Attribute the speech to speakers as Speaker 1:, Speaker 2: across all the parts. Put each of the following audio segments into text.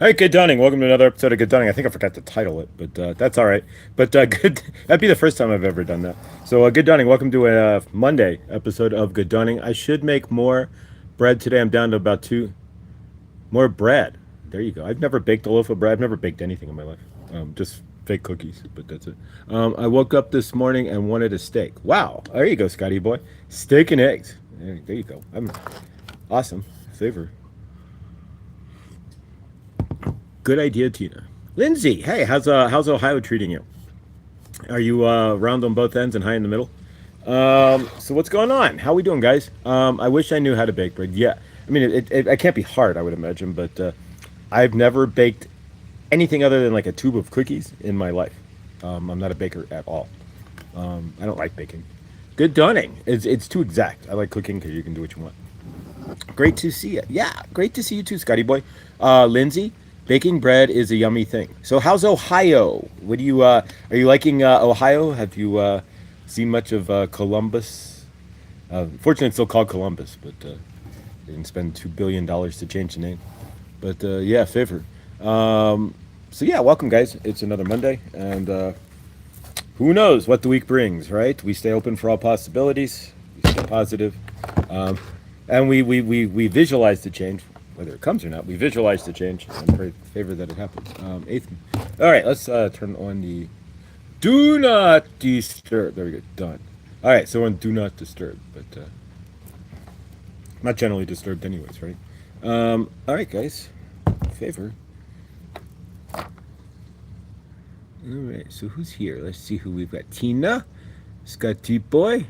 Speaker 1: Hey, Good Dunning. Welcome to another episode of Good Dunning. I think I forgot to title it, but that's all right. But good. That'd be the first time I've ever done that. So, Good Dunning. Welcome to a Monday episode of Good Dunning. I should make more bread today. I'm down to about two more bread. There you go. I've never baked a loaf of bread. I've never baked anything in my life. Just fake cookies, but that's it. I woke up this morning and wanted a steak. Wow. There you go, Scotty boy. Steak and eggs. There you go. I'm awesome. Favor. Good idea, Tina. Lindsay, hey, how's Ohio treating you? Are you round on both ends and high in the middle? So what's going on? How we doing, guys? I wish I knew how to bake bread. Yeah, I mean it can't be hard, I would imagine, but I've never baked anything other than like a tube of cookies in my life. I'm not a baker at all. I don't like baking. Good dunning. It's too exact. I like cooking because you can do what you want. Great to see you. Yeah, great to see you too, Scotty boy. Lindsay, baking bread is a yummy thing. So, how's Ohio? What do you are you liking Ohio? Have you seen much of Columbus? Fortunately, it's still called Columbus, but they didn't spend $2 billion to change the name. But yeah, favor. So yeah, welcome guys. It's another Monday, and who knows what the week brings, right? We stay open for all possibilities. We stay positive. Um, and we visualize the change, whether it comes or not. We visualize the change and pray favor that it happens. Eighth. All right, let's turn on the do not disturb. There we go. Done. All right, so on do not disturb, but not generally disturbed, anyways, right? All right, guys. Favor. All right, so who's here? Let's see who we've got. Tina, Scotty Boy,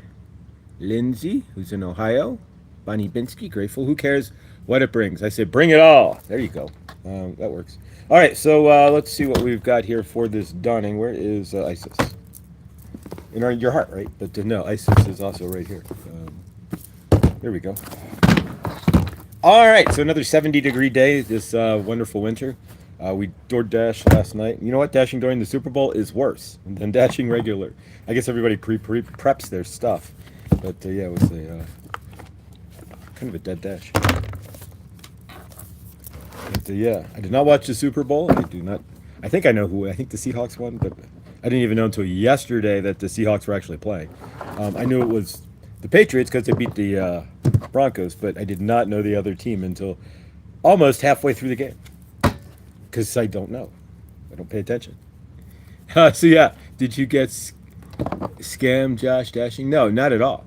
Speaker 1: Lindsay, who's in Ohio, Bonnie Binsky, grateful. Who cares what it brings? I said, bring it all. There you go. That works. All right, so let's see what we've got here for this dawning. Where is Isis? Your heart, right? But no, Isis is also right here. There we go. All right, so another 70-degree day this wonderful winter. We door dashed last night. You know what? Dashing during the Super Bowl is worse than dashing regular. I guess everybody preps their stuff, but yeah, it was a kind of a dead dash. But yeah, I did not watch the Super Bowl. I do not. I think I know who. I think the Seahawks won, but I didn't even know until yesterday that the Seahawks were actually playing. I knew it was the Patriots because they beat the Broncos, but I did not know the other team until almost halfway through the game because I don't know. I don't pay attention. So yeah, did you get scammed, Josh Dashing? No, not at all.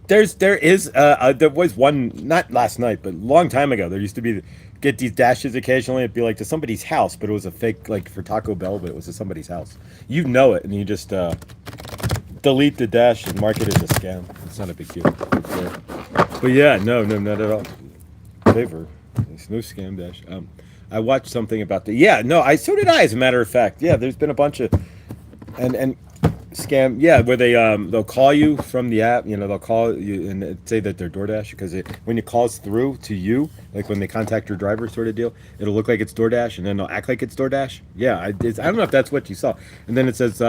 Speaker 1: There was one not last night, but a long time ago. There used to be get these dashes occasionally. It'd be like to somebody's house, but it was a fake like for Taco Bell, but it was to somebody's house. You know it, and you just delete the dash and mark it as a scam. It's not a big deal. But yeah, no, not at all. Favor. There's no scam dash. I watched something about the yeah, no, I so did I. As a matter of fact, yeah, there's been a bunch of and scam yeah where they'll call you from the app, they'll call you and say that they're DoorDash because when it calls through to you, like when they contact your driver sort of deal, it'll look like it's DoorDash and then they'll act like it's DoorDash. Yeah, I don't know if that's what you saw, and then it says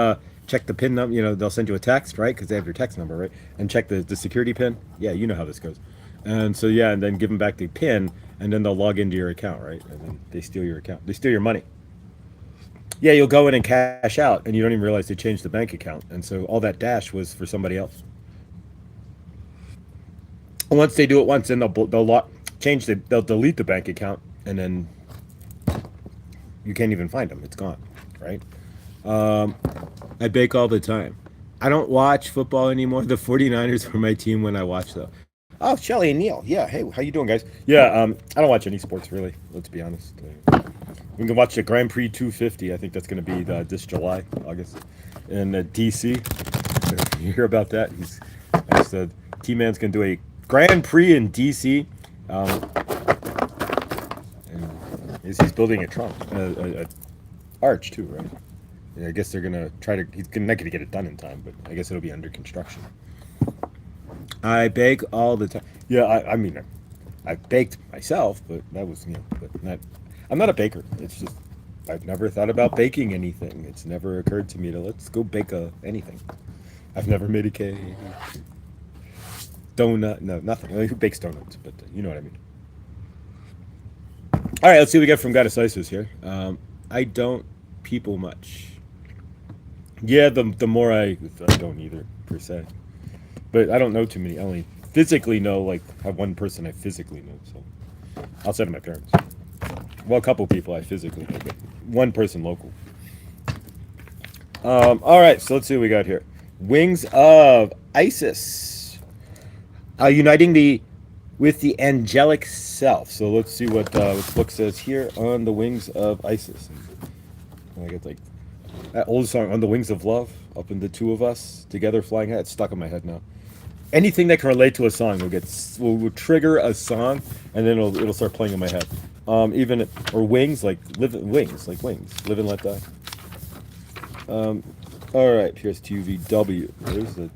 Speaker 1: check the pin number, they'll send you a text, right, because they have your text number, right, and check the security pin. Yeah, you know how this goes. And so yeah, and then give them back the pin, and then they'll log into your account, right, and then they steal your account, they steal your money. Yeah, you'll go in and cash out, and you don't even realize they changed the bank account, and so all that dash was for somebody else. And once they do it once, then they'll delete the bank account, and then you can't even find them. It's gone, right? Um, I bake all the time. I don't watch football anymore. The 49ers were my team when I watched though. Oh, Shelly and Neil. Yeah, hey, how you doing, guys? Yeah, I don't watch any sports really. Let's be honest. We can watch the Grand Prix 250. I think that's going to be this July, August, in DC. You hear about that? I said, T-Man's going to do a Grand Prix in DC. And he's building a trunk, a arch too, right? Yeah, I guess they're going to try to. He's not going to get it done in time, but I guess it'll be under construction. I bake all the time. Yeah, I mean, I baked myself, but that was but not. I'm not a baker. It's just I've never thought about baking anything. It's never occurred to me to let's go bake anything. I've never made a cake, donut, no, nothing. Who bakes donuts? But you know what I mean. All right, let's see what we get from Goddess Isis here. I don't people much. Yeah, the more I don't either, per se. But I don't know too many. I only physically know, like, have one person I physically know. So, outside of my parents. Well, a couple people I physically know, but one person local. All right, so let's see what we got here. Wings of Isis. Uniting with the angelic self. So let's see what this book says here on the wings of Isis. I get like that old song, On the Wings of Love, up in the two of us together flying high. It's stuck in my head now. Anything that can relate to a song will trigger a song, and then it'll start playing in my head. Even or wings, like wings, live and let die. All right, here's TUVW. There's the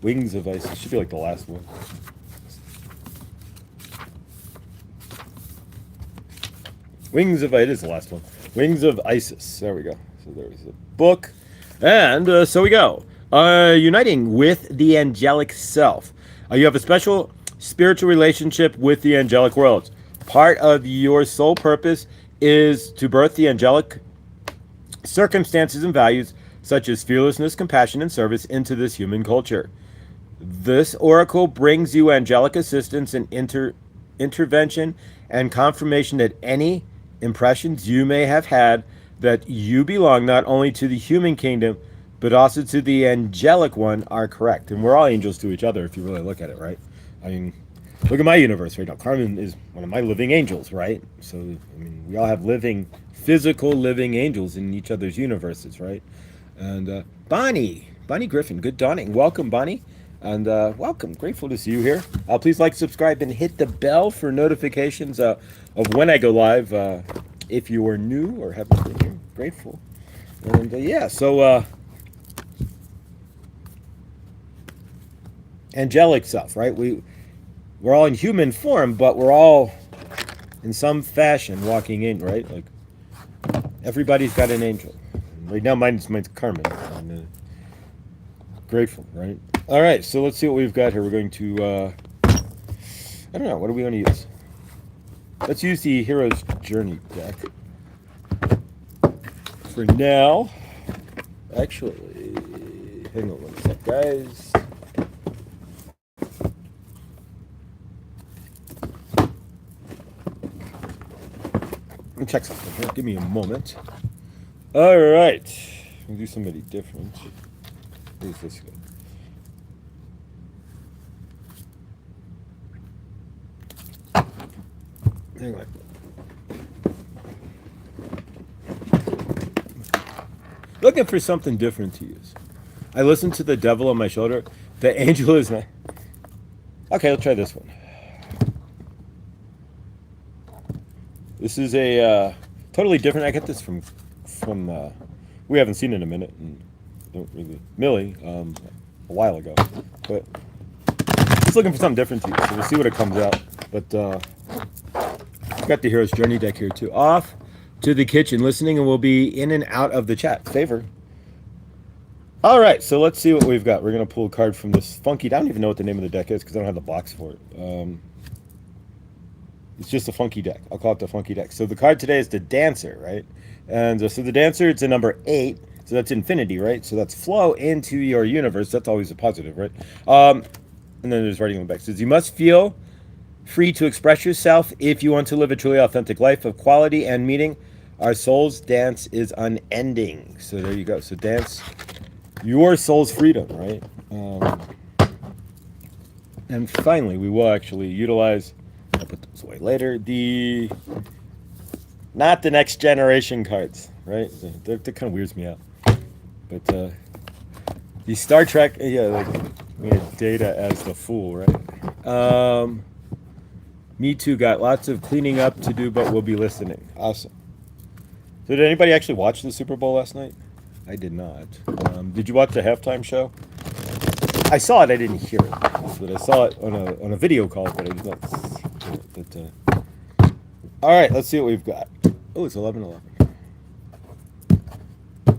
Speaker 1: Wings of Isis. Should be like the last one. Wings of Isis is the last one. Wings of Isis. There we go. So there's a book, and so we go. Uniting with the angelic self. You have a special spiritual relationship with the angelic worlds. Part of your soul purpose is to birth the angelic circumstances and values such as fearlessness, compassion, and service into this human culture. This oracle brings you angelic assistance and intervention and confirmation that any impressions you may have had that you belong not only to the human kingdom but also to the angelic one are correct. And we're all angels to each other if you really look at it, right? I mean, look at my universe right now. Carmen is one of my living angels, right? So, I mean, we all have physical living angels in each other's universes, right? And Bonnie Griffin, good dawning. Welcome, Bonnie. And welcome. Grateful to see you here. Please like, subscribe, and hit the bell for notifications of when I go live. If you are new or haven't been here, grateful. And yeah, so angelic self, right? We're all in human form, but we're all in some fashion walking in, right? Like everybody's got an angel. Right now, mine's Carmen. I'm grateful, right? All right, so let's see what we've got here. We're going to, I don't know, what do we want to use? Let's use the Hero's Journey deck for now. Actually, hang on one sec, guys. Let me check something here. Give me a moment. All right. We'll do somebody different. Who's this guy? Hang on. Looking for something different to use. I listened to the devil on my shoulder. The angel is my... Okay, let's try this one. This is a totally different... I got this from we haven't seen it in a minute. And don't really... Millie, a while ago. But just looking for something different to use. So we'll see what it comes out. But... got the Hero's Journey deck here too. Off to the kitchen listening, and we'll be in and out of the chat. Favor. All right, so let's see what we've got. We're going to pull a card from this funky... I don't even know what the name of the deck is because I don't have the box for it. It's just a funky deck. I'll call it the funky deck. So the card today is the Dancer, right? And so the Dancer, it's a number 8. So that's infinity, right? So that's flow into your universe. That's always a positive, right? And then there's writing on the back. It says, you must feel free to express yourself if you want to live a truly authentic life of quality and meaning. Our soul's dance is unending. So there you go. So dance your soul's freedom, right? And finally, we will actually utilize, I'll put those away later, not the next generation cards, right? That kind of weirds me out. But the Star Trek, yeah, like we had Data as the fool, right? Me too, got lots of cleaning up to do, but we'll be listening. Awesome. So did anybody actually watch the Super Bowl last night? I did not. Did you watch the halftime show? I saw it, I didn't hear it. But I saw it on a video call, but I did not see it. But, all right, let's see what we've got. Oh, it's 11:11. All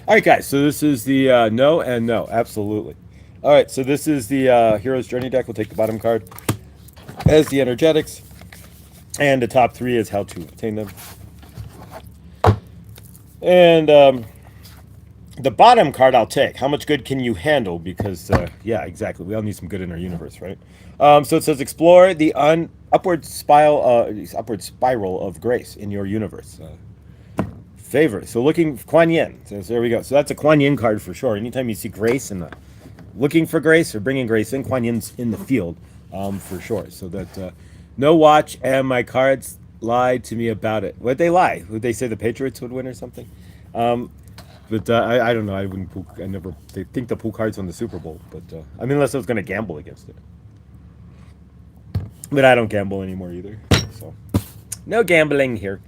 Speaker 1: right, guys, so this is the no and no, absolutely. All right, so this is the Hero's Journey deck. We'll take the bottom card as the energetics. And the top 3 is how to obtain them. And the bottom card I'll take. How much good can you handle? Because, yeah, exactly. We all need some good in our universe, right? So it says explore the upward spiral of grace in your universe. Favor. So looking Kuan Yin. So there we go. So that's a Kuan Yin card for sure. Anytime you see grace and looking for grace or bringing grace in, Kuan Yin's in the field for sure. So that no watch and my cards lied to me about it. Would they lie? Would they say the Patriots would win or something? But I don't know. I wouldn't. I never. They think the pool cards won the Super Bowl, but I mean, unless I was going to gamble against it. But I don't gamble anymore either. So no gambling here.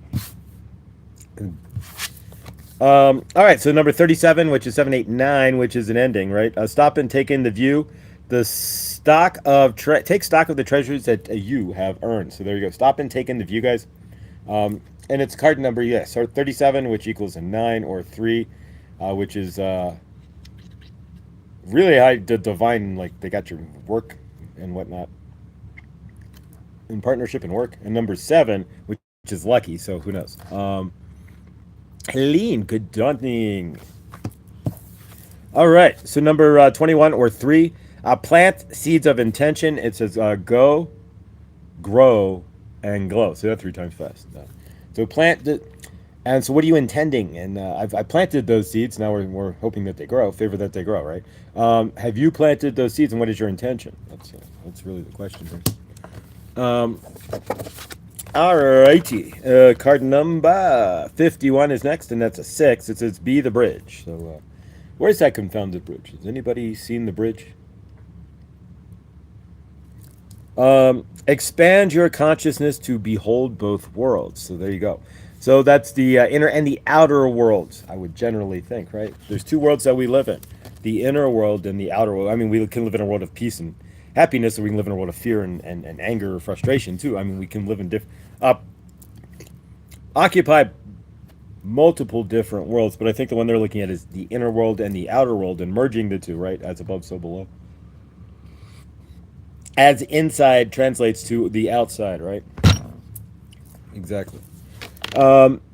Speaker 1: All right, so number 37, which is 789, which is an ending, right? Stop and take in the view. The stock of take stock of the treasures that you have earned. So there you go. Stop and take in the view, guys. And it's card number, yes, so 37, which equals a 9 or 3, which is really high divine, like they got your work and whatnot in partnership and work. And number 7, which is lucky, so who knows? Helene, good daunting. All right, so number 21 or 3, plant seeds of intention. It says go, grow, and glow. So that 3 times fast. So plant, and so what are you intending? And I planted those seeds. Now we're hoping that they grow. Favor that they grow, right? Have you planted those seeds, and what is your intention? That's really the question here. Alrighty, card number 51 is next, and that's a 6. It says be the bridge. So where's that confounded bridge? Has anybody seen the bridge? Expand your consciousness to behold both worlds. So there you go. So that's the inner and the outer worlds, I would generally think, right? There's 2 worlds that we live in, the inner world and the outer world. I mean, we can live in a world of peace and happiness, or we can live in a world of fear and anger or frustration, too. I mean, we can live in occupy multiple different worlds, but I think the one they're looking at is the inner world and the outer world, and merging the 2, right? As above, so below. As inside translates to the outside, right? Exactly.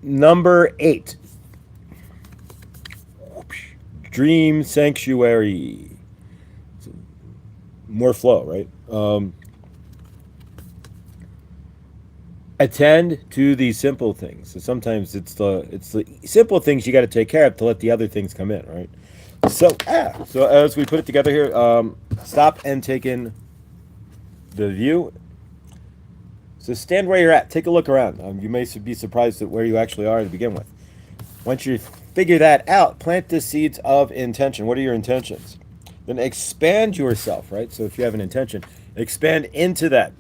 Speaker 1: Number 8. Dream Sanctuary. More flow, right? Attend to the simple things. So sometimes it's the simple things you got to take care of to let the other things come in, right? So as we put it together here, stop and take in the view. So stand where you're at. Take a look around. You may be surprised at where you actually are to begin with. Once you figure that out, plant the seeds of intention. What are your intentions? Then expand yourself, right? So if you have an intention, expand into that,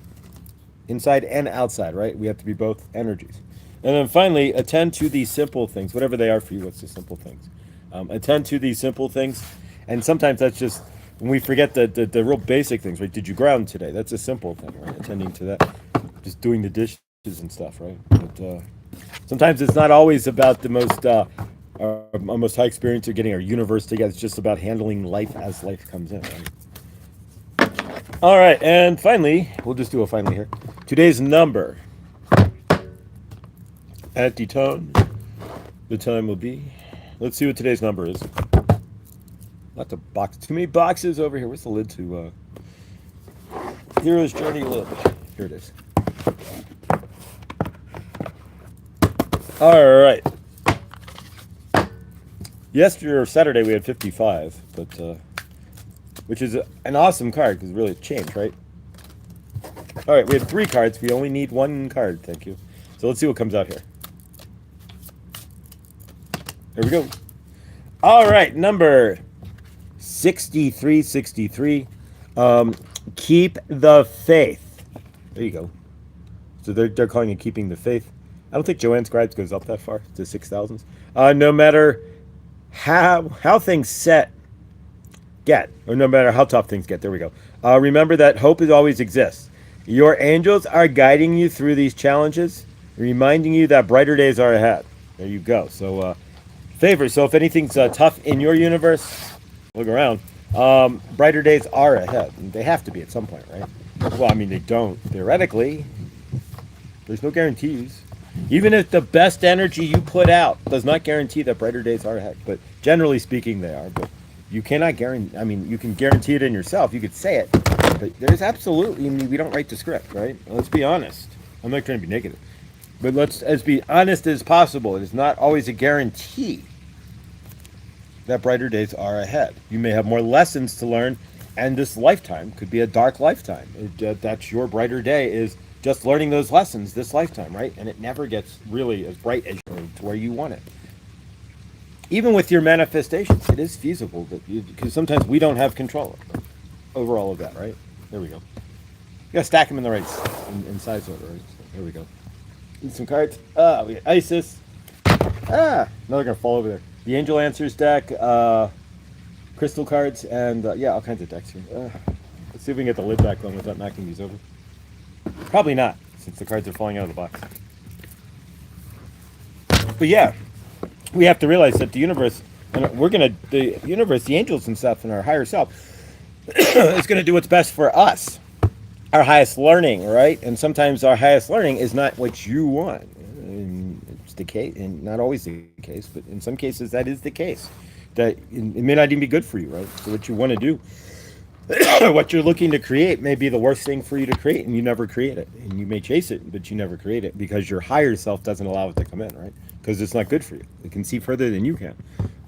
Speaker 1: inside and outside, right? We have to be both energies. And then finally, attend to these simple things, whatever they are for you. What's the simple things? Attend to these simple things. And sometimes that's just when we forget the real basic things, right? Did you ground today? That's a simple thing, right? Attending to that. Just doing the dishes and stuff, right? But sometimes it's not always about the most high experience or getting our universe together. It's just about handling life as life comes in, right? All right, and finally, we'll just do a finally here. Today's number at the tone. The time will be. Let's see what today's number is. Not the box. Too many boxes over here. Where's the lid to Hero's Journey lid? Here it is. All right. Yesterday or Saturday we had 55, but which is an awesome card because really it changed, right? All right, we have 3 cards. We only need 1 card. Thank you. So let's see what comes out here. There we go. All right, number 6363. Keep the faith. There you go. So they're calling it keeping the faith. I don't think Joanne Scribes goes up that far to 6,000s. No matter how things get, or no matter how tough things get. There we go. Remember that hope always exists. Your angels are guiding you through these challenges, reminding you that brighter days are ahead. There you go. So favor. So if anything's tough in your universe, look around. Brighter days are ahead. They have to be at some point, right? Well, I mean, they don't theoretically. There's no guarantees. Even if the best energy you put out does not guarantee that brighter days are ahead, but generally speaking, they are. But you cannot guarantee. I mean, you can guarantee it in yourself. You could say it, but there's absolutely. I mean, we don't write the script, right? Let's be honest. I'm not trying to be negative, but let's as be honest as possible. It is not always a guarantee that brighter days are ahead. You may have more lessons to learn, and this lifetime could be a dark lifetime. That's your brighter day is just learning those lessons this lifetime, right? And it never gets really as bright as to where you want it. Even with your manifestations, it is feasible because sometimes we don't have control over all of that, right? There we go. You gotta stack them in the right in size order, right? So there we go. Need some cards. We got Isis. Now they're gonna fall over there. The Angel Answers deck, crystal cards, and yeah, all kinds of decks here. Let's see if we can get the lid back on without knocking these over. Probably not, since the cards are falling out of the box. But yeah, we have to realize that the universe, and the universe, the angels and stuff, and our higher self, is gonna do what's best for us, our highest learning, right? And sometimes our highest learning is not what you want. And it's the case, and not always the case, but in some cases that is the case. That it may not even be good for you, right? So what you want to do, what you're looking to create, may be the worst thing for you to create, and you never create it. And you may chase it, but you never create it because your higher self doesn't allow it to come in, right? Because it's not good for you. It can see further than you can.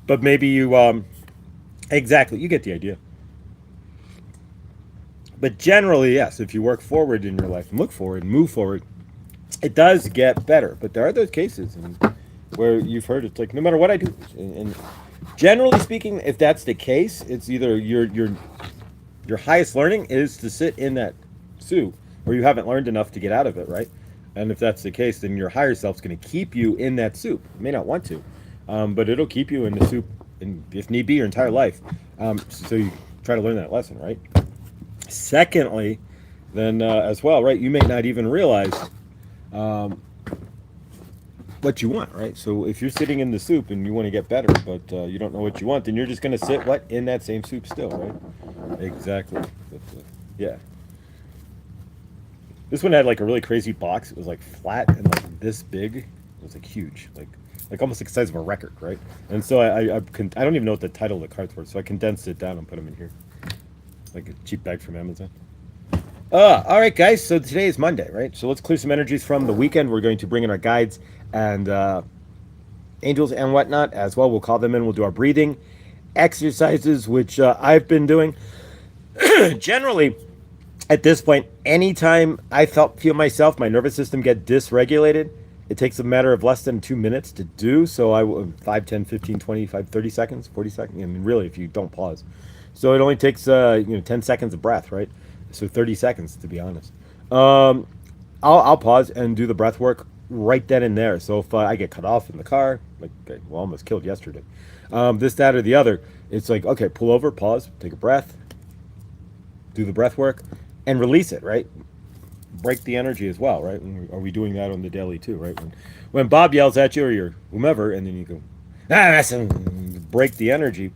Speaker 1: But maybe you, exactly, you get the idea. But generally, yes, if you work forward in your life and look forward and move forward, it does get better. But there are those cases where you've heard it's like no matter what I do, and generally speaking, if that's the case, it's either your highest learning is to sit in that soup, or you haven't learned enough to get out of it, right? And if that's the case, then your higher self's going to keep you in that soup. You may not want to, but it'll keep you in the soup, and if need be, your entire life. So you try to learn that lesson, right? Secondly, then as well, right? You may not even realize what you want, right? So if you're sitting in the soup and you want to get better, but you don't know what you want, then you're just going to sit in that same soup still, right? Exactly. But, yeah. This one had like a really crazy box. It was like flat and like this big. It was like huge, like almost like the size of a record, right? And so I don't even know what the title of the cards were, so I condensed it down and put them in here, like a cheap bag from Amazon. All right, guys. So today is Monday, right? So let's clear some energies from the weekend. We're going to bring in our guides and angels and whatnot as well. We'll call them in. We'll do our breathing exercises, which I've been doing. Generally, at this point, anytime I feel myself, my nervous system get dysregulated, it takes a matter of less than 2 minutes to do. So 5, 10, 15, 25, 30 seconds, 40 seconds. I mean, really, if you don't pause. So it only takes 10 seconds of breath, right? So 30 seconds, to be honest. I'll pause and do the breath work right then and there. So if I get cut off in the car, like almost killed yesterday, this, that, or the other, it's like, okay, pull over, pause, take a breath, do the breath work, and release it, right? Break the energy as well, right? Are we doing that on the daily too, right? When Bob yells at you or your whomever, and then you go, break the energy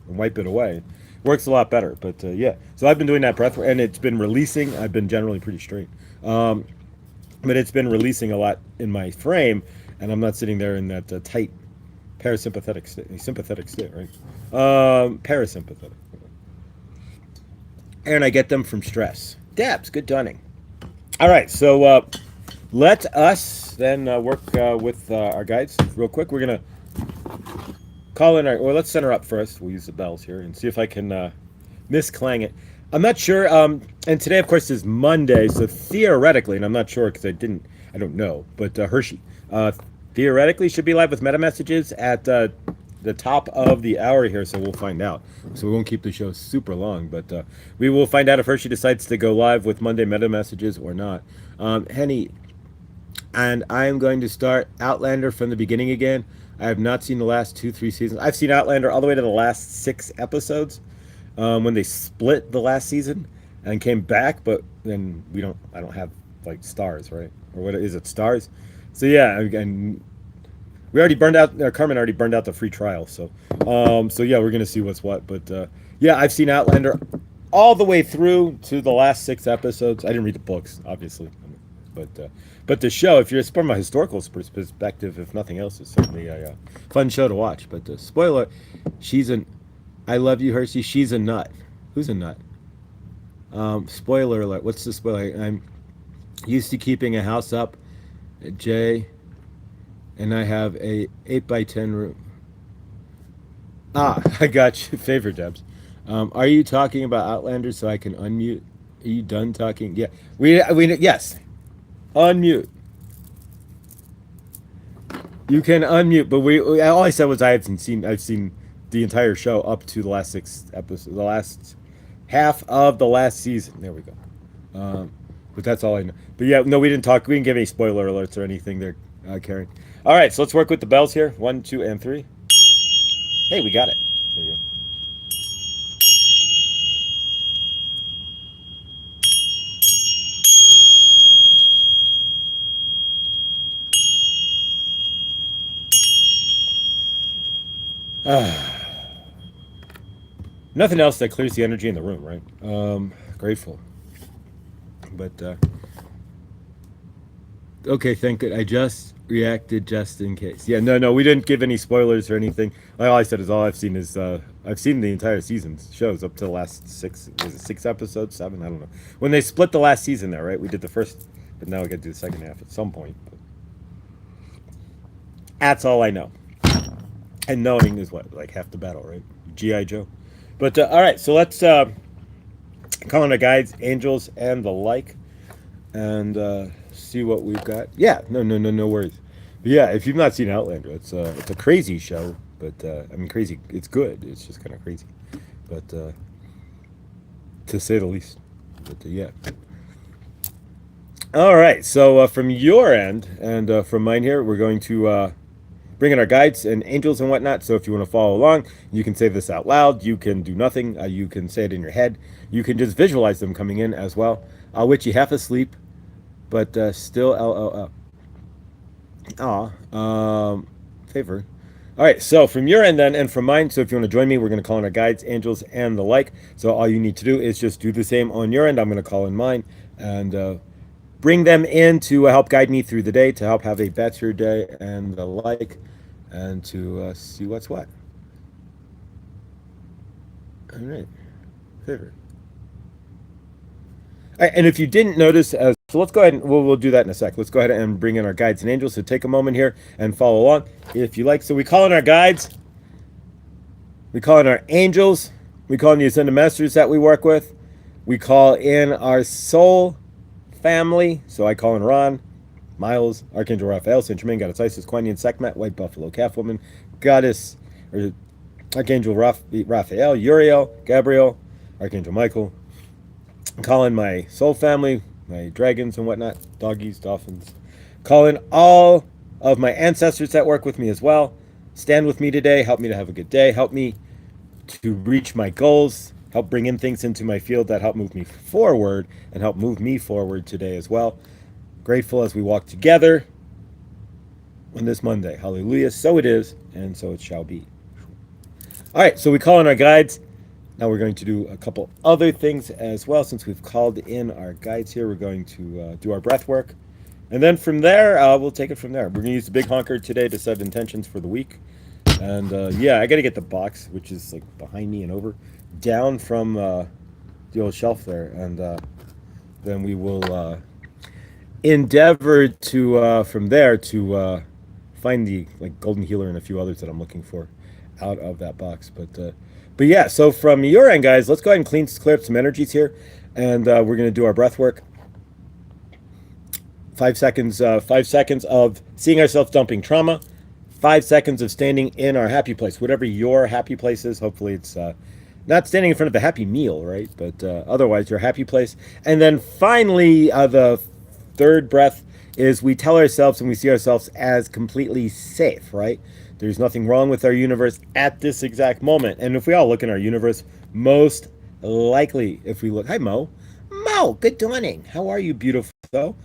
Speaker 1: and wipe it away. Works a lot better, but yeah. So I've been doing that breath work, and it's been releasing. I've been generally pretty straight, but it's been releasing a lot in my frame, and I'm not sitting there in that tight parasympathetic state, sympathetic state, right? Parasympathetic. And I get them from stress. Dabs, good dunning. All right, so let us then work with our guides real quick. We're gonna call in let's center up first. We'll use the bells here and see if I can misclang it. I'm not sure. And today, of course, is Monday, so theoretically, and I'm not sure because I don't know, but Hershey theoretically should be live with meta messages at the top of the hour here, so we'll find out. So we won't keep the show super long, but we will find out if Hershey decides to go live with Monday meta messages or not. Henny, and I'm going to start Outlander from the beginning again. I have not seen the last 2-3 seasons. I've seen Outlander all the way to the last 6 episodes when they split the last season and came back, but then I don't have like stars, right? Or what is it, stars? So yeah, and we already burned out. Carmen already burned out the free trial, so yeah, we're gonna see what's what. But yeah, I've seen Outlander all the way through to the last 6 episodes. I didn't read the books, obviously. But the show, if you're from a historical perspective, if nothing else, is certainly a fun show to watch. But spoiler, she's an I love you, Hershey. She's a nut. Who's a nut? Spoiler alert. What's the spoiler? I'm used to keeping a house up at J, and I have a 8 by 10 room. Ah, I got you. Favorite Debs. Are you talking about Outlander so I can unmute? Are you done talking? Yeah. We yes. Unmute. You can unmute, but all I said was I've seen the entire show up to the last 6 episodes, the last half of the last season. There we go. But that's all I know. But yeah, no, we didn't talk. We didn't give any spoiler alerts or anything there, Karen. All right, so let's work with the bells here. 1, 2, and 3. Hey, we got it. There you go. Nothing else that clears the energy in the room, right? Grateful. But okay, thank good. I just reacted just in case. Yeah, no, we didn't give any spoilers or anything. All I said is all I've seen is I've seen the entire season's shows up to the last 6. Was it 6 episodes? 7? I don't know. When they split the last season, there, right? We did the first, but now we got to do the second half at some point. But that's all I know. And knowing is what, like half the battle, right? GI Joe. But all right, so let's call on our guides, angels, and the like, and see what we've got. Yeah, no worries. But yeah, if you've not seen Outlander, it's a crazy show, but I mean crazy. It's good. It's just kind of crazy, but to say the least. But yeah. All right. So from your end and from mine here, we're going to bring in our guides and angels and whatnot. So if you want to follow along, you can say this out loud. You can do nothing. You can say it in your head. You can just visualize them coming in as well. I'll witch you half asleep, but still LOL. Favor. All right, so from your end then and from mine, so if you want to join me, we're going to call in our guides, angels, and the like. So all you need to do is just do the same on your end. I'm going to call in mine and bring them in to help guide me through the day, to help have a better day and the like, and to see what's what. All right, favor. All right, and if you didn't notice, so let's go ahead and we'll do that in a sec. Let's go ahead and bring in our guides and angels. So take a moment here and follow along if you like. So we call in our guides, we call in our angels, we call in the ascended masters that we work with, we call in our soul family. So I call in Ron, Miles, Archangel Raphael, Saint Germain, Goddess Isis, Kuan Yin, Sekhmet, White Buffalo, Calf Woman, Goddess, or Archangel Raphael, Uriel, Gabriel, Archangel Michael. Call in my soul family, my dragons and whatnot, doggies, dolphins. Call in all of my ancestors that work with me as well. Stand with me today. Help me to have a good day. Help me to reach my goals. Help bring in things into my field that help move me forward and help move me forward today as well. Grateful as we walk together on this Monday. Hallelujah. So it is, and so it shall be. All right, so we call in our guides. Now we're going to do a couple other things as well. Since we've called in our guides here, we're going to do our breath work. And then from there, we'll take it from there. We're going to use the big honker today to set intentions for the week. And yeah, I got to get the box, which is like behind me and over, down from the old shelf there. And then we will endeavor to, from there, to find the like golden healer and a few others that I'm looking for out of that box. But yeah, so from your end, guys, let's go ahead and clear up some energies here. And we're going to do our breath work. 5 seconds, 5 seconds of seeing ourselves dumping trauma. 5 seconds of standing in our happy place, whatever your happy place is. Hopefully it's not standing in front of a happy meal, right? But otherwise, your happy place. And then finally, the third breath is we tell ourselves and we see ourselves as completely safe, right? There's nothing wrong with our universe at this exact moment. And if we all look in our universe, most likely, if we look, hi, Mo. Mo, good dawning. How are you, beautiful soul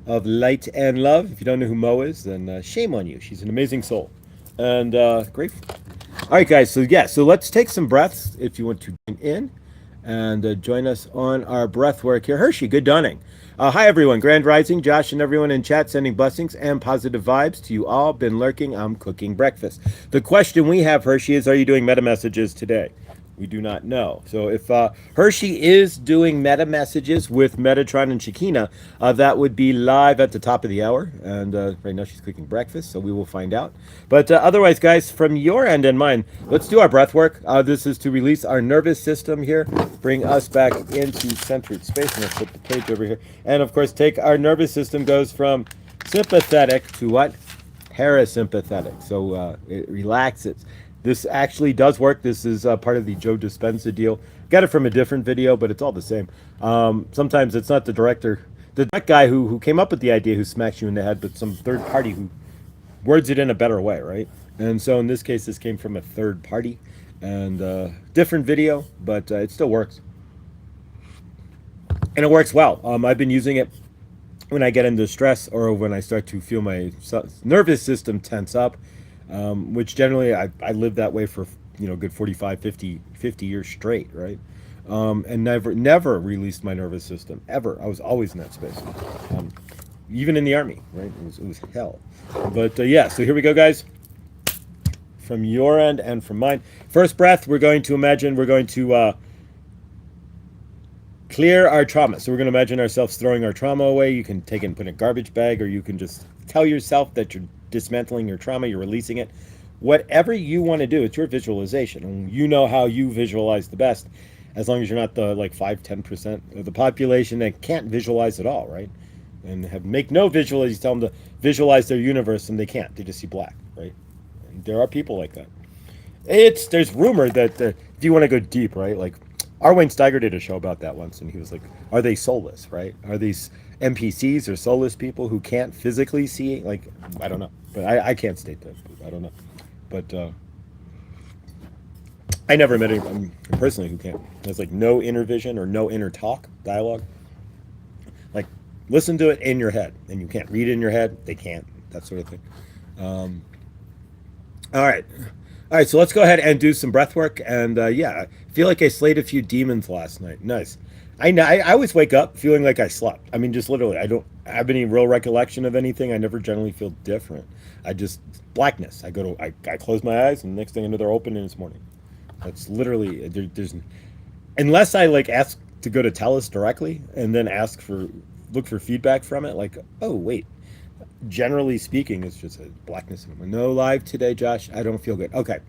Speaker 1: of light and love? If you don't know who Mo is, then shame on you. She's an amazing soul and grateful. All right, guys. So yeah, so let's take some breaths if you want to join in and join us on our breath work here. Hershey, good dawning. Hi, everyone. Grand Rising. Josh and everyone in chat sending blessings and positive vibes to you all. Been lurking. I'm cooking breakfast. The question we have, Hershey, is are you doing meta messages today? We do not know. So if Hershey is doing meta messages with Metatron and Shakina, that would be live at the top of the hour. And right now she's cooking breakfast, so we will find out. But otherwise, guys, from your end and mine, let's do our breath work. This is to release our nervous system here, bring us back into centered space. And let's put the page over here. And of course, take our nervous system goes from sympathetic to what? Parasympathetic. So it relaxes. This actually does work. This is part of the Joe Dispenza deal. Got it from a different video, but it's all the same. Sometimes it's not the director, the guy who came up with the idea who smacks you in the head, but some third party who words it in a better way, right? And so in this case, this came from a third party and different video, but it still works. And it works well. I've been using it when I get into stress or when I start to feel my nervous system tense up. Which generally I lived that way for good 45 50 years straight, right? And never released my nervous system ever. I was always in that space, even in the army, right? It was hell. But yeah, so here we go, guys, from your end and from mine. First breath, we're going to imagine we're going to clear our trauma. So we're going to imagine ourselves throwing our trauma away. You can take it and put it in a garbage bag, or you can just tell yourself that you're dismantling your trauma, you're releasing it. Whatever you want to do, it's your visualization. And you know how you visualize the best, as long as you're not the 5-10% of the population that can't visualize at all, right? And make no visual. You tell them to visualize their universe and they can't. They just see black, right? And there are people like that. There's rumor that if you want to go deep, right? Like Arwayne Steiger did a show about that once, and he was like, are they soulless, right? Are these NPCs or soulless people who can't physically see? Like, I don't know. But I can't state that. I don't know. But I never met anyone personally who can't. There's like no inner vision or no inner dialogue. Like, listen to it in your head. And you can't read it in your head. They can't. That sort of thing. All right. All right, so let's go ahead and do some breath work. And yeah, I feel like I slayed a few demons last night. Nice. I always wake up feeling like I slept. I mean, just literally, I don't have any real recollection of anything. I never generally feel different. I just, blackness. I close my eyes, and the next thing I know, they're open, and it's morning. That's literally, there's, unless I ask to go to Telus directly, and then look for feedback from it, like, oh, wait. Generally speaking, it's just a blackness. No live today, Josh. I don't feel good. Okay.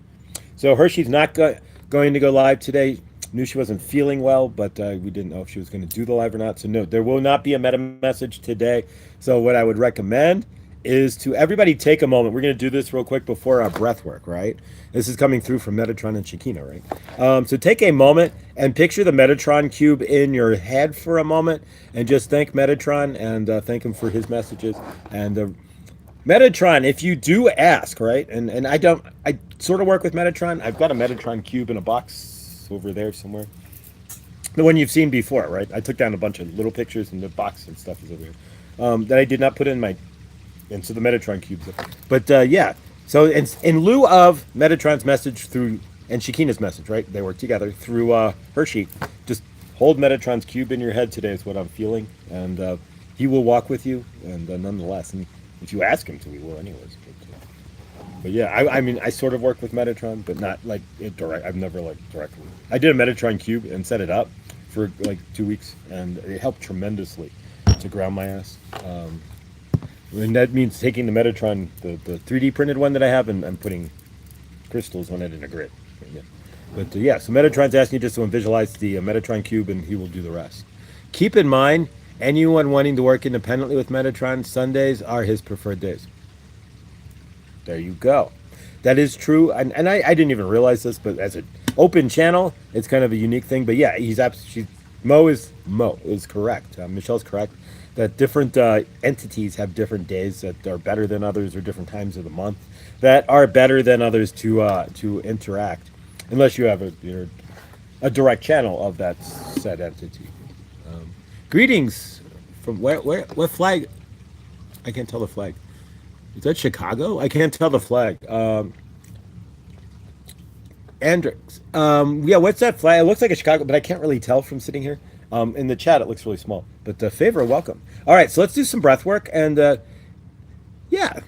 Speaker 1: So Hershey's not going to go live today. Knew she wasn't feeling well, but we didn't know if she was going to do the live or not. So no, there will not be a meta message today. So what I would recommend is to everybody take a moment. We're going to do this real quick before our breath work, right? This is coming through from Metatron and Shakina, right? So take a moment and picture the Metatron cube in your head for a moment and just thank Metatron and thank him for his messages. And Metatron, if you do ask, right? And I sort of work with Metatron. I've got a Metatron cube in a box over there somewhere. The one you've seen before, right? I took down a bunch of little pictures and the box and stuff is over here. That I did not put into the Metatron cubes. But yeah, so in lieu of Metatron's message and Shakina's message, right? They work together through Hershey. Just hold Metatron's cube in your head today is what I'm feeling. And he will walk with you. And nonetheless, and if you ask him to, he will anyways. But yeah, I mean, I sort of work with Metatron, but not direct. I've never directly. I did a Metatron cube and set it up for 2 weeks, and it helped tremendously to ground my ass. And that means taking the Metatron, the 3D printed one that I have, and putting crystals on it in a grid. Yeah. But yeah, so Metatron's asking you just to visualize the Metatron cube, and he will do the rest. Keep in mind, anyone wanting to work independently with Metatron, Sundays are his preferred days. There you go. That is true, and I didn't even realize this, but as an open channel, it's kind of a unique thing. But yeah, Mo is correct. Michelle's correct that different entities have different days that are better than others, or different times of the month that are better than others to interact, unless you have a direct channel of that said entity. Greetings from what flag? I can't tell the flag. Is that Chicago? I can't tell the flag. Andrix. Yeah, what's that flag? It looks like a Chicago, but I can't really tell from sitting here. In the chat, it looks really small. But favor, welcome. All right, so let's do some breath work, and yeah,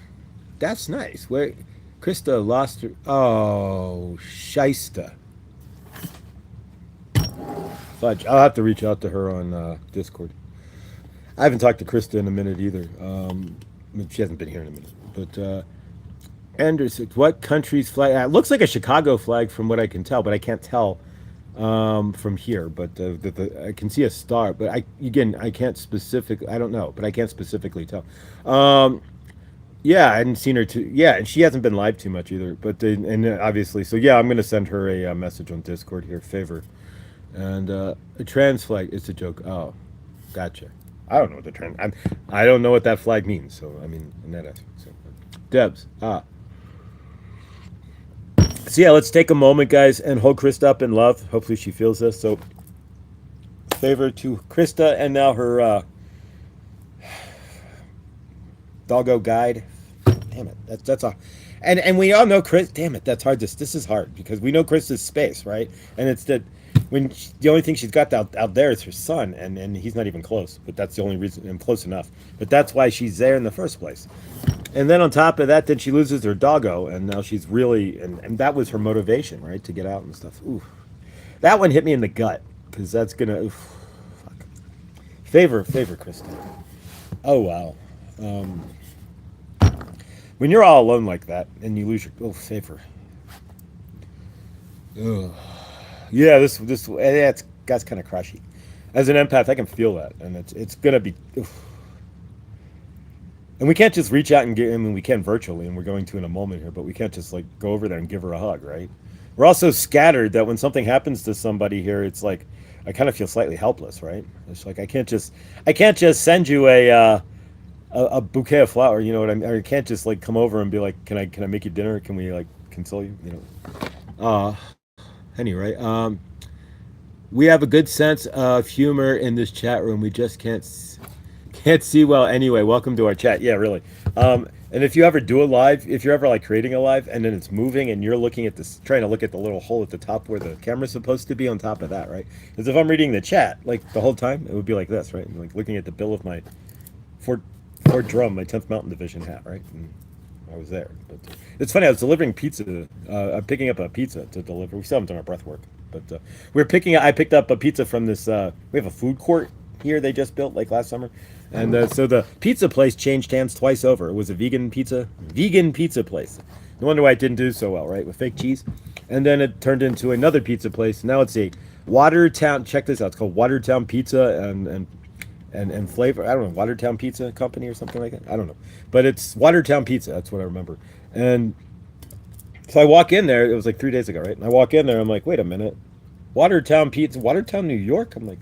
Speaker 1: that's nice. Where Krista lost her. Oh, shysta. Fudge. I'll have to reach out to her on Discord. I haven't talked to Krista in a minute either. She hasn't been here in a minute. But Anderson, what country's flag? It looks like a Chicago flag from what I can tell, but I can't tell from here. But I can see a star. But I can't specific. I don't know, but I can't specifically tell. Yeah, I hadn't seen her too. Yeah, and she hasn't been live too much either. But obviously, so yeah, I'm gonna send her a message on Discord here, favor. And a trans flag. It's a joke. Oh, gotcha. I don't know what the trans. I don't know what that flag means. So I mean, in that aspect. So, Debs. So yeah, let's take a moment, guys, and hold Krista up in love. Hopefully, she feels this. So, favor to Krista, and now her doggo guide. Damn it, that's a. And we all know Chris. Damn it, that's hard. This is hard because we know Krista's space, right? And it's that the only thing she's got out there is her son, and he's not even close. But that's the only reason, and close enough. But that's why she's there in the first place. And then on top of that, then she loses her doggo, and now she's really, and that was her motivation, right, to get out and stuff. Ooh, that one hit me in the gut because that's gonna. Oof, fuck. Favor, Krista. Oh wow. When you're all alone like that and you lose your favor. Ugh. Yeah, that's kind of crushy. As an empath, I can feel that, and it's gonna be. Oof. And we can't just reach out and give. I mean, we can virtually, and we're going to in a moment here, but we can't just like go over there and give her a hug, right? We're also scattered that when something happens to somebody here, it's like I kind of feel slightly helpless, right? It's like I can't just send you a bouquet of flowers, you know what I mean? I can't just like come over and be like, can I make you dinner? Can we like console you? You know. Anyway, we have a good sense of humor in this chat room. We just can't see well. Anyway, welcome to our chat. Yeah, really. And if you ever do a live, if you're ever like creating a live and then it's moving and you're looking at this, trying to look at the little hole at the top where the camera's supposed to be on top of that, right? Because if I'm reading the chat like the whole time, it would be like this, right? Like looking at the bill of my Fort Drum, my 10th Mountain Division hat, right? And I was there. But it's funny, I was delivering pizza. I'm picking up a pizza to deliver. We still haven't done our breath work, but I picked up a pizza from this. We have a food court here they just built like last summer, and so the pizza place changed hands twice over. It was a vegan pizza place. No wonder why it didn't do so well, right? With fake cheese, and then it turned into another pizza place. Now it's a Watertown. Check this out. It's called Watertown Pizza and flavor. I don't know, Watertown Pizza Company or something like that. I don't know, but it's Watertown Pizza. That's what I remember. And so I walk in there. It was like 3 days ago, right? And I walk in there. I'm like, wait a minute, Watertown Pizza, Watertown, New York. I'm like,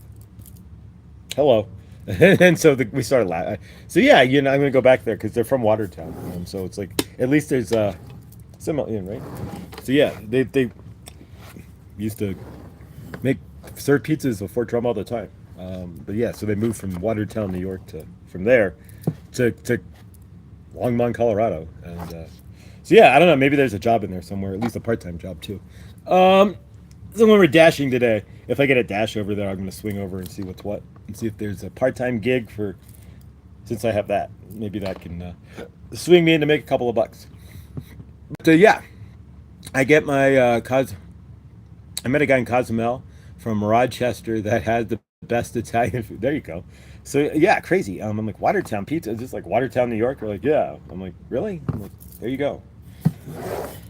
Speaker 1: hello. And so we started laughing. So yeah, I'm gonna go back there because they're from Watertown. So it's like at least there's similar, right? So yeah, they used to serve pizzas before Trump all the time. But yeah, so they moved from Watertown, New York from there to Longmont, Colorado. And so yeah, I don't know, maybe there's a job in there somewhere, at least a part-time job too. So when we're dashing today, if I get a dash over there, I'm going to swing over and see what's what and see if there's a part-time gig since I have that. Maybe that can swing me in to make a couple of bucks. But yeah, I get my I met a guy in Cozumel from Rochester that has the best Italian food. There you go. So yeah, crazy. I'm like, Watertown Pizza? Is this like Watertown, New York? They're like, yeah. I'm like, really? I'm like, there you go.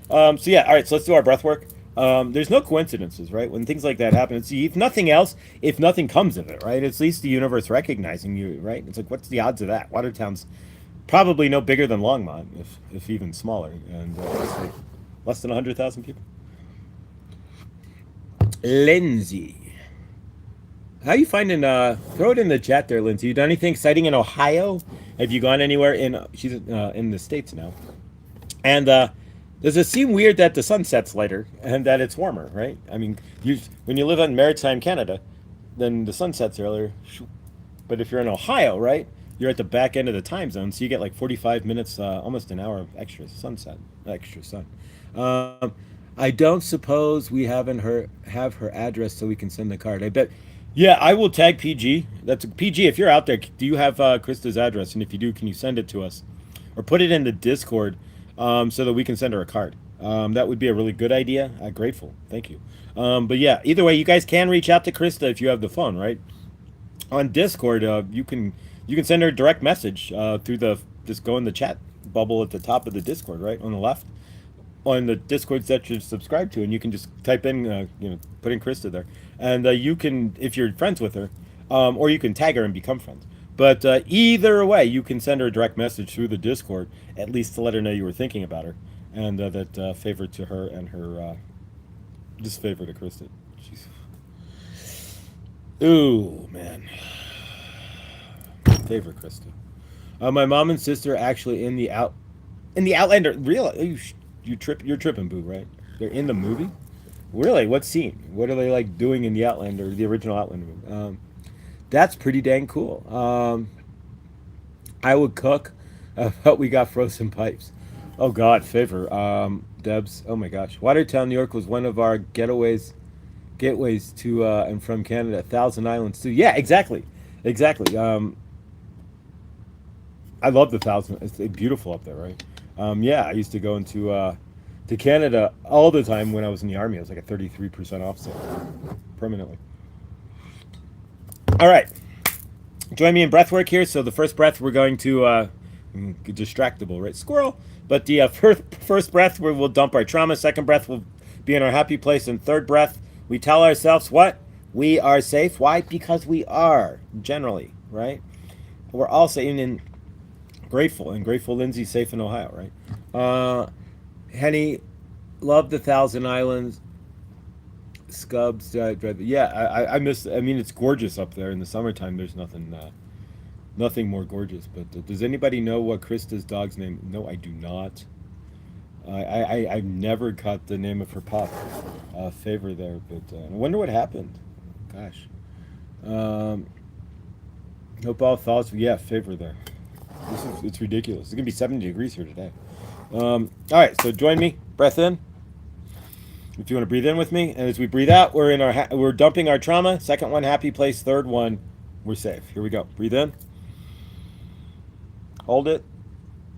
Speaker 1: So yeah, all right, so let's do our breath work. There's no coincidences, right? When things like that happen, it's, if nothing else, if nothing comes of it, right? It's at least the universe recognizing you, right? It's like, what's the odds of that? Watertown's probably no bigger than Longmont, if even smaller, and it's like less than 100,000 people. Lindsay, how you finding? Throw it in the chat there, Lindsay. You done anything exciting in Ohio? Have you gone anywhere in? She's in the States now, and does it seem weird that the sun sets later and that it's warmer, right? I mean, when you live in maritime Canada, then the sun sets earlier. But if you're in Ohio, right, you're at the back end of the time zone, so you get like 45 minutes, almost an hour of extra sun. I don't suppose we have her address so we can send the card. I bet Yeah, I will tag PG. That's PG. If you're out there, do you have Krista's address? And if you do, can you send it to us, or put it in the Discord, so that we can send her a card? That would be a really good idea. Grateful. Thank you. But yeah, either way, you guys can reach out to Krista if you have the phone, right? On Discord, you can send her a direct message through the just go in the chat bubble at the top of the Discord, right on the left, on the Discords that you're subscribed to, and you can just type in, put in Krista there, and you can, if you're friends with her, or you can tag her and become friends. But either way, you can send her a direct message through the Discord, at least to let her know you were thinking about her, and that favor to her and her disfavor to Krista. Jeez. Ooh, man. Favorite Krista. My mom and sister actually in the Outlander. Really, you're tripping, boo, right? They're in the movie. Really, what scene? What are they like doing in the Outlander, the original Outlander movie? That's pretty dang cool. I would cook, but we got frozen pipes. Oh God, favor. Debs. Oh my gosh, Watertown, New York was one of our gateways to and from Canada. Thousand Islands too. Yeah, exactly. I love the Thousand. It's beautiful up there, right? Yeah, I used to go into to Canada all the time when I was in the army. I was like a 33% officer permanently. All right, join me in breath work here. So the first breath we're going to distractible, right? Squirrel. But the first breath we'll dump our trauma. Second breath will be in our happy place, and third breath we tell ourselves what? We are safe. Why? Because we are, generally, right? We're all safe and grateful. And grateful Lindsay's safe in Ohio, right? Henny, love the Thousand Islands. Scubs, yeah, I miss. I mean, it's gorgeous up there in the summertime. There's nothing more gorgeous. But does anybody know what Krista's dog's name? No, I do not. I've never caught the name of her pup. Favor there, but I wonder what happened. Gosh. Hope all thoughts. Yeah, favor there. It's ridiculous. It's gonna be 70 degrees here today. All right, so join me. Breath in. If you want to breathe in with me, and as we breathe out, we're dumping our trauma. Second one, happy place. Third one, we're safe. Here we go. Breathe in. Hold it,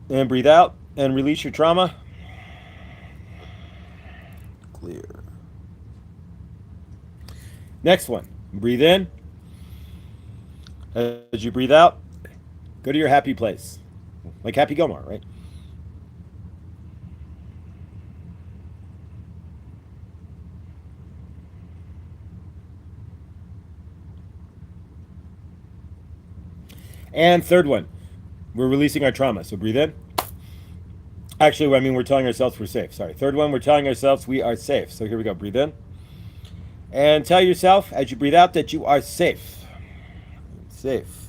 Speaker 1: and breathe out, and release your trauma. Clear. Next one. Breathe in. As you breathe out, go to your happy place, like Happy Gilmore, right? And third one, we're releasing our trauma. So breathe in. Actually, I mean, we're telling ourselves we're safe. Sorry. Third one, we're telling ourselves we are safe. So here we go. Breathe in. And tell yourself as you breathe out that you are safe. Safe.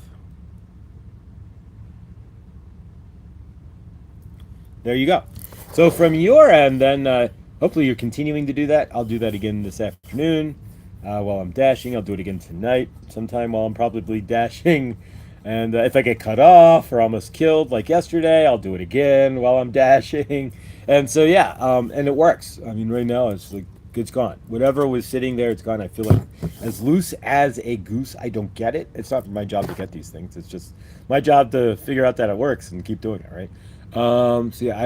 Speaker 1: There you go. So from your end, then, hopefully you're continuing to do that. I'll do that again this afternoon while I'm dashing. I'll do it again tonight sometime while I'm probably dashing. And if I get cut off or almost killed like yesterday, I'll do it again while I'm dashing. And so, yeah, and it works. I mean, right now it's like, it's gone. Whatever was sitting there, it's gone. I feel like as loose as a goose. I don't get it. It's not my job to get these things. It's just my job to figure out that it works and keep doing it, right? So yeah,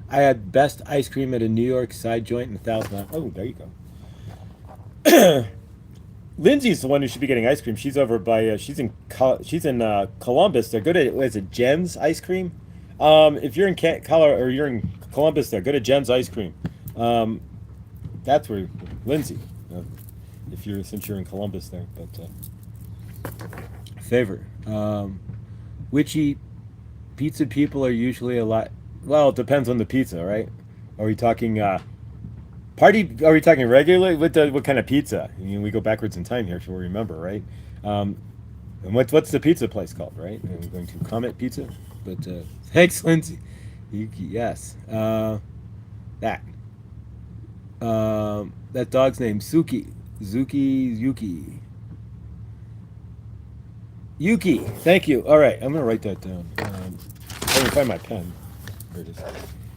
Speaker 1: I had best ice cream at a New York side joint in 1,000. Oh, there you go. Lindsay's the one who should be getting ice cream. She's over by she's in Columbus. They're good at what is it, Jen's ice cream. If you're in Colorado or you're in Columbus, they're good at Jen's ice cream. That's where Lindsay. Since you're in Columbus there, but favor. Witchy pizza people are usually a lot. Well, it depends on the pizza, right? Are we talking party? Are we talking regular? What kind of pizza? I mean, we go backwards in time here, so we remember, right? And what's the pizza place called, right? And we're going to Comet Pizza. But thanks, Lindsay. Yes, that dog's name Suki, Zuki, Yuki. Thank you. All right, I'm gonna write that down. I can find my pen. There it is. All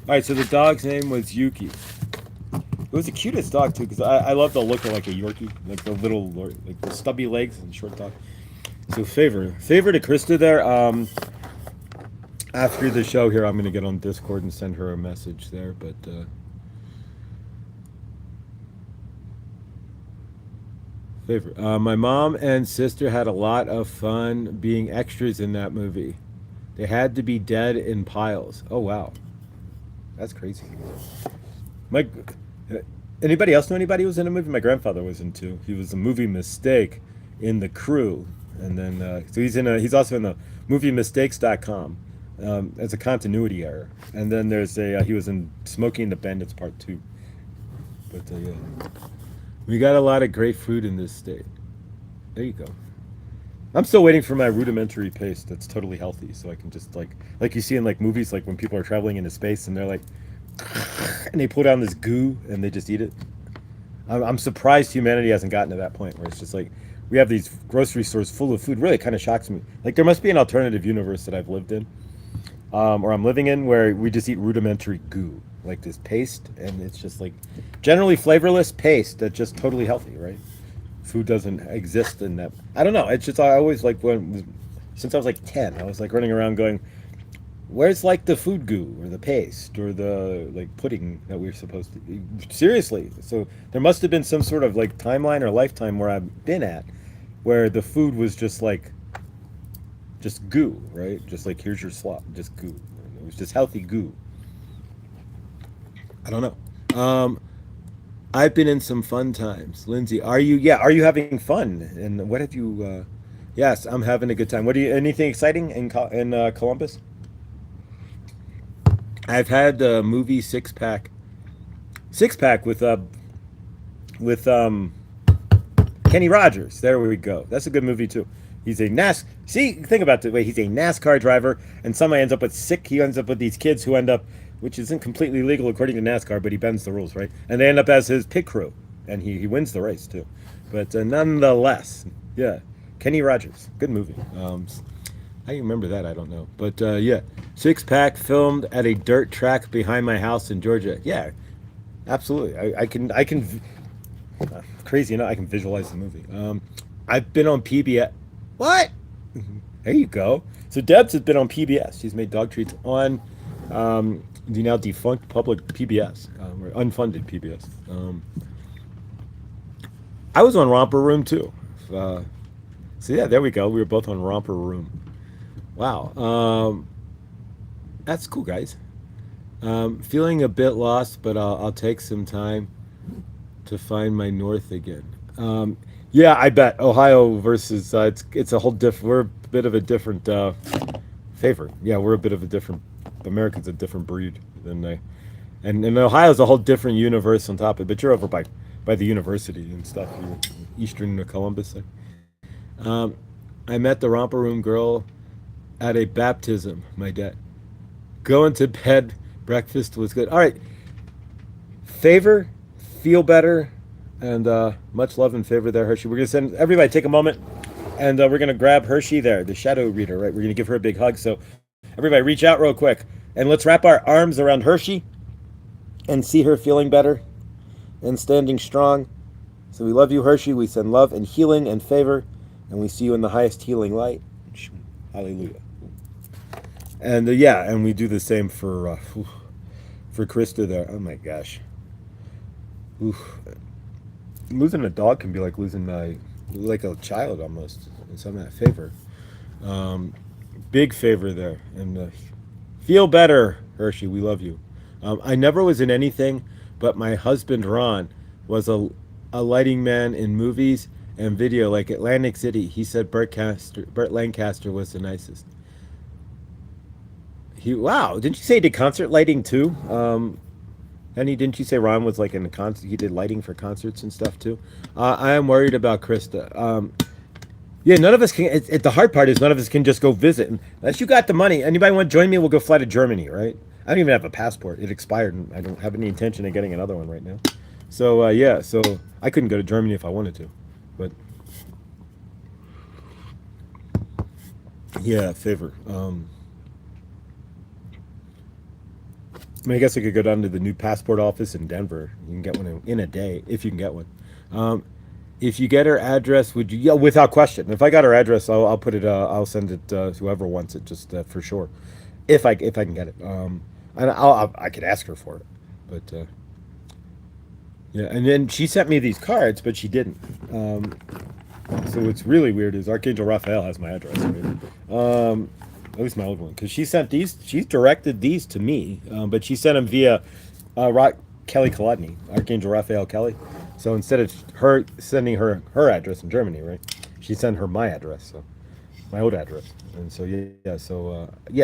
Speaker 1: right, so the dog's name was Yuki. It was the cutest dog too, because I love the look of like a Yorkie, like the little, like the stubby legs and short dog. So favor to Krista there. After the show here, I'm gonna get on Discord and send her a message there. But favor, my mom and sister had a lot of fun being extras in that movie. They had to be dead in piles. Oh wow, that's crazy. My anybody else know anybody who was in a movie? My grandfather was in too. He was a movie mistake in the crew, and then so he's also in the moviemistakes.com as a continuity error. And then there's a he was in Smoking the Bandits Part 2. But yeah, we got a lot of great food in this state. There you go. I'm still waiting for my rudimentary paste that's totally healthy, so I can just like you see in like movies, like when people are traveling into space and they're like, and they pull down this goo and they just eat it. I'm surprised humanity hasn't gotten to that point where it's just like we have these grocery stores full of food. Really, kind of shocks me. Like there must be an alternative universe that I've lived in, or I'm living in, where we just eat rudimentary goo, like this paste, and it's just like generally flavorless paste that's just totally healthy, right? Food doesn't exist in that. I don't know. It's just I always like since I was like 10, I was like running around going, where's like the food goo or the paste or the like pudding that we're supposed to eat? Seriously. So there must have been some sort of like timeline or lifetime where I've been at where the food was just like just goo, right? Just like here's your slop, just goo. It was just healthy goo. I don't know. I've been in some fun times. Lindsay, are you? Yeah, are you having fun? And what have you? Yes, I'm having a good time. What do you? Anything exciting in Columbus? I've had the movie Six Pack with Kenny Rogers. There we go. That's a good movie too. He's a See, think about the way he's a NASCAR driver, and somehow ends up with sick. He ends up with these kids who end up, which isn't completely legal according to NASCAR, but he bends the rules, right? And they end up as his pit crew, and he wins the race too. But nonetheless, yeah, Kenny Rogers, good movie. How do you remember that? I don't know. But yeah, Six Pack filmed at a dirt track behind my house in Georgia. Yeah, absolutely. I can. Crazy enough, I can visualize the movie. I've been on PBS. What? There you go. So Debs has been on PBS. She's made dog treats on the now defunct public PBS, or unfunded PBS. I was on Romper Room too. So yeah, there we go. We were both on Romper Room. Wow. That's cool, guys. Feeling a bit lost, but I'll take some time to find my north again. Yeah, I bet Ohio versus it's a whole different. We're a bit of a different favor. Yeah, we're a bit of a different. Americans a different breed than they, and Ohio's a whole different universe on top of it. But you're over by the university and stuff. You're eastern Columbus. Um, I met the romper room girl at a baptism. My dad going to bed. Breakfast was good. All right, favor, feel better, and much love and favor there, Hershey. We're gonna send everybody take a moment, and we're gonna grab Hershey there, the shadow reader. Right, we're gonna give her a big hug. So everybody, reach out real quick, and let's wrap our arms around Hershey, and see her feeling better, and standing strong. So we love you, Hershey. We send love and healing and favor, and we see you in the highest healing light. Hallelujah. And yeah, and we do the same for Krista there. Oh my gosh. Oof. Losing a dog can be like losing like a child almost. So I'm at favor. Big favor there. And feel better, Hershey. We love you. I never was in anything, but my husband Ron was a lighting man in movies and video, like Atlantic City. He said Burt Lancaster was the nicest. Wow, didn't you say he did concert lighting too? Henny, didn't you say Ron was like in the concert? He did lighting for concerts and stuff too. I am worried about Krista. Yeah, none of us can. The hard part is none of us can just go visit unless you got the money. Anybody want to join me? We'll go fly to Germany, right? I don't even have a passport. It expired, and I don't have any intention of getting another one right now. So yeah, so I couldn't go to Germany if I wanted to, but yeah, favor. I mean, I guess I could go down to the new passport office in Denver. You can get one in a day if you can get one. Um, if you get her address, would you? Yeah, without question. If I got her address, I'll put it. I'll send it to whoever wants it, just for sure. If I can get it. And I could ask her for it, but yeah. And then she sent me these cards, but she didn't. So what's really weird is Archangel Raphael has my address. Right? At least my old one, because she sent these. She directed these to me, but she sent them via Kelly Kolodny, Archangel Raphael Kelly. So instead of her sending her address in Germany, right, she sent her my address, so my old address. And so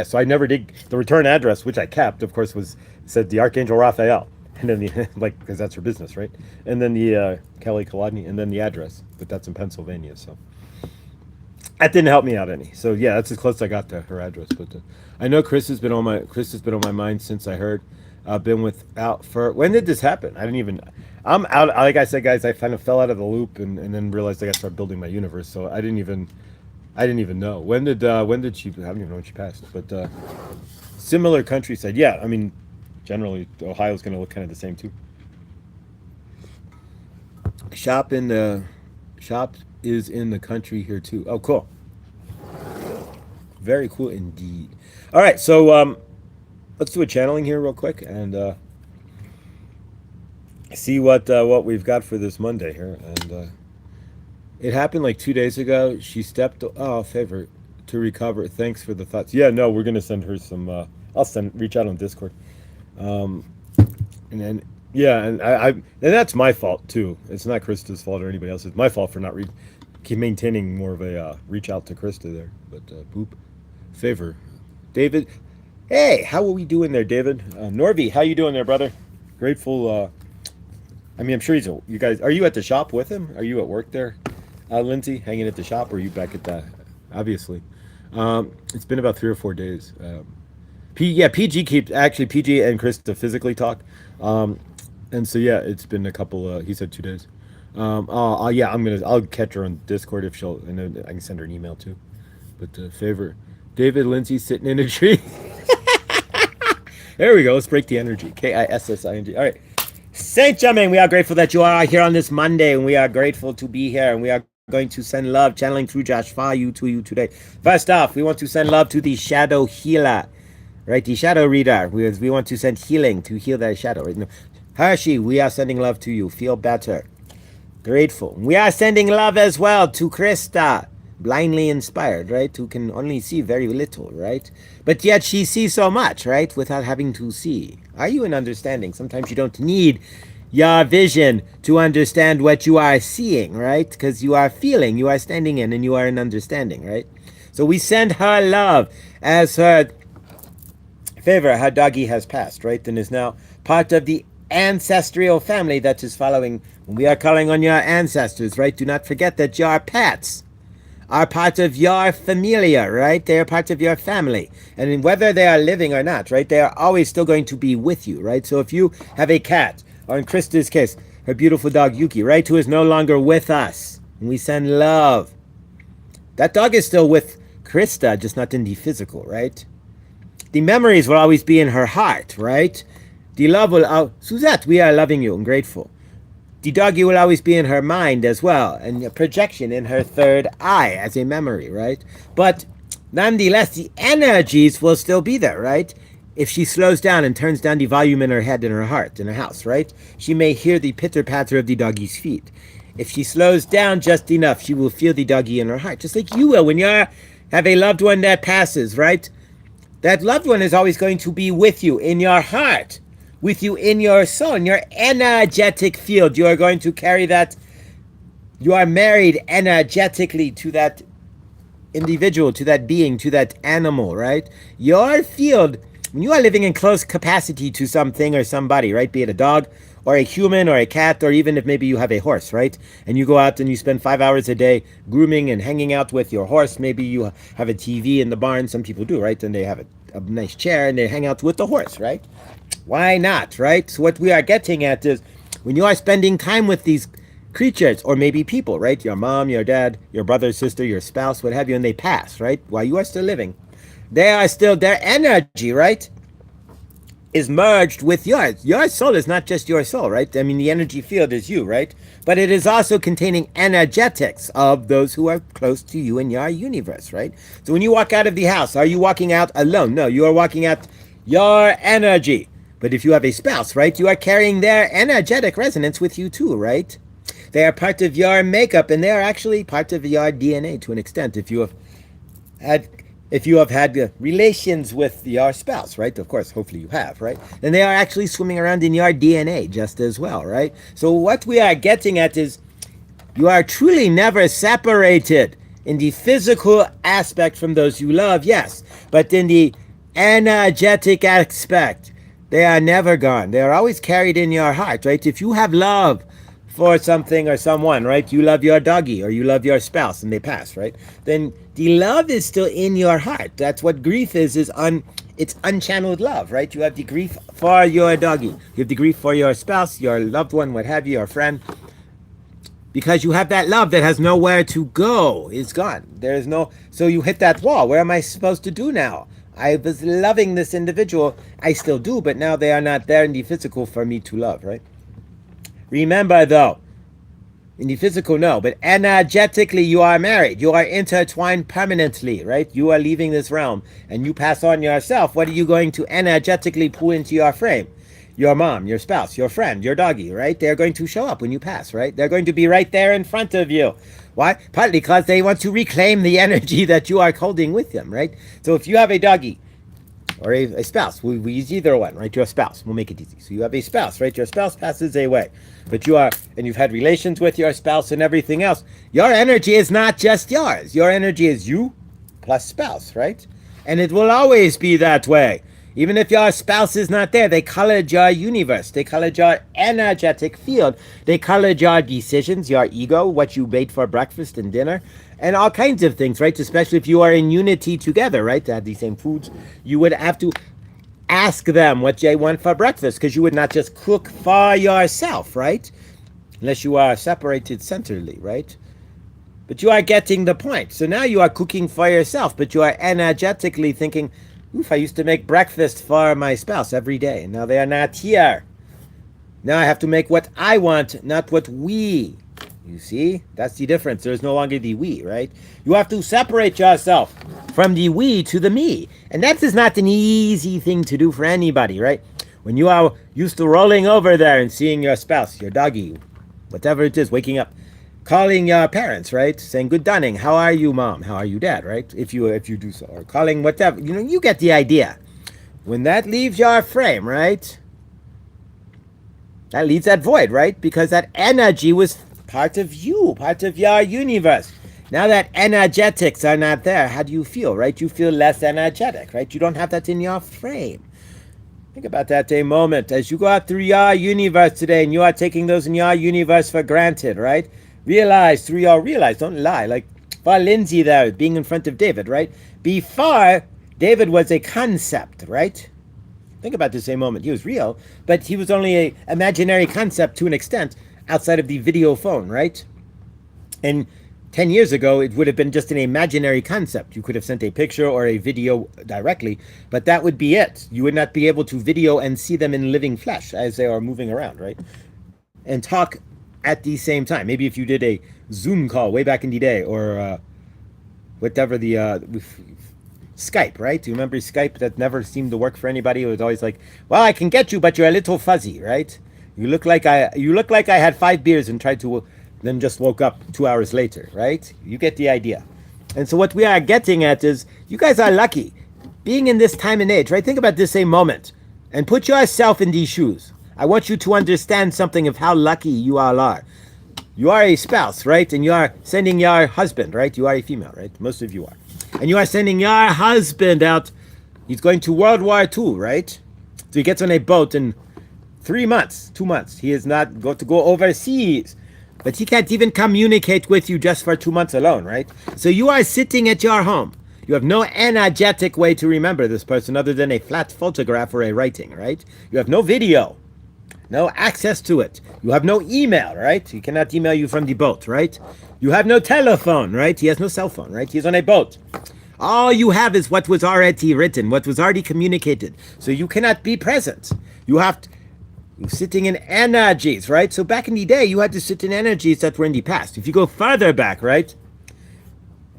Speaker 1: so I never did the return address, which I kept. Of course, was said the Archangel Raphael, and then the like because that's her business, right? And then the Kelly Kolodny, and then the address, but that's in Pennsylvania, so. That didn't help me out any. So yeah, that's as close as I got to her address. But I know Chris has been on my mind since I heard. I've been without for when did this happen? I didn't even. I'm out. Like I said, guys, I kind of fell out of the loop and then realized I got to start building my universe. So I didn't even know when did she? I don't even know when she passed. But similar countryside. Yeah, I mean, generally Ohio's going to look kind of the same too. Shop in the shop is in the country here too. Oh, cool. Very cool indeed. All right, so let's do a channeling here real quick and see what we've got for this Monday here. And it happened like 2 days ago. She stepped. Oh, favor to recover. Thanks for the thoughts. Yeah, no, we're gonna send her some. I'll reach out on Discord. Um, and then yeah, and that's my fault too. It's not Krista's fault or anybody else's. It's my fault for not keep maintaining more of a reach out to Krista there. But boop, favor, David. Hey, how are we doing there, David? Norby, how you doing there, brother? Grateful. I mean, I'm sure you guys. Are you at the shop with him? Are you at work there, Lindsay, hanging at the shop, or are you back at that? Obviously, it's been about 3 or 4 days. PG keeps actually PG and Krista physically talk. And so yeah, it's been a couple. He said 2 days. Yeah, I'll catch her on Discord if she'll, and then I can send her an email too. But favor, David Lindsay sitting in a tree. There we go. Let's break the energy. Kissing. All right, Saint Germain. We are grateful that you are here on this Monday, and we are grateful to be here, and we are going to send love, channeling through Josh Fayu to you today. First off, we want to send love to the shadow healer, right? The shadow reader. We want to send healing to heal that shadow. Right? Hershey, we are sending love to you. Feel better. Grateful. We are sending love as well to Krista, blindly inspired, right? Who can only see very little, right? But yet she sees so much, right? Without having to see. Are you in understanding? Sometimes you don't need your vision to understand what you are seeing, right? Because you are feeling, you are standing in, and you are in understanding, right? So we send her love as her favor. Her doggy has passed, right? And is now part of the ancestral family that is following. We are calling on your ancestors, right? Do not forget that your pets are part of your familia, right? They are part of your family. And whether they are living or not, right? They are always still going to be with you, right? So if you have a cat, or in Krista's case, her beautiful dog Yuki, right? Who is no longer with us. And we send love. That dog is still with Krista, just not in the physical, right? The memories will always be in her heart, right? The love will... Suzette, we are loving you and grateful. The doggy will always be in her mind as well, and a projection in her third eye as a memory, right? But nonetheless, the energies will still be there, right? If she slows down and turns down the volume in her head and her heart in her house, right? She may hear the pitter-patter of the doggy's feet. If she slows down just enough, she will feel the doggy in her heart, just like you will when you have a loved one that passes, right? That loved one is always going to be with you in your heart, with you in your soul, in your energetic field. You are going to carry that. You are married energetically to that individual, to that being, to that animal, right? Your field, when you are living in close capacity to something or somebody, right? Be it a dog or a human or a cat, or even if maybe you have a horse, right? And you go out and you spend 5 hours a day grooming and hanging out with your horse. Maybe you have a TV in the barn. Some people do, right? And they have a nice chair and they hang out with the horse, right? Why not, right? So what we are getting at is when you are spending time with these creatures, or maybe people, right? Your mom, your dad, your brother, sister, your spouse, what have you, and they pass, right? While you are still living, they are still their energy, right? is merged with yours. Your soul is not just your soul, right? I mean, the energy field is you, right? But it is also containing energetics of those who are close to you in your universe, right? So when you walk out of the house, are you walking out alone? No, you are walking out your energy. But if you have a spouse, right, you are carrying their energetic resonance with you too, right? They are part of your makeup, and they are actually part of your DNA to an extent. If you have had relations with your spouse, right? Of course, hopefully you have, right? Then they are actually swimming around in your DNA just as well, right? So what we are getting at is you are truly never separated in the physical aspect from those you love, yes, but in the energetic aspect, they are never gone. They are always carried in your heart, right? If you have love for something or someone, right? You love your doggy or you love your spouse and they pass, right? Then the love is still in your heart. That's what grief is it's unchanneled love, right? You have the grief for your doggy. You have the grief for your spouse, your loved one, what have you, your friend. Because you have that love that has nowhere to go. It's gone. There is no, so you hit that wall. What am I supposed to do now? I was loving this individual. I still do, but now they are not there in the physical for me to love, right? Remember though, in the physical, no, but energetically you are married. You are intertwined permanently, right? You are leaving this realm and you pass on yourself. What are you going to energetically pull into your frame? Your mom, your spouse, your friend, your doggy, right? They're going to show up when you pass, right? They're going to be right there in front of you. Why? Partly because they want to reclaim the energy that you are holding with them, right? So if you have a doggy, or a spouse, we use either one, right? Your spouse, we'll make it easy. So you have a spouse, right? Your spouse passes away, but you've had relations with your spouse and everything else. Your energy is not just yours. Your energy is you plus spouse, right? And it will always be that way. Even if your spouse is not there, they colored your universe. They colored your energetic field. They colored your decisions, your ego, what you made for breakfast and dinner, and all kinds of things, right? Especially if you are in unity together, right? To have the same foods, you would have to ask them what they want for breakfast, because you would not just cook for yourself, right? Unless you are separated centrally, right? But you are getting the point. So now you are cooking for yourself, but you are energetically thinking, oof, I used to make breakfast for my spouse every day. Now they are not here. Now I have to make what I want, not what we. You see? That's the difference. There's no longer the we, right? You have to separate yourself from the we to the me. And that is not an easy thing to do for anybody, right? When you are used to rolling over there and seeing your spouse, your doggy, whatever it is, waking up, calling your parents, right? Saying, good dawning, how are you, mom? How are you, dad, right? If you do so. Or calling whatever. You get the idea. When that leaves your frame, right? That leaves that void, right? Because that energy was part of you, part of your universe. Now that energetics are not there, how do you feel, right? You feel less energetic, right? You don't have that in your frame. Think about that a moment. As you go out through your universe today and you are taking those in your universe for granted, right? Realize, don't lie. Like for Lindsay there, being in front of David, right? Before, David was a concept, right? Think about this a moment. He was real, but he was only an imaginary concept to an extent outside of the video phone, right? And 10 years ago, it would have been just an imaginary concept. You could have sent a picture or a video directly, but that would be it. You would not be able to video and see them in living flesh as they are moving around, right? And talk at the same time. Maybe if you did a Zoom call way back in the day, or whatever the Skype, right? Do you remember Skype? That never seemed to work for anybody. It was always like, well, I can get you, but you're a little fuzzy, right? You look like I had 5 beers and tried to, then just woke up 2 hours later, right? You get the idea. And so what we are getting at is, you guys are lucky being in this time and age, right? Think about this a moment and put yourself in these shoes. I want you to understand something of how lucky you all are. You are a spouse, right? And you are sending your husband, right? You are a female, right? Most of you are. And you are sending your husband out. He's going to World War II, right? So he gets on a boat and 2 months, he is not going to go overseas, but he can't even communicate with you just for 2 months alone, right? So you are sitting at your home. You have no energetic way to remember this person other than a flat photograph or a writing, right? You have no video, no access to it. You have no email, right? He cannot email you from the boat, right? You have no telephone, right? He has no cell phone, right? He's on a boat. All you have is what was already written, what was already communicated. So you cannot be present. You have to, you're sitting in energies, right? So back in the day, you had to sit in energies that were in the past. If you go further back, right,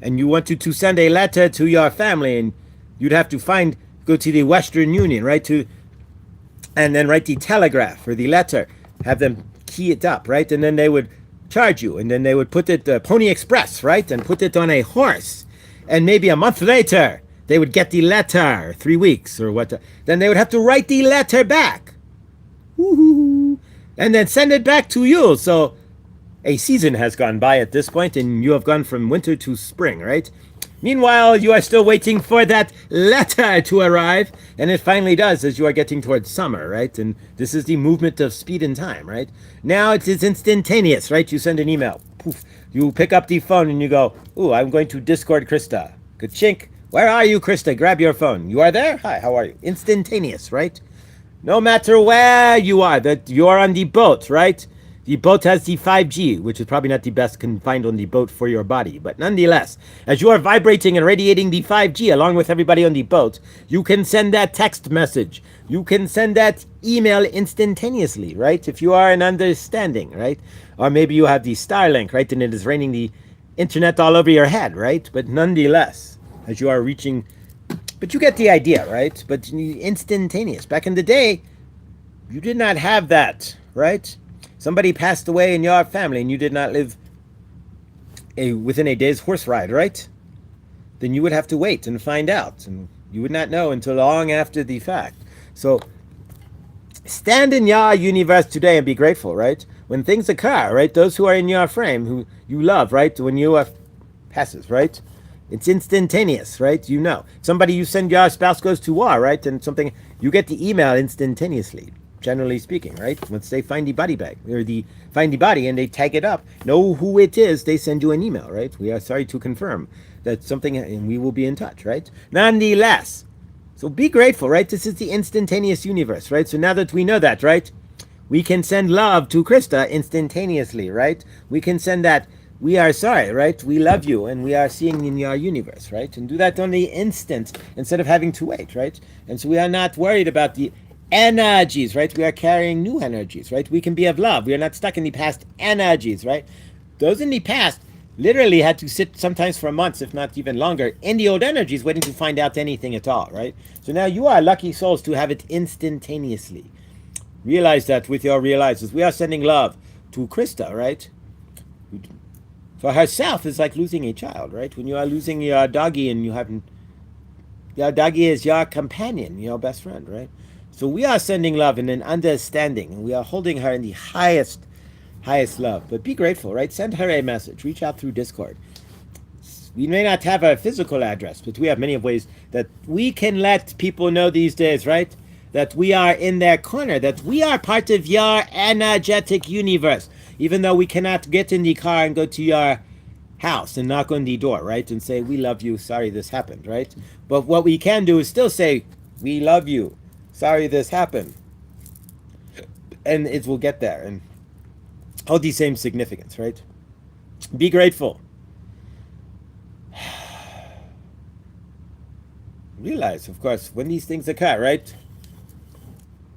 Speaker 1: and you wanted to send a letter to your family, and you'd have to go to the Western Union, right, and then write the telegraph or the letter, have them key it up, right, and then they would charge you, and then they would put it Pony Express, right, and put it on a horse, and maybe a month later they would get the letter, 3 weeks or what, then they would have to write the letter back, woo-hoo, and then send it back to you. So a season has gone by at this point, and you have gone from winter to spring, right? Meanwhile, you are still waiting for that letter to arrive, and it finally does as you are getting towards summer, right? And this is the movement of speed and time, right? Now it is instantaneous, right? You send an email, poof, you pick up the phone and you go, ooh, I'm going to Discord Krista. Ka-chink. Where are you, Krista? Grab your phone. You are there? Hi, how are you? Instantaneous, right? No matter where you are, that you are on the boat, right? The boat has the 5G, which is probably not the best confined on the boat for your body. But nonetheless, as you are vibrating and radiating the 5G along with everybody on the boat, you can send that text message. You can send that email instantaneously, right? If you are an understanding, right? Or maybe you have the Starlink, right? And it is raining the internet all over your head, right? But nonetheless, as you are reaching... But you get the idea, right? But instantaneous. Back in the day, you did not have that, right? Somebody passed away in your family and you did not live within a day's horse ride, right? Then you would have to wait and find out. And you would not know until long after the fact. So stand in your universe today and be grateful, right? When things occur, right? Those who are in your frame, who you love, right? When you passes, right? It's instantaneous, right? You know. Somebody you send your spouse goes to war, right? And something, you get the email instantaneously. Generally speaking, right? Once they find the body bag or find the body and they tag it up, know who it is, they send you an email, right? We are sorry to confirm that something, and we will be in touch, right? Nonetheless, so be grateful, right? This is the instantaneous universe, right? So now that we know that, right, we can send love to Krista instantaneously, right? We can send that. We are sorry, right? We love you, and we are seeing in your universe, right? And do that on the instant instead of having to wait, right? And so we are not worried about the energies, right? We are carrying new energies, right? We can be of love. We are not stuck in the past energies, right? Those in the past literally had to sit sometimes for months, if not even longer, in the old energies waiting to find out anything at all, right? So now you are lucky souls to have it instantaneously. Realize that with your realizes. We are sending love to Krista, right? For herself, it's like losing a child, right? When you are losing your doggy and you haven't... Your doggy is your companion, your best friend, right? So we are sending love and an understanding, and we are holding her in the highest love. But be grateful, right? Send her a message. Reach out through Discord. We may not have a physical address, but we have many ways that we can let people know these days, right? That we are in their corner, that we are part of your energetic universe, even though we cannot get in the car and go to your house and knock on the door, right? And say, we love you, sorry this happened, right? But what we can do is still say, we love you. Sorry this happened. And it will get there and hold the same significance, right? Be grateful. Realize, of course, when these things occur, right?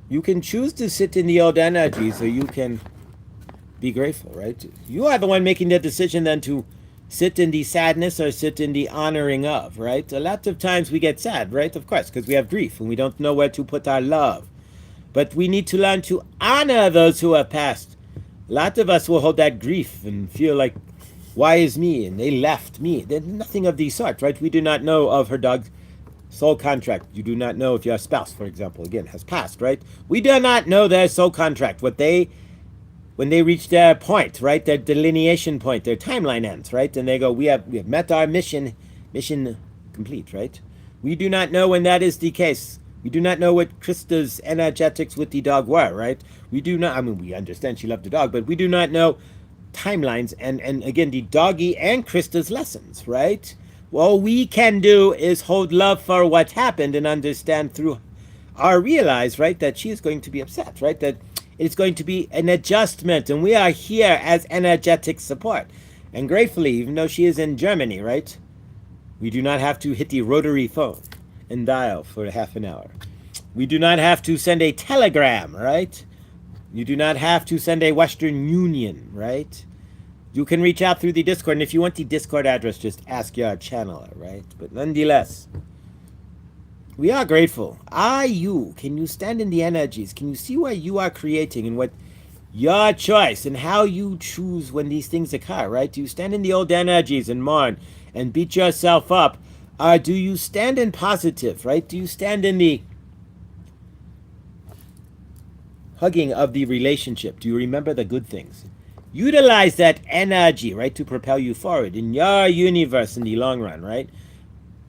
Speaker 1: You can choose to sit in the old energies, or you can be grateful, right? You are the one making the decision then to sit in the sadness or sit in the honoring of, right? A lot of times we get sad, right? Of course, because we have grief and we don't know where to put our love. But we need to learn to honor those who have passed. A lot of us will hold that grief and feel like, why is me? And they left me. There's nothing of the sort, right? We do not know of her dog's soul contract. You do not know if your spouse, for example, again, has passed, right? We do not know their soul contract, when they reach their point, right, their delineation point, their timeline ends, right, and they go, we have met our mission complete, right? We do not know when that is the case. We do not know what Krista's energetics with the dog were, right? We do not, I mean, we understand she loved the dog, but we do not know timelines and again, the doggy and Krista's lessons, right? All we can do is hold love for what happened and understand through our realize, right, that she is going to be upset, right, that it's going to be an adjustment, and we are here as energetic support. And gratefully, even though she is in Germany, right, We do not have to hit the rotary phone and dial for half an hour. We do not have to send a telegram, right? You do not have to send a Western Union, right? You can reach out through the Discord, and if you want the Discord address, just ask your channeler, right? But nonetheless, we are grateful. Are you? Can you stand in the energies? Can you see what you are creating and what your choice and how you choose when these things occur, right? Do you stand in the old energies and mourn and beat yourself up? Or do you stand in positive, right? Do you stand in the hugging of the relationship? Do you remember the good things? Utilize that energy, right, to propel you forward in your universe in the long run, right?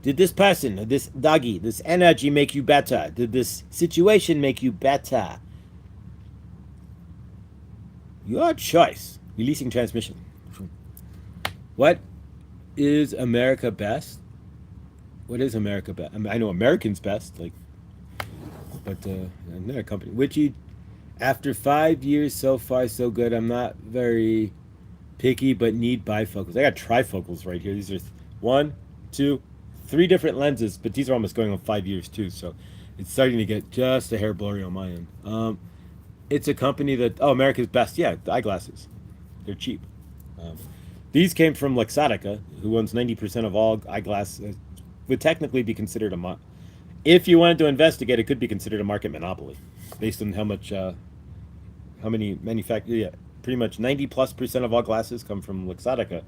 Speaker 1: Did this person, this doggy, this energy make you better? Did this situation make you better? Your choice. Releasing transmission. What is America best? What is America best? I mean, I know Americans best, like, but another company. Witchy, after 5 years, so far so good. I'm not very picky, but need bifocals. I got trifocals right here. These are one, two, three different lenses, but these are almost going on 5 years too. So it's starting to get just a hair blurry on my end. It's a company that America's best. Yeah, the eyeglasses. They're cheap. Um, these came from Luxottica, who owns 90% of all eyeglasses. Would technically be considered if you wanted to investigate, it could be considered a market monopoly, based on how many manufacturers. Yeah, pretty much 90+% of all glasses come from Luxottica.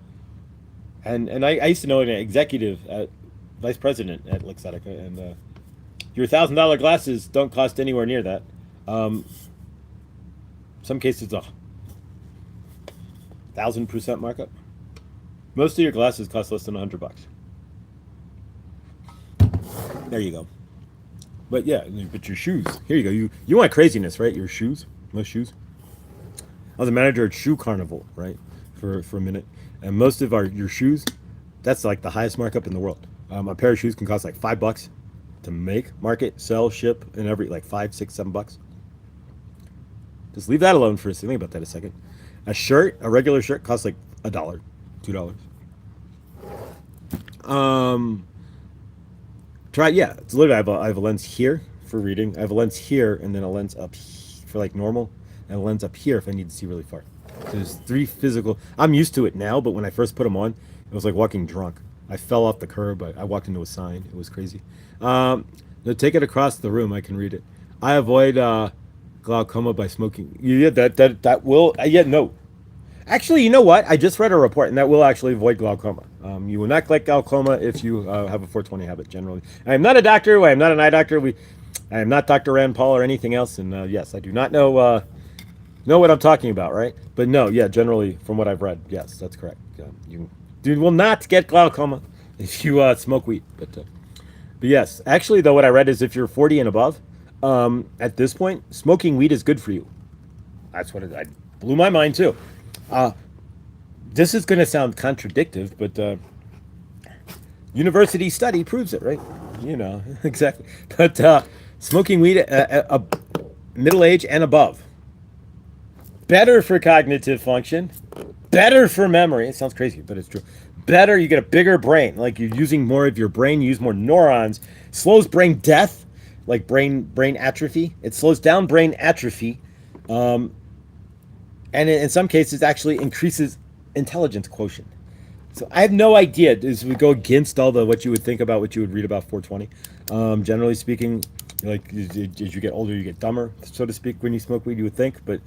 Speaker 1: And I used to know an executive, vice president at Luxottica, and your $1,000 glasses don't cost anywhere near that. Some cases, 1,000% markup. Most of your glasses cost less than $100. There you go. But yeah, but your shoes. Here you go. You want craziness, right? Your shoes. Most shoes. I was a manager at Shoe Carnival, right, for a minute, and most of your shoes, that's like the highest markup in the world. A pair of shoes can cost like $5 to make, market, sell, ship, and every like $5, $6, $7. Just leave that alone for a second. Think about that a second. A regular shirt, costs like $1, $2. It's literally I have a lens here for reading. I have a lens here, and then a lens up for like normal, and a lens up here if I need to see really far. So there's three physical. I'm used to it now, but when I first put them on, it was like walking drunk. I fell off the curb. I walked into a sign. It was crazy. No, take it across the room. I can read it. I avoid glaucoma by smoking. Yeah, that will. No. Actually, you know what? I just read a report, and that will actually avoid glaucoma. You will not get glaucoma if you have a 420 habit, generally. I am not a doctor. I am not an eye doctor. I am not Dr. Rand Paul or anything else. And yes, I do not know what I'm talking about, right? But no, yeah, generally, from what I've read, yes, that's correct. You will not get glaucoma if you smoke weed. But yes, actually, though, what I read is if you're 40 and above, at this point, smoking weed is good for you. That's what it blew my mind, too. This is going to sound contradictive, but university study proves it, right? You know, exactly. But smoking weed middle age and above. Better for cognitive function. Better for memory. It sounds crazy, but it's true. Better, you get a bigger brain. Like you're using more of your brain, you use more neurons. Slows brain death, like brain atrophy. It slows down brain atrophy. And in some cases actually increases intelligence quotient. So I have no idea. This would go against all what you would think about, what you would read about 420. Generally speaking, like as you get older, you get dumber, so to speak, when you smoke weed, you would think. But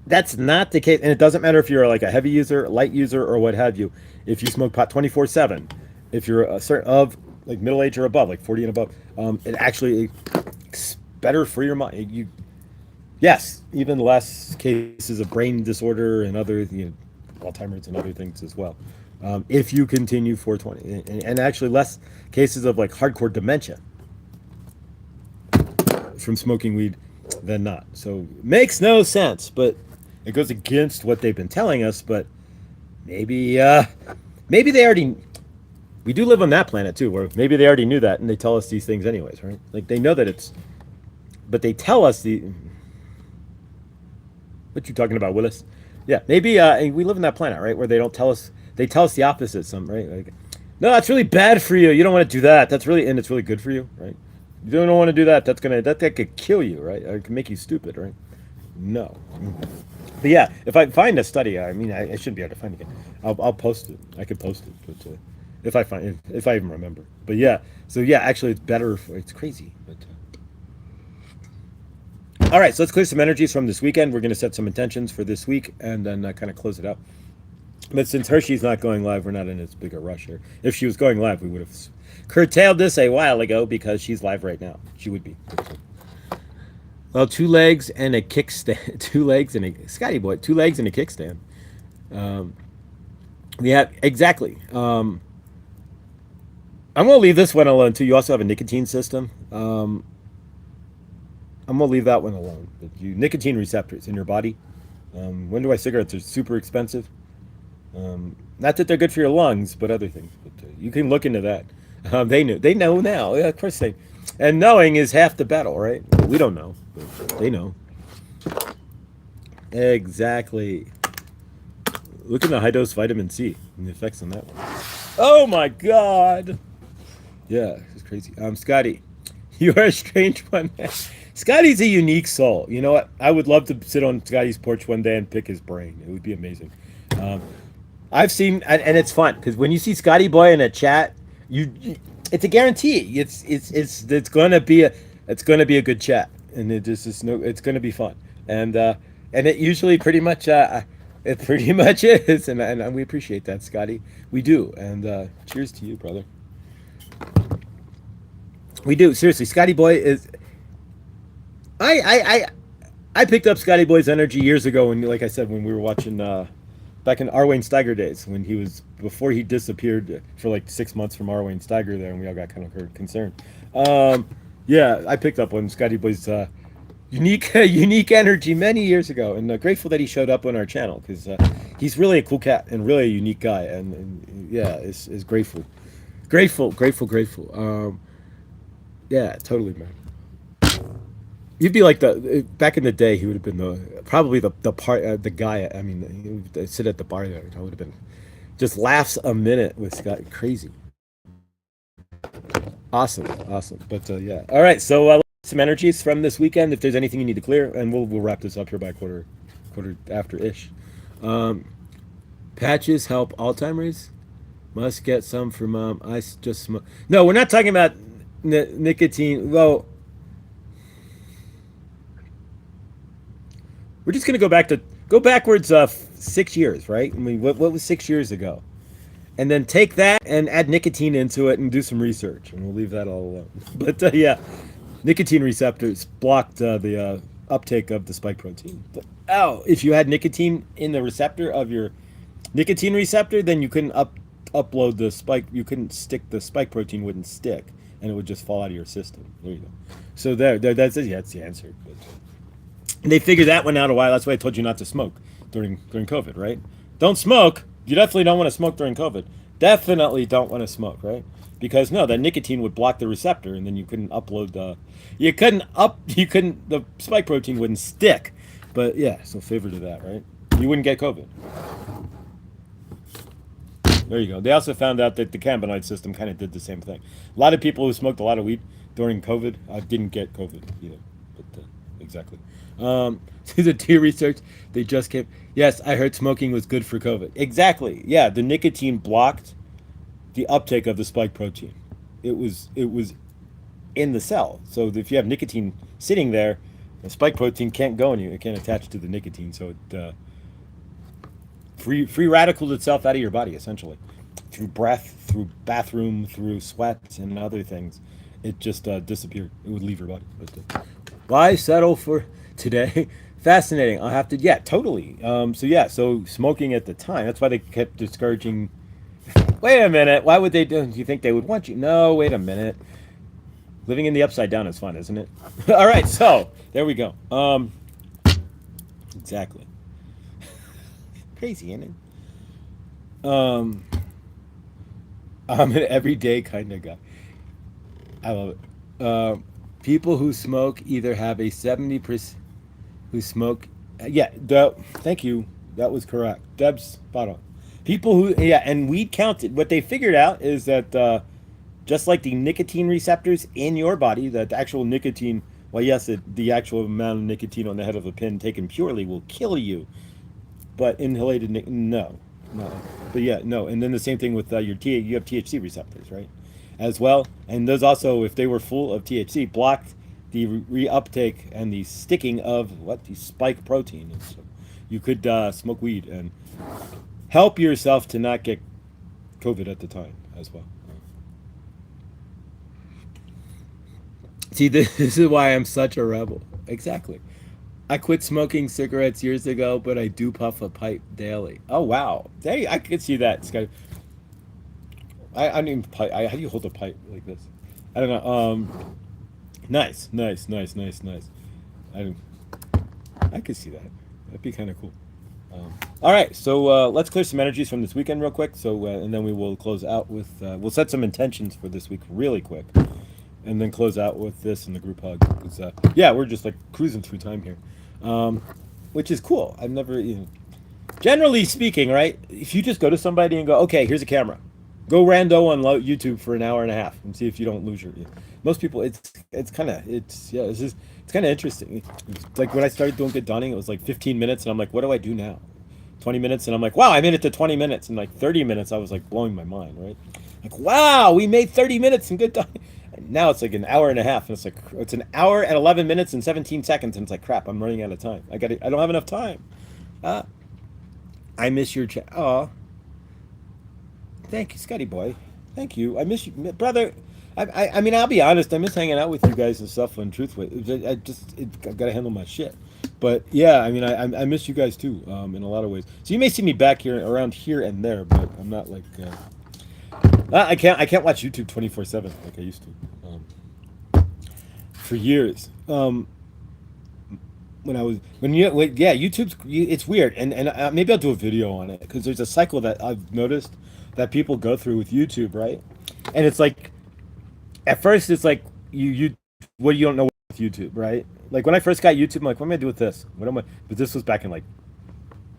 Speaker 1: that's not the case. And it doesn't matter if you're like a heavy user, light user, or what have you. If you smoke pot 24/7, if you're a certain of like middle age or above, like 40 and above, it actually is better for your mind. Yes, even less cases of brain disorder and other, Alzheimer's and other things as well. If you continue 420, and actually less cases of like hardcore dementia from smoking weed than not. So makes no sense, but it goes against what they've been telling us. But maybe they already. We do live on that planet too, where maybe they already knew that and they tell us these things anyways, right? Like they know that it's, but they tell us What you talking about, Willis? Yeah, maybe we live on that planet, right, where they don't tell us. They tell us the opposite. Right? Like No, that's really bad for you. You don't want to do that. That's really, and it's really good for you, right? You don't want to do that. That could kill you, right? It could make you stupid, right? No. But yeah, if I find a study, I mean, I shouldn't be able to find it again. I'll post it. I could post it, but if I find, if I even remember. But yeah, so yeah, actually, it's better. It's crazy, but. All right, so let's clear some energies from this weekend. We're going to set some intentions for this week and then kind of close it out. But since Hershey's not going live, we're not in as big a rush here. If she was going live, we would have curtailed this a while ago because she's live right now. She would be. Well, 2 legs and a kickstand. 2 legs and a Scotty boy. 2 legs and a kickstand. Yeah, exactly. I'm gonna leave this one alone too. You also have a nicotine system. I'm gonna leave that one alone. But nicotine receptors in your body. When do I cigarettes are super expensive? Not that they're good for your lungs, but other things. But you can look into that. They knew. They know now. Yeah, of course they. And knowing is half the battle, right? We don't know, but they know. Exactly. Look at the high dose vitamin C and the effects on that one. Oh my God. Yeah, it's crazy. Scotty, you are a strange one. Scotty's a unique soul. You know what? I would love to sit on Scotty's porch one day and pick his brain. It would be amazing. I've seen, and it's fun because when you see Scotty Boy in a chat, it's a guarantee. It's gonna be a good chat, and it's gonna be fun, and it usually pretty much it pretty much is, and we appreciate that, Scotty. We do, and cheers to you, brother. We do, seriously. Scotty Boy is. I picked up Scotty Boy's energy years ago when, like I said, when we were watching back in Arwayne Steiger days, when he was before he disappeared for like 6 months from Arwayne Steiger there, and we all got kind of concerned. Yeah, I picked up on Scotty Boy's unique energy many years ago, and grateful that he showed up on our channel because he's really a cool cat and really a unique guy, and yeah, is grateful. Yeah, totally, man. You'd be like back in the day. He would have been the guy. I mean, he would sit at the bar there. I would have been just laughs a minute with Scott. Crazy, awesome. But yeah, all right. So some energies from this weekend. If there's anything you need to clear, and we'll wrap this up here by quarter after ish. Patches help Alzheimer's. Must get some for mom. I just smoke. No, we're not talking about nicotine. Well. We're just gonna go backwards 6 years, right? I mean, what was 6 years ago? And then take that and add nicotine into it and do some research, and we'll leave that all alone. But yeah, nicotine receptors blocked the uptake of the spike protein. But, if you had nicotine in the receptor of your nicotine receptor, then you couldn't upload the spike. You couldn't stick the spike protein. Wouldn't stick, and it would just fall out of your system. There you go. So that's the answer. But, they figured that one out a while. That's why I told you not to smoke during COVID, right? Don't smoke. You definitely don't want to smoke during COVID. Definitely don't want to smoke, right? Because no, that nicotine would block the receptor, and then you couldn't upload the spike protein wouldn't stick. But yeah, so favor to that, right? You wouldn't get COVID. There you go. They also found out that the cannabinoid system kind of did the same thing. A lot of people who smoked a lot of weed during COVID didn't get COVID either. But exactly. The T research, they just came. Yes, I heard smoking was good for COVID. Exactly. Yeah, the nicotine blocked the uptake of the spike protein. It was in the cell. So if you have nicotine sitting there, the spike protein can't go in you. It can't attach to the nicotine. So it free radicaled itself out of your body essentially through breath, through bathroom, through sweat and other things. It just disappeared. It would leave your body. But, why settle for today? Fascinating. I'll have to. Yeah, totally. So smoking at the time. That's why they kept discouraging. Wait a minute. Why would they do? You think they would want you? No. Wait a minute. Living in the upside down is fun, isn't it? All right. So there we go. Exactly. Crazy, isn't it? I'm an everyday kind of guy. I love it. People who smoke either have a 70% who smoke. Yeah, thank you. That was correct. Deb's spot on. People who, yeah, and weed counted. What they figured out is that just like the nicotine receptors in your body, that the actual nicotine, well, yes, the actual amount of nicotine on the head of a pin taken purely will kill you, but inhalated, no, no. But yeah, no. And then the same thing with your you have THC receptors, right? As well. And those also, if they were full of THC, blocked the reuptake and the sticking of what? The spike protein. And so you could smoke weed and help yourself to not get COVID at the time as well. See, this is why I'm such a rebel. Exactly. I quit smoking cigarettes years ago, but I do puff a pipe daily. Oh wow, hey, I could see that. Scott. I don't even pipe. How do you hold a pipe like this? I don't know. Nice, nice, nice, nice, nice. I don't, I could see that. That'd be kind of cool. All right, so let's clear some energies from this weekend real quick. So and then we will close out with we'll set some intentions for this week really quick, and then close out with this and the group hug. 'Cause, yeah, we're just like cruising through time here, which is cool. I've never, generally speaking, right? If you just go to somebody and go, okay, here's a camera, go rando on YouTube for an hour and a half and see if you don't lose your. Most people, it's kind of yeah, it's kind of interesting. It's like when I started doing good dawning, it was like 15 minutes, and I'm like, what do I do now? 20 minutes, and I'm like, wow, I made it to 20 minutes, and like 30 minutes, I was like blowing my mind, right? Like, wow, we made 30 minutes in good dawning. Now it's like an hour and a half, and it's like it's an hour and 11 minutes and 17 seconds, and it's like crap. I'm running out of time. I don't have enough time. Uh, I miss your chat. Oh, thank you, Scotty boy. Thank you. I miss you, brother. I mean, I'll be honest. I miss hanging out with you guys and stuff. And truthfully, I gotta handle my shit. But yeah, I mean, I miss you guys too. In a lot of ways. So you may see me back here, around here and there, but I'm not like. I can't watch YouTube 24/7 like I used to. For years. Yeah, it's weird, and maybe I'll do a video on it because there's a cycle that I've noticed that people go through with YouTube, right? And it's like, at first it's like what you don't know with YouTube, right? Like when I first got YouTube, I'm like, what am I gonna do with this? What am I? But this was back in like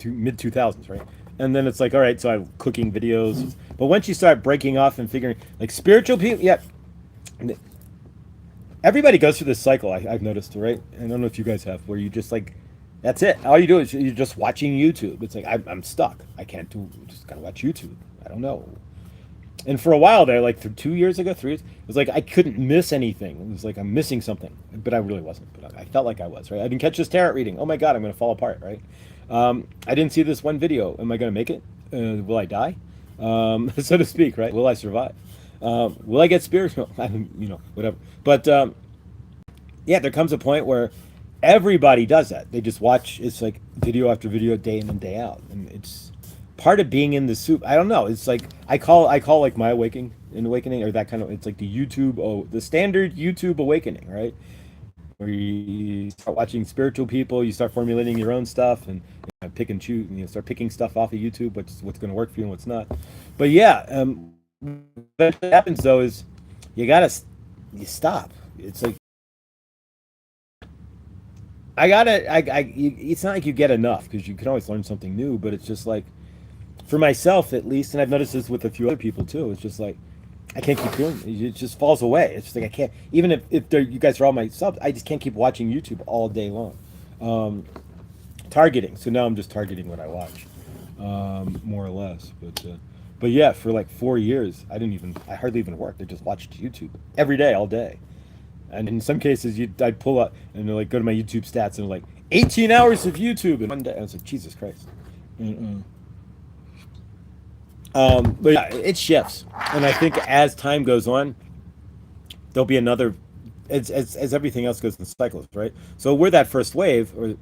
Speaker 1: mid 2000s, right? And then it's like, all right, so I'm cooking videos, but once you start breaking off and figuring, like spiritual people, yeah. Everybody goes through this cycle. I've noticed, right? I don't know if you guys have, where you just like, that's it. All you do is you're just watching YouTube. It's like I'm stuck. I can't do. Just gotta watch YouTube. I don't know. And for a while there, like 2 years ago, 3 years, it was like I couldn't miss anything. It was like I'm missing something, but I really wasn't. But I felt like I was, right? I didn't catch this tarot reading. Oh my God, I'm gonna fall apart, right? I didn't see this one video. Am I gonna make it? Will I die? So to speak, right? Will I survive? Will I get spiritual? Whatever. But yeah, there comes a point where everybody does that. They just watch. It's like video after video, day in and day out, and it's part of being in the soup. I don't know. It's like I call like my awakening, or that kind of. It's like the standard YouTube awakening, right? Where you start watching spiritual people, you start formulating your own stuff, and pick and choose, and start picking stuff off of YouTube, what's going to work for you and what's not. But yeah, what happens though is you stop. It's like it's not like you get enough, because you can always learn something new, but it's just like, for myself at least, and I've noticed this with a few other people too, it's just like I can't keep doing it. It just falls away. It's just like I can't, even if you guys are all my subs, I just can't keep watching YouTube all day long. Targeting. So now I'm just targeting what I watch, more or less. But yeah, for like 4 years, I hardly even worked. I just watched YouTube every day, all day. And in some cases, I'd pull up and like go to my YouTube stats and like 18 hours of YouTube in one day. I was like, Jesus Christ. But yeah, it shifts, and I think as time goes on, there'll be another, as everything else goes in cycles, right? So we're that first wave, or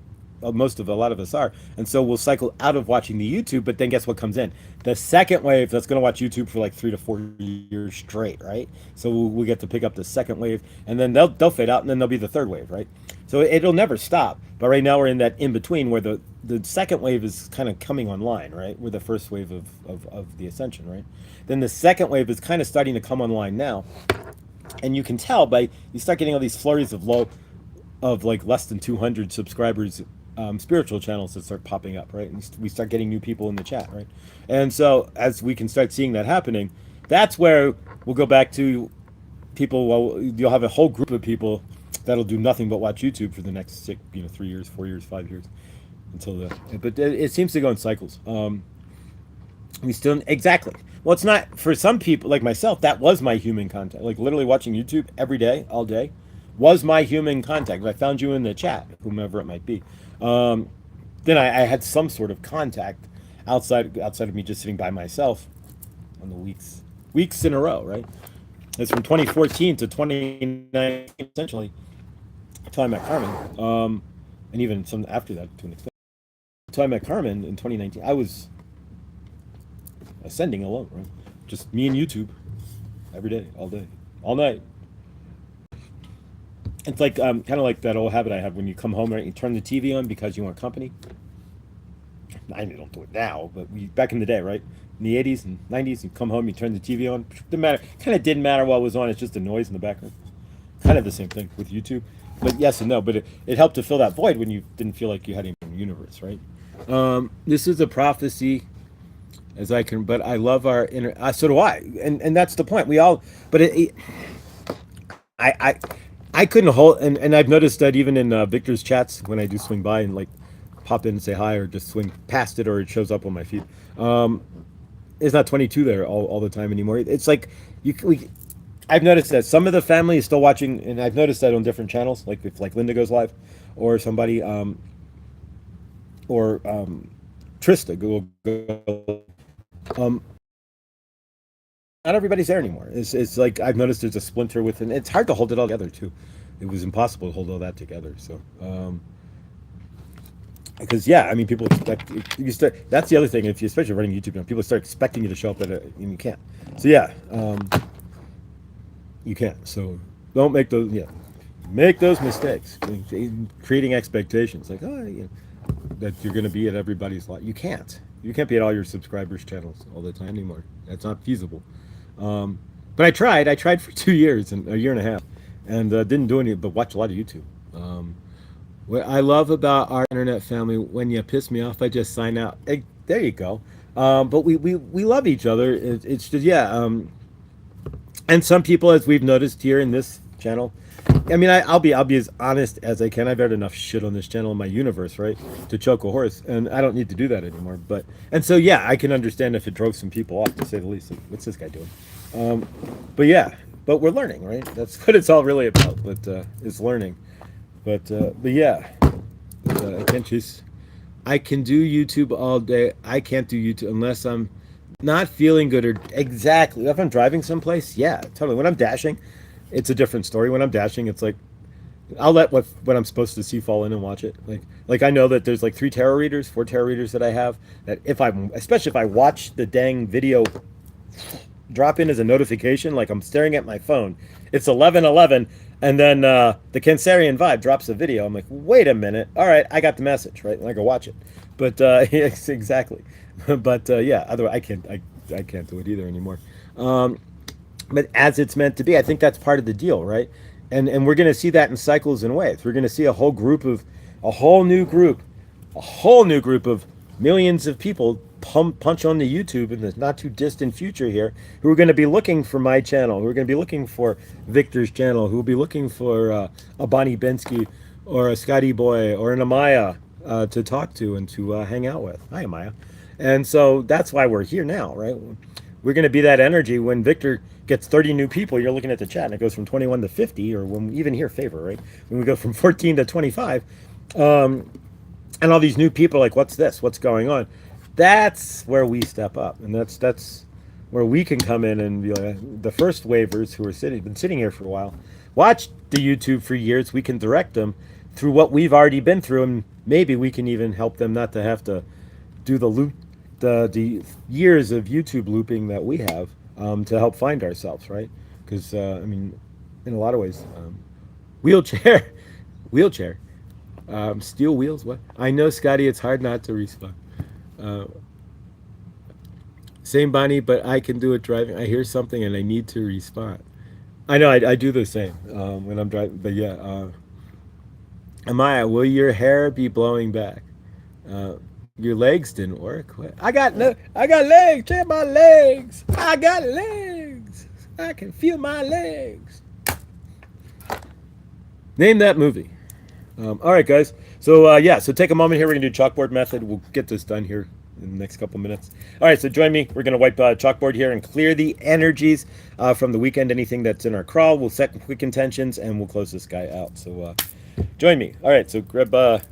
Speaker 1: a lot of us are, and so we'll cycle out of watching the YouTube. But then guess what comes in? The second wave that's going to watch YouTube for like 3 to 4 years straight, right? So we get to pick up the second wave, and then they'll fade out, and then there'll be the third wave, right? So it'll never stop. But right now we're in that in between where the second wave is kind of coming online, right? We're the first wave of the ascension, right? Then the second wave is kind of starting to come online now, and you start getting all these flurries of like less than 200 subscribers spiritual channels that start popping up, right? And we start getting new people in the chat, right? And so as we can start seeing that happening, that's where we'll go back to people. Well, you'll have a whole group of people that'll do nothing but watch YouTube for the next 3 years, 4 years, 5 years, until the. But it seems to go in cycles. We still exactly. Well, it's not for some people like myself. That was my human contact. Like literally watching YouTube every day, all day, was my human contact. If I found you in the chat, whomever it might be, um, then I had some sort of contact outside of me just sitting by myself on the weeks in a row. Right. It's from 2014 to 2019, essentially, until I met Carmen, and even some after that to an extent. Until I met Carmen in 2019, I was ascending alone, right? Just me and YouTube every day, all day, all night. It's like kind of like that old habit I have when you come home, right? You turn the TV on because you want company. I don't do it now, but we back in the day, right? In the 80s and 90s, you come home, you turn the TV on. Didn't matter. Kind of didn't matter what was on. It's just a noise in the background. Kind of the same thing with YouTube, but yes and no. But it helped to fill that void when you didn't feel like you had any universe, right? This is a prophecy as I can, but I love our inner. So do I, and that's the point. We all, but I, I, I couldn't hold, and I've noticed that even in Victor's chats when I do swing by and like pop in and say hi or just swing past it or it shows up on my feed. It's not 22 there all the time anymore. It's like I've noticed that some of the family is still watching, and I've noticed that on different channels, like if like Linda goes live, or somebody, or Trista will go. Um, Not everybody's there anymore. It's like I've noticed there's a splinter within. It's hard to hold it all together too. It was impossible to hold all that together. So, because yeah, I mean, people expect you start. That's the other thing. If you especially running YouTube, people start expecting you to show up at it, and you can't. So yeah, you can't. So don't make those. Yeah, make those mistakes. Creating expectations like that you're going to be at everybody's lot. You can't. You can't be at all your subscribers' channels all the time anymore. That's not feasible. But I tried. I tried for 2 years and a year and a half, and didn't do any but watch a lot of YouTube. What I love about our internet family, when you piss me off, I just sign out. Hey, there you go. But we love each other. It's just yeah. And some people, as we've noticed here in this channel, I mean, I'll be as honest as I can. I've had enough shit on this channel in my universe, right, to choke a horse, and I don't need to do that anymore. But and so yeah, I can understand if it drove some people off, to say the least. Like, what's this guy doing? But yeah, but we're learning, right? That's what it's all really about. But is learning. But yeah, I can't just. I can do YouTube all day. I can't do YouTube unless I'm not feeling good or exactly if I'm driving someplace. Yeah, totally. When I'm dashing, it's a different story. When I'm dashing, it's like I'll let what I'm supposed to see fall in and watch it. Like I know that there's like 4 tarot readers that I have that if I'm especially if I watch the dang video drop in as a notification, like I'm staring at my phone, it's 11:11, and then the Cancerian vibe drops a video. I'm like, wait a minute, all right, I got the message, right? And I go watch it. But yes, exactly. But yeah, otherwise I can't do it either anymore. But as it's meant to be, I think that's part of the deal, right? And we're going to see that in cycles and waves. We're going to see a whole new group of millions of people punch on the YouTube in the not too distant future here, who are going to be looking for my channel, who are going to be looking for Victor's channel, who will be looking for a Bonnie Bensky or a Scotty Boy or an Amaya to talk to and to hang out with. Hi, Amaya. And so that's why we're here now, right? We're going to be that energy when Victor gets 30 new people. You're looking at the chat and it goes from 21 to 50, or when we even hear favor, right? When we go from 14 to 25, and all these new people are like, what's this? What's going on? That's where we step up, and that's where we can come in and be like the first wavers who are been sitting here for a while, watch the YouTube for years. We can direct them through what we've already been through, and maybe we can even help them not to have to do the loop, the years of YouTube looping that we have to help find ourselves, right? Because I mean, in a lot of ways, wheelchair, wheelchair, steel wheels. What? I know, Scotty. It's hard not to respond. Same, Bonnie, but I can do it driving. I hear something and I need to respond. I know I do the same when I'm driving, but yeah. Amaya, will your hair be blowing back? Uh, your legs didn't work. What? I got no. I got legs. Check my legs. I got legs. I can feel my legs. Name that movie. All right, guys. So yeah, so take a moment here. We're gonna do chalkboard method. We'll get this done here in the next couple minutes. All right, so join me. We're gonna wipe chalkboard here and clear the energies from the weekend. Anything that's in our crawl. We'll set quick intentions and we'll close this guy out. So join me. All right, so grab. I'm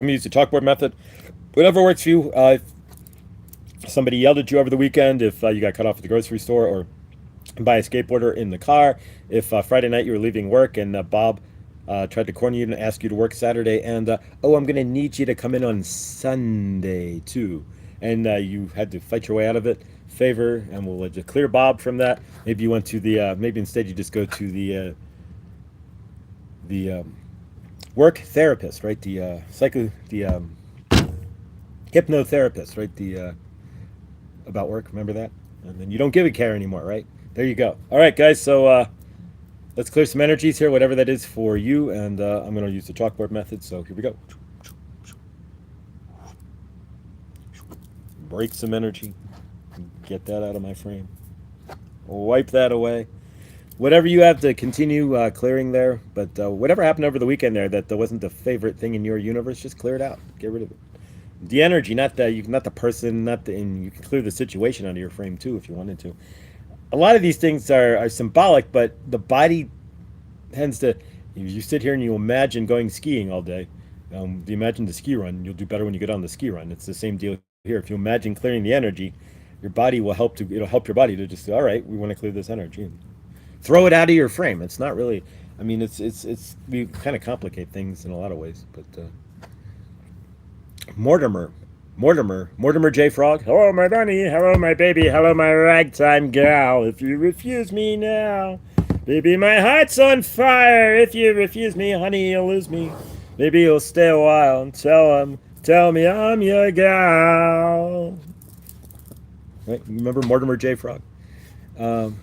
Speaker 1: gonna use the chalkboard method. Whatever works for you. If somebody yelled at you over the weekend, if you got cut off at the grocery store, or by a skateboarder in the car, if Friday night you were leaving work and Bob tried to corner you and ask you to work Saturday, and oh, I'm gonna need you to come in on Sunday too, and you had to fight your way out of it. Favor, and we'll let you clear Bob from that. Maybe you went to the. Maybe instead you just go to the work therapist, right? The the hypnotherapist, right? The about work. Remember that? And then you don't give a care anymore, right? There you go. All right, guys. So let's clear some energies here, whatever that is for you. And I'm going to use the chalkboard method. So here we go. Break some energy. Get that out of my frame. Wipe that away. Whatever you have to continue clearing there, but whatever happened over the weekend there that wasn't the favorite thing in your universe, just clear it out. Get rid of it. The energy, not the person, not the. And you can clear the situation out of your frame too if you wanted to. A lot of these things are symbolic, but the body tends to. You sit here and you imagine going skiing all day. You imagine the ski run. You'll do better when you get on the ski run. It's the same deal here. If you imagine clearing the energy, your body will help to. It'll help your body to just say, all right, we want to clear this energy. Throw it out of your frame. It's not really. I mean, it's we kind of complicate things in a lot of ways, but. Mortimer J. Frog. Hello, my bunny. Hello, my baby. Hello, my ragtime gal. If you refuse me now, baby, my heart's on fire. If you refuse me, honey, you'll lose me. Maybe you'll stay a while and tell me I'm your gal. Right? Remember Mortimer J. Frog? Um,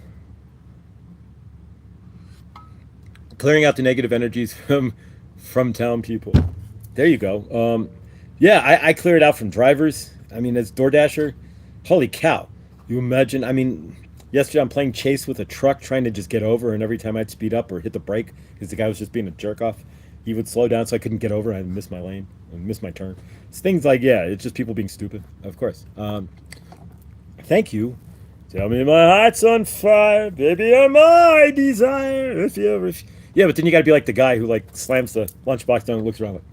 Speaker 1: Clearing out the negative energies from town people. There you go. Yeah, I clear it out from drivers. I mean, as DoorDasher, holy cow! You imagine? I mean, yesterday I'm playing chase with a truck, trying to just get over, and every time I'd speed up or hit the brake, because the guy was just being a jerk off, he would slow down, so I couldn't get over. I'd miss my lane, and miss my turn. It's things like yeah, it's just people being stupid, of course. Thank you. Tell me my heart's on fire, baby, you're my desire. If you ever, yeah, but then you got to be like the guy who like slams the lunchbox down and looks around like.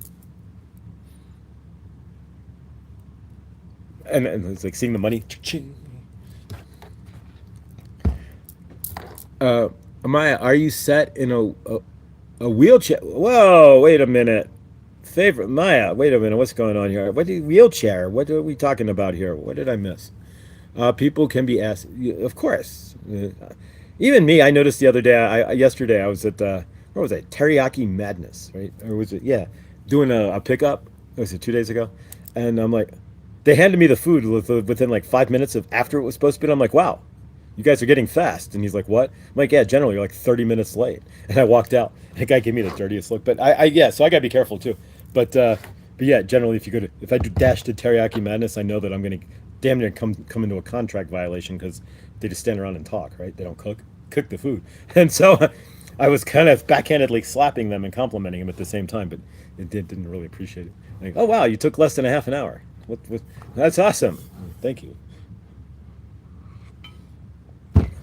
Speaker 1: And it's like seeing the money. Amaya, are you set in a wheelchair? Whoa, wait a minute. Favorite Maya, wait a minute. What's going on here? Wheelchair? What are we talking about here? What did I miss? People can be asked. Of course. Even me, I noticed the other day. Yesterday I was at where was I? Teriyaki Madness, right? Or was it? Yeah, doing a pickup. Was it 2 days ago? And I'm like, they handed me the food within like 5 minutes of after it was supposed to be. And I'm like, wow, you guys are getting fast. And he's like, what? I'm like, yeah, generally you're like 30 minutes late. And I walked out. The guy gave me the dirtiest look. But yeah, so I gotta be careful too. But yeah, generally if I do dash to Teriyaki Madness, I know that I'm gonna damn near come into a contract violation because they just stand around and talk, right? They don't cook the food. And so I was kind of backhandedly slapping them and complimenting them at the same time, but it didn't really appreciate it. Like, oh wow, you took less than a half an hour. What? That's awesome. Thank you.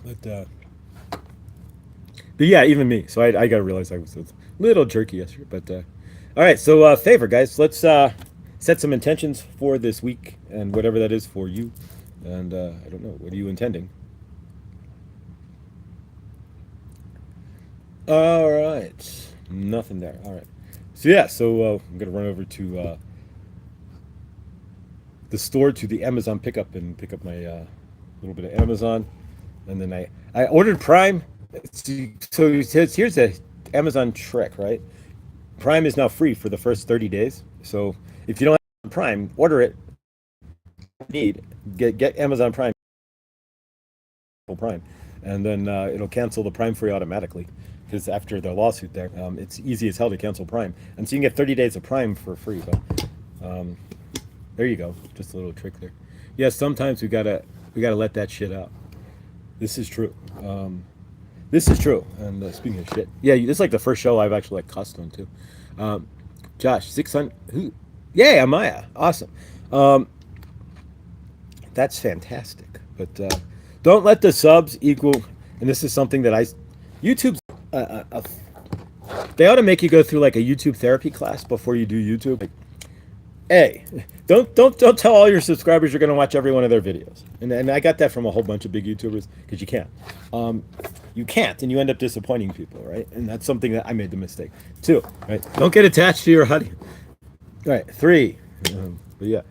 Speaker 1: But yeah, even me. So I got to realize I was a little jerky yesterday. But all right. So favor, guys. Let's set some intentions for this week and whatever that is for you. And I don't know. What are you intending? All right. Nothing there. All right. So yeah. So I'm gonna run over to the store to the Amazon pickup and pick up my little bit of Amazon, and then I ordered Prime. So here's a Amazon trick, right? Prime is now free for the first 30 days. So if you don't have Prime, order it. Need get Amazon Prime, and then it'll cancel the Prime free automatically. because after the lawsuit there, it's easy as hell to cancel Prime, and so you can get 30 days of Prime for free. But there you go, just a little trick there. Yeah, sometimes we gotta let that shit out. This is true. This is true. And speaking of shit, yeah, this is like the first show I've actually like cussed on too. Josh, 600. Who? Yeah, Amaya, awesome. That's fantastic. But don't let the subs equal. And this is something that YouTube's. They ought to make you go through like a YouTube therapy class before you do YouTube. Like, hey, don't tell all your subscribers you're going to watch every one of their videos. And I got that from a whole bunch of big YouTubers because you can't. You can't, and you end up disappointing people, right? And that's something that I made the mistake. 2, right? Don't get attached to your honey. Right, 3. But yeah,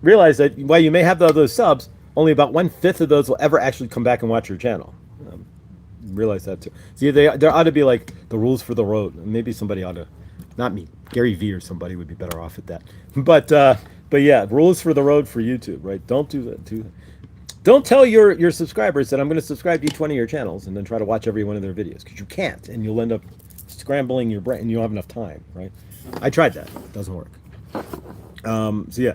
Speaker 1: realize that while you may have those subs, only about 1/5 of those will ever actually come back and watch your channel. Realize that too. See, there ought to be like the rules for the road. Maybe somebody ought to, not me, Gary Vee or somebody would be better off at that. But yeah, rules for the road for YouTube, right? Don't do that. Don't tell your subscribers that I'm going to subscribe to each one of your channels and then try to watch every one of their videos, because you can't, and you'll end up scrambling your brain and you don't have enough time, right? I tried that. It doesn't work. So yeah,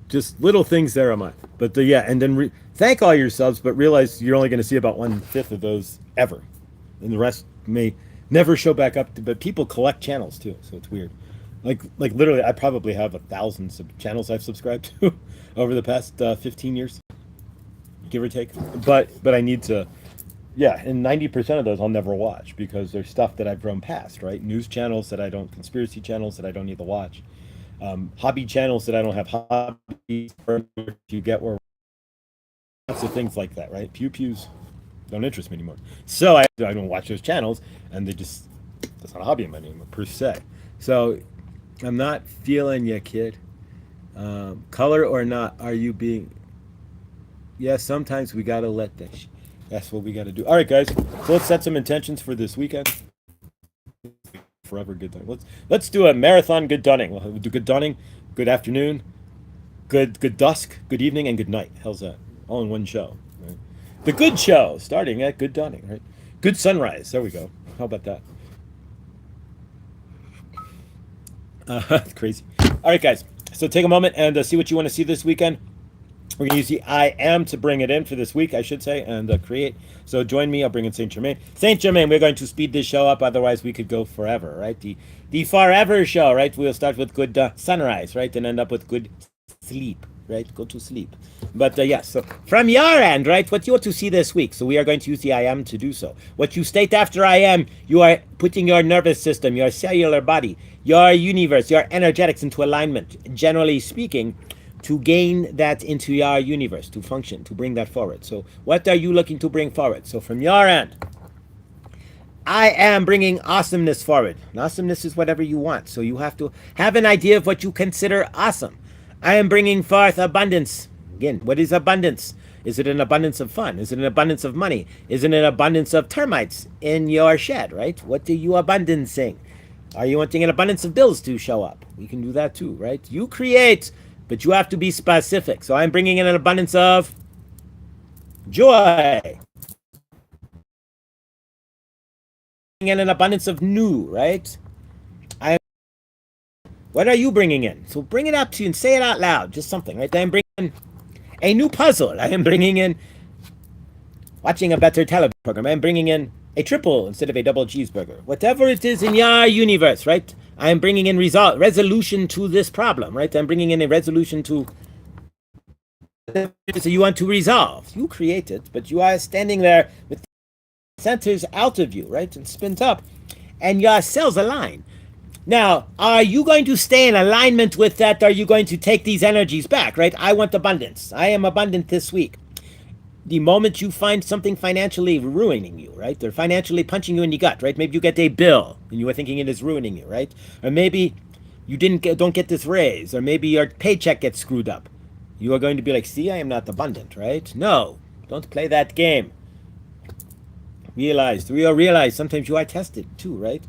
Speaker 1: just little things there on mine. But yeah, and then thank all your subs, but realize you're only going to see about 1/5 of those ever, and the rest may never show back up. But people collect channels too, so it's weird. Like literally, I probably have 1,000 channels I've subscribed to over the past 15 years, give or take. But I need to, yeah, and 90% of those I'll never watch because there's stuff that I've grown past, right? News channels that I don't, conspiracy channels that I don't need to watch, hobby channels that I don't have hobbies. You get where lots of things like that, right? Pews don't interest me anymore, so I don't watch those channels, and that's not a hobby of mine anymore per se. So I'm not feeling you, kid. Color or not, are you being? Yeah, sometimes we gotta let that. That's what we gotta do. All right, guys. So let's set some intentions for this weekend. Forever good dawning. Let's do a marathon good dawning. We'll do good dawning, good afternoon, good dusk, good evening, and good night. How's that? All in one show. Right? The good show starting at good dawning. Right? Good sunrise. There we go. How about that? Crazy. All right, guys. So take a moment and see what you want to see this weekend. We're going to use the I am to bring it in for this week, I should say, and create. So join me. I'll bring in Saint Germain. Saint Germain, we're going to speed this show up. Otherwise, we could go forever, right? The forever show, right? We'll start with good sunrise, right? And end up with good sleep, right? Go to sleep. But yes, so from your end, right? What you want to see this week. So we are going to use the I am to do so. What you state after I am, you are putting your nervous system, your cellular body, your universe, your energetics into alignment, generally speaking, to gain that into your universe, to function, to bring that forward. So what are you looking to bring forward? So from your end, I am bringing awesomeness forward. And awesomeness is whatever you want. So you have to have an idea of what you consider awesome. I am bringing forth abundance. Again, what is abundance? Is it an abundance of fun? Is it an abundance of money? Is it an abundance of termites in your shed, right? What are you abundancing? Are you wanting an abundance of bills to show up? We can do that too, right? You create, but you have to be specific. So I'm bringing in an abundance of joy. In an abundance of new, right? What are you bringing in? So bring it up to you and say it out loud. Just something, right? I am bringing in a new puzzle. I am bringing in watching a better television program. I am bringing in a triple instead of a double cheeseburger. Whatever it is in your universe, right? I am bringing in resolution to this problem, right? I'm bringing in a resolution to. So you want to resolve. You create it, but you are standing there with the centers out of you, right? And spins up, and your cells align. Now, are you going to stay in alignment with that? Or are you going to take these energies back, right? I want abundance. I am abundant this week. The moment you find something financially ruining you, right? Or financially punching you in the gut, right? Maybe you get a bill and you are thinking it is ruining you, right? Or maybe you don't get this raise, or maybe your paycheck gets screwed up. You are going to be like, see, I am not abundant, right? No, don't play that game. Realize sometimes you are tested too, right?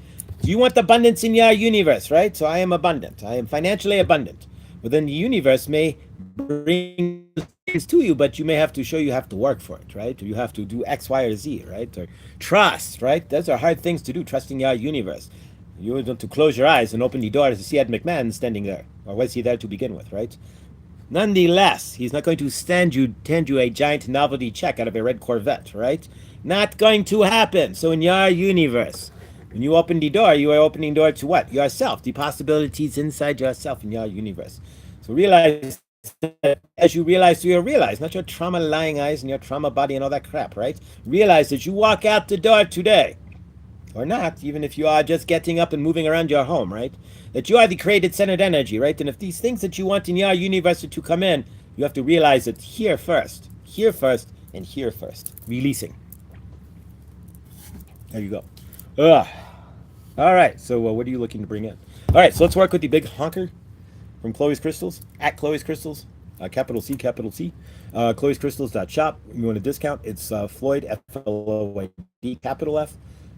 Speaker 1: You want abundance in your universe, right? So I am abundant. I am financially abundant. But then the universe may bring to you, but you may have to show you have to work for it, right? Or you have to do X, Y, or Z, right? Or trust, right? Those are hard things to do, trusting your universe. You want to close your eyes and open the door to see Ed McMahon standing there. Or was he there to begin with, right? Nonetheless, he's not going to tend you a giant novelty check out of a red Corvette, right? Not going to happen. So in your universe, when you open the door, you are opening the door to what? Yourself, the possibilities inside yourself in your universe. So realize that as you realize through your realize, not your trauma lying eyes and your trauma body and all that crap, right? Realize that you walk out the door today, or not, even if you are just getting up and moving around your home, right? That you are the created centered energy, right? And if these things that you want in your universe to come in, you have to realize it here first, and here first. Releasing. There you go. Ugh. All right, so what are you looking to bring in? All right, so let's work with the big honker from Chloe's Crystals, at Chloe's Crystals, capital C, capital T. Chloe's Crystals.shop. You want a discount? It's Floyd, Floyd, capital F,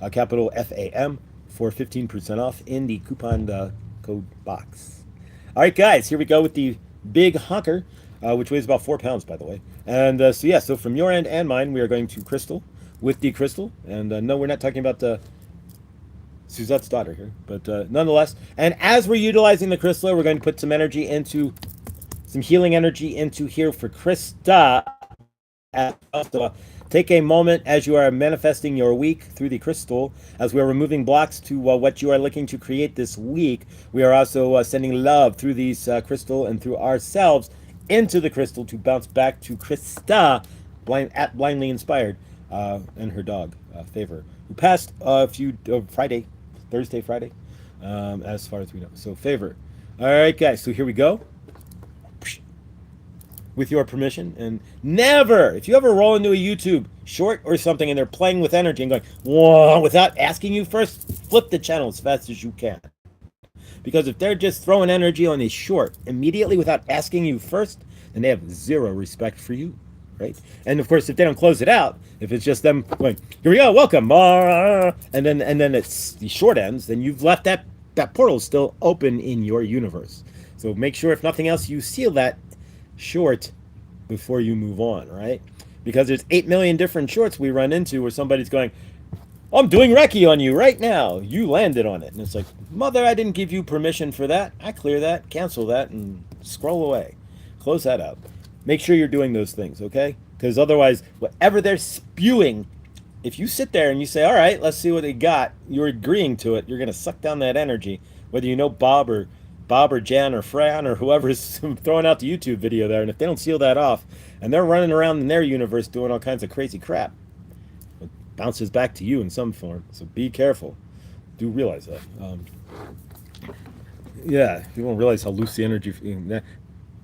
Speaker 1: capital FAM, for 15% off in the coupon code box. All right, guys, here we go with the big honker, which weighs about 4 pounds, by the way. And so from your end and mine, we are going to crystal with the crystal. And no, we're not talking about Suzette's daughter here, but nonetheless. And as we're utilizing the crystal, we're going to put some energy into, some healing energy into here for Krista. Take a moment as you are manifesting your week through the crystal, as we are removing blocks to what you are looking to create this week. We are also sending love through these crystal and through ourselves into the crystal to bounce back to Krista, blindly inspired, and her dog, Favor, who passed Thursday, Friday, as far as we know. So Favor. All right, guys, so here we go. With your permission, and never, if you ever roll into a YouTube short or something and they're playing with energy and going, whoa, without asking you first, flip the channel as fast as you can. Because if they're just throwing energy on a short immediately without asking you first, then they have zero respect for you, right? And of course, if they don't close it out, if it's just them going, here we go, welcome, and then it's the short ends, then you've left that portal still open in your universe. So make sure, if nothing else, you seal that short before you move on, right? Because there's 8 million different shorts we run into where somebody's going, I'm doing Reiki on you right now. You landed on it. And it's like, mother, I didn't give you permission for that. I clear that, cancel that, and scroll away. Close that out. Make sure you're doing those things, okay? Because otherwise, whatever they're spewing, if you sit there and you say, all right, let's see what they got, you're agreeing to it, you're going to suck down that energy, whether you know Bob or Jan or Fran or whoever's throwing out the YouTube video there. And if they don't seal that off and they're running around in their universe doing all kinds of crazy crap, it bounces back to you in some form. So be careful. Do realize that. Yeah, you won't realize how loose the energy.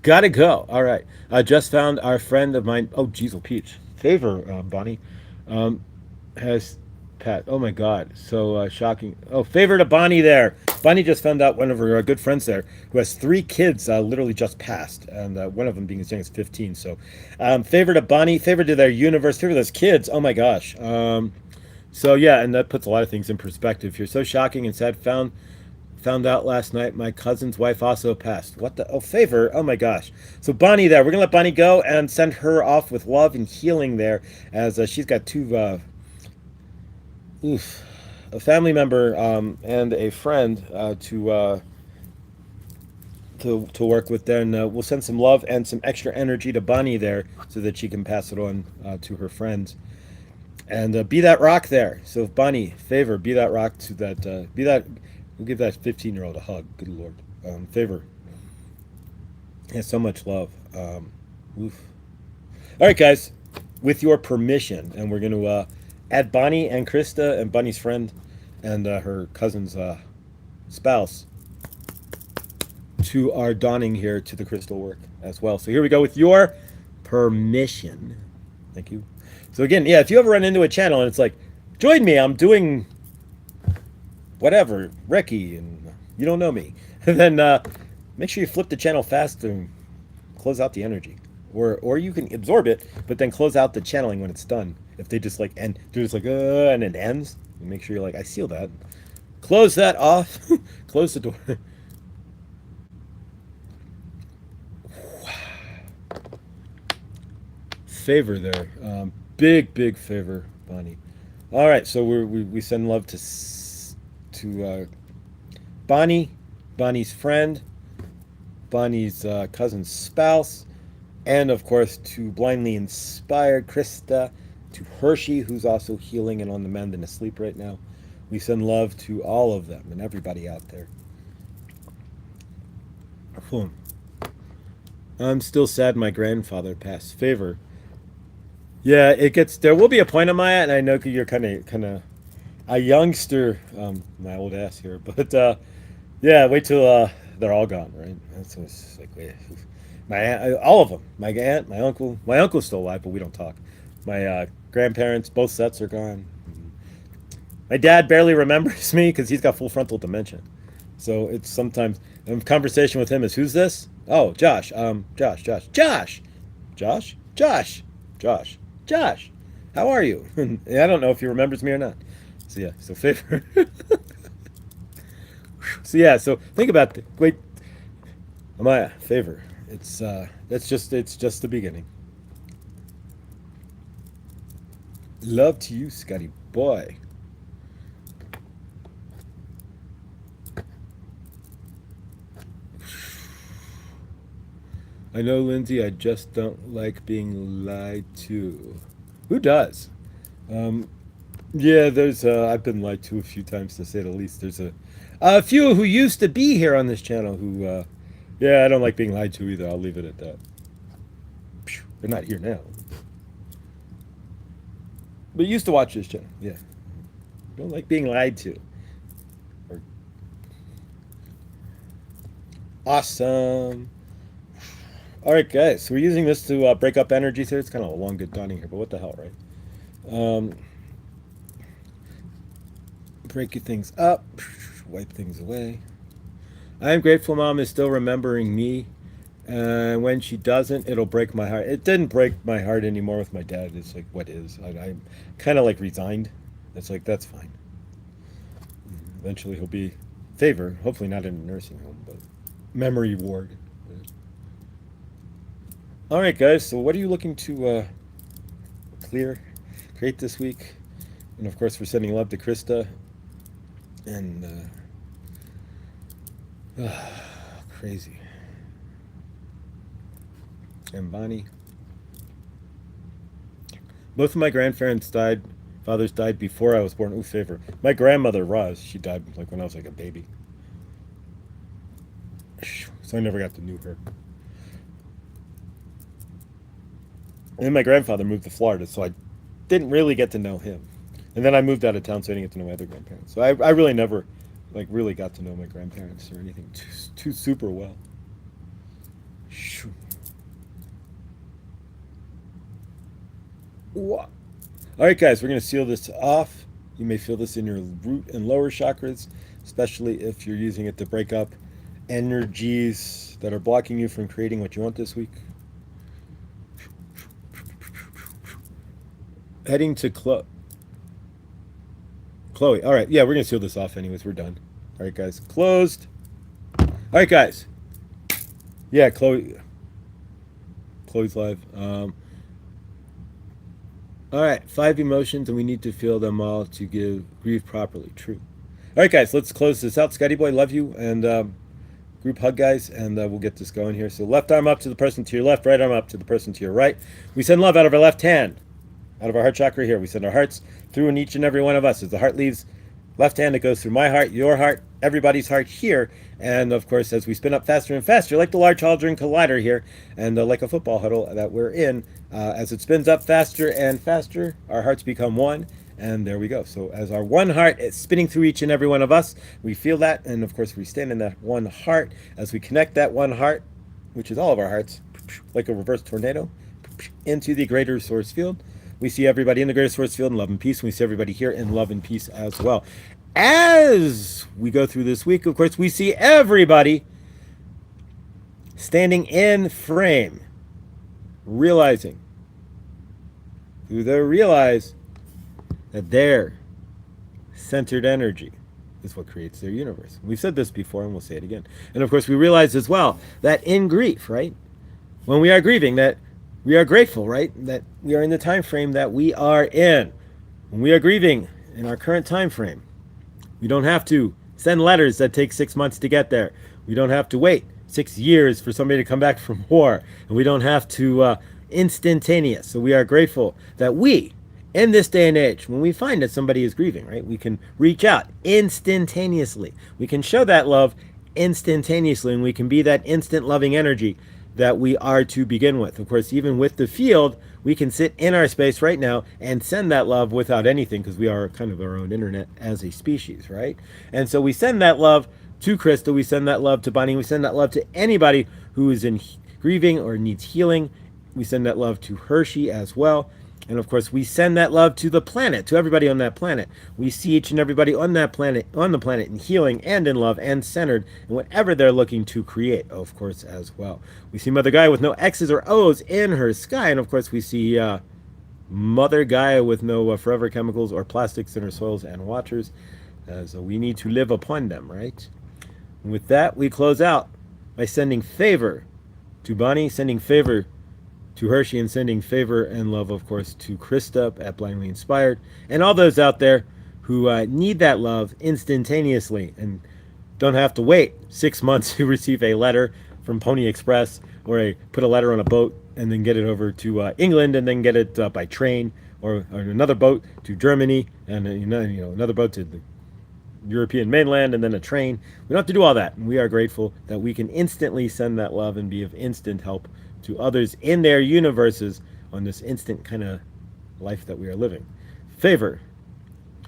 Speaker 1: Gotta go. All right. I just found our friend of mine. Oh, Jeezel Peach. Favor, Bonnie. Has Pat. Oh my God. So shocking. Oh, favor to Bonnie there. Bonnie just found out one of her good friends there who has 3 kids literally just passed, and one of them being as young as 15. So favor to Bonnie, favor to their universe, favor to those kids. Oh my gosh. So yeah, and that puts a lot of things in perspective here. So shocking and sad. Found out last night my cousin's wife also passed. What the? Oh, favor. Oh my gosh. So Bonnie there. We're going to let Bonnie go and send her off with love and healing there, as she's got 2... a family member and a friend to work with. Then we'll send some love and some extra energy to Bonnie there so that she can pass it on to her friends, and be that rock there. So if Bonnie, favor, be that rock to that. We'll give that 15-year-old a hug. Good Lord, favor. Has so much love. Oof. All right, guys, with your permission, and we're going to add Bonnie and Krista and Bonnie's friend and her cousin's spouse to our donning here to the crystal work as well. So here we go with your permission. Thank you. So again, yeah, if you ever run into a channel and it's like, join me, I'm doing whatever, Reiki, and you don't know me, then make sure you flip the channel fast and close out the energy. Or you can absorb it, but then close out the channeling when it's done. If they just and do this and it ends, you make sure you're like, I seal that. Close that off. Close the door. favor there. Big favor, Bonnie. All right, so we send love to Bonnie, Bonnie's friend, Bonnie's cousin's spouse, and of course to blindly inspired Krista, to Hershey, who's also healing and on the mend and asleep right now. We send love to all of them and everybody out there. Boom. I'm still sad my grandfather passed. Favor. Yeah, it gets. There will be a point on my and I know you're kind of a youngster, my old ass here, but yeah, wait till they're all gone, right? That's what's like. Wait, my aunt, all of them. My aunt, my uncle. My uncle's still alive, but we don't talk. My grandparents, both sets are gone. My dad barely remembers me because he's got full frontal dementia. So it's sometimes conversation with him is who's this? Oh, Josh. Josh. How are you? I don't know if he remembers me or not. So yeah, so favor. So yeah, so think about wait, Amaya, favor. It's just the beginning. Love to you, Scotty boy. I know, Lindsay, I just don't like being lied to. Who does? Um, yeah, there's. I've been lied to a few times, to say the least. There's a few who used to be here on this channel who, yeah, I don't like being lied to either. I'll leave it at that. They're not here now, but used to watch this channel. Yeah, don't like being lied to. Or, awesome. All right, guys. So we're using this to break up energies here. It's kind of a long, good dawning here, but what the hell, right? Break things up, wipe things away. I am grateful Mom is still remembering me. And when she doesn't, it'll break my heart. It didn't break my heart anymore with my dad. It's like, what is? I'm kind of like resigned. It's like, that's fine. Eventually he'll be favor, hopefully not in a nursing home, but memory ward. All right, guys. So what are you looking to create this week? And of course, we're sending love to Krista. And crazy. And Bonnie. Both of my grandparents died. Fathers died before I was born. Ooh, favor. My grandmother, Roz, she died like when I was like a baby. So I never got to know her. And then my grandfather moved to Florida, so I didn't really get to know him. And then I moved out of town, so I didn't get to know my other grandparents. So I really never, like, really got to know my grandparents or anything too super well. All right, guys, we're going to seal this off. You may feel this in your root and lower chakras, especially if you're using it to break up energies that are blocking you from creating what you want this week. Heading to Chloe. All right, yeah, we're going to seal this off anyways. We're done. All right, guys, closed. All right, guys. Yeah, Chloe's live. All right, 5 emotions, and we need to feel them all to grieve properly. True. All right, guys, let's close this out. Scotty boy, love you, and group hug, guys, and we'll get this going here. So left arm up to the person to your left, right arm up to the person to your right. We send love out of our left hand, out of our heart chakra here. We send our hearts through in each and every one of us. As the heart leaves left hand, it goes through my heart, your heart, everybody's heart here. And of course, as we spin up faster and faster, like the Large Hadron Collider here, and like a football huddle that we're in, as it spins up faster and faster, our hearts become one. And there we go. So as our one heart is spinning through each and every one of us, we feel that. And of course, we stand in that one heart as we connect that one heart, which is all of our hearts, like a reverse tornado, into the greater source field. We see everybody in the greater source field in love and peace. And we see everybody here in love and peace as well. As we go through this week, of course, we see everybody standing in frame, realize that their centered energy is what creates their universe. We've said this before, and we'll say it again. And of course, we realize as well that in grief, right, when we are grieving, that we are grateful, right, that we are in the time frame that we are in. When we are grieving in our current time frame, we don't have to send letters that take 6 months to get there. We don't have to wait 6 years for somebody to come back from war. And we don't have to instantaneous. So we are grateful that we, in this day and age, when we find that somebody is grieving, right, we can reach out instantaneously. We can show that love instantaneously, and we can be that instant loving energy that we are to begin with. Of course, even with the field, we can sit in our space right now and send that love without anything, because we are kind of our own internet as a species, right? And so we send that love to Crystal, we send that love to Bunny, we send that love to anybody who is in grieving or needs healing. We send that love to Hershey as well. And of course, we send that love to the planet, to everybody on that planet. We see each and everybody on that planet, on the planet, in healing and in love and centered in whatever they're looking to create, of course, as well. We see Mother Gaia with no X's or O's in her sky. And of course, we see Mother Gaia with no forever chemicals or plastics in her soils and waters, as we need to live upon them, right? And with that, we close out by sending favor to Bonnie, sending favor to Hershey, and sending favor and love, of course, to Krista at Blindly Inspired, and all those out there who need that love instantaneously and don't have to wait 6 months to receive a letter from Pony Express, or put a letter on a boat and then get it over to England, and then get it by train, or another boat to Germany, and another boat to the European mainland, and then a train. We don't have to do all that. And we are grateful that we can instantly send that love and be of instant help to others in their universes on this instant kind of life that we are living. Favor.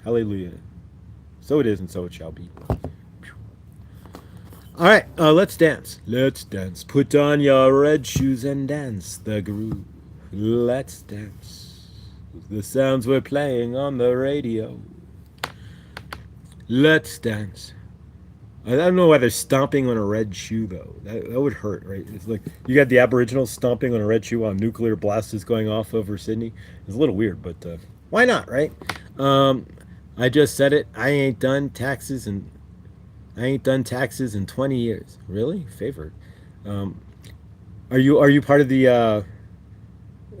Speaker 1: Hallelujah. So it is, and so it shall be. All right, let's dance. Let's dance. Put on your red shoes and dance the groove. Let's dance. The sounds we're playing on the radio. Let's dance. I don't know why they're stomping on a red shoe, though. That would hurt, right? It's like you got the Aboriginals stomping on a red shoe while a nuclear blast is going off over Sydney. It's a little weird, but why not, right? I just said it. I ain't done taxes in 20 years. Really? Favored. Are you part of the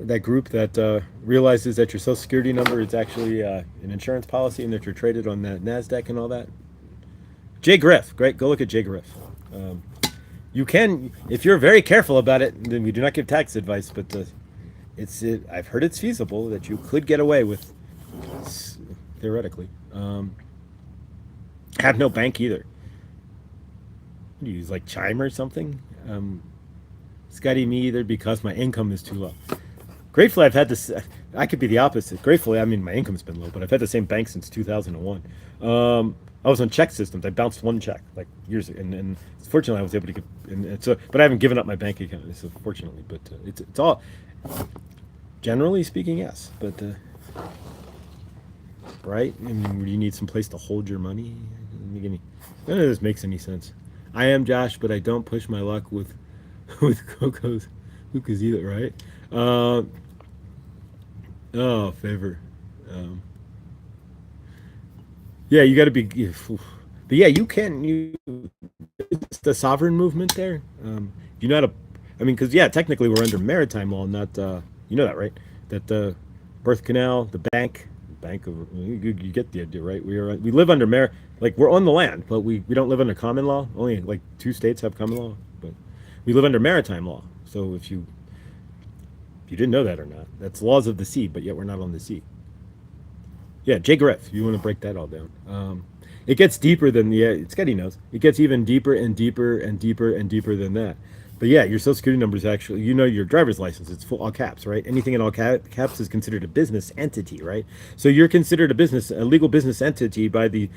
Speaker 1: that group that realizes that your Social Security number is actually an insurance policy, and that you're traded on the NASDAQ and all that? Jay Griff, great. Go look at Jay Griff. You can, if you're very careful about it. Then we do not give tax advice, but I've heard it's feasible that you could get away with, theoretically. Have no bank either. You use like Chime or something. Scotty, me either, because my income is too low. Gratefully, I've had this. I could be the opposite. Gratefully, I mean, my income's been low, but I've had the same bank since 2001. I was on check systems. I bounced one check like years ago, and fortunately, I was able to get. And so, but I haven't given up my bank account. So fortunately, but it's all. Generally speaking, yes, but right. I mean, you need some place to hold your money. None of this makes any sense. I am Josh, but I don't push my luck with Coco's either, right? Oh, favor. Yeah, you got to be. But yeah, you can. It's the sovereign movement there. You know how to. I mean, because yeah, technically we're under maritime law, not. You know that, right? That the birth canal, the bank of. You get the idea, right? We live under like we're on the land, but we don't live under common law. Only like 2 states have common law, but we live under maritime law. So if you didn't know that or not, that's laws of the sea, but yet we're not on the sea. Yeah, Jay Griff, you want to break that all down. It gets deeper than Scotty knows. It gets even deeper and deeper and deeper and deeper than that. But yeah, your Social Security number is actually, your driver's license. It's full all caps, right? Anything in all caps is considered a business entity, right? So you're considered a legal business entity by the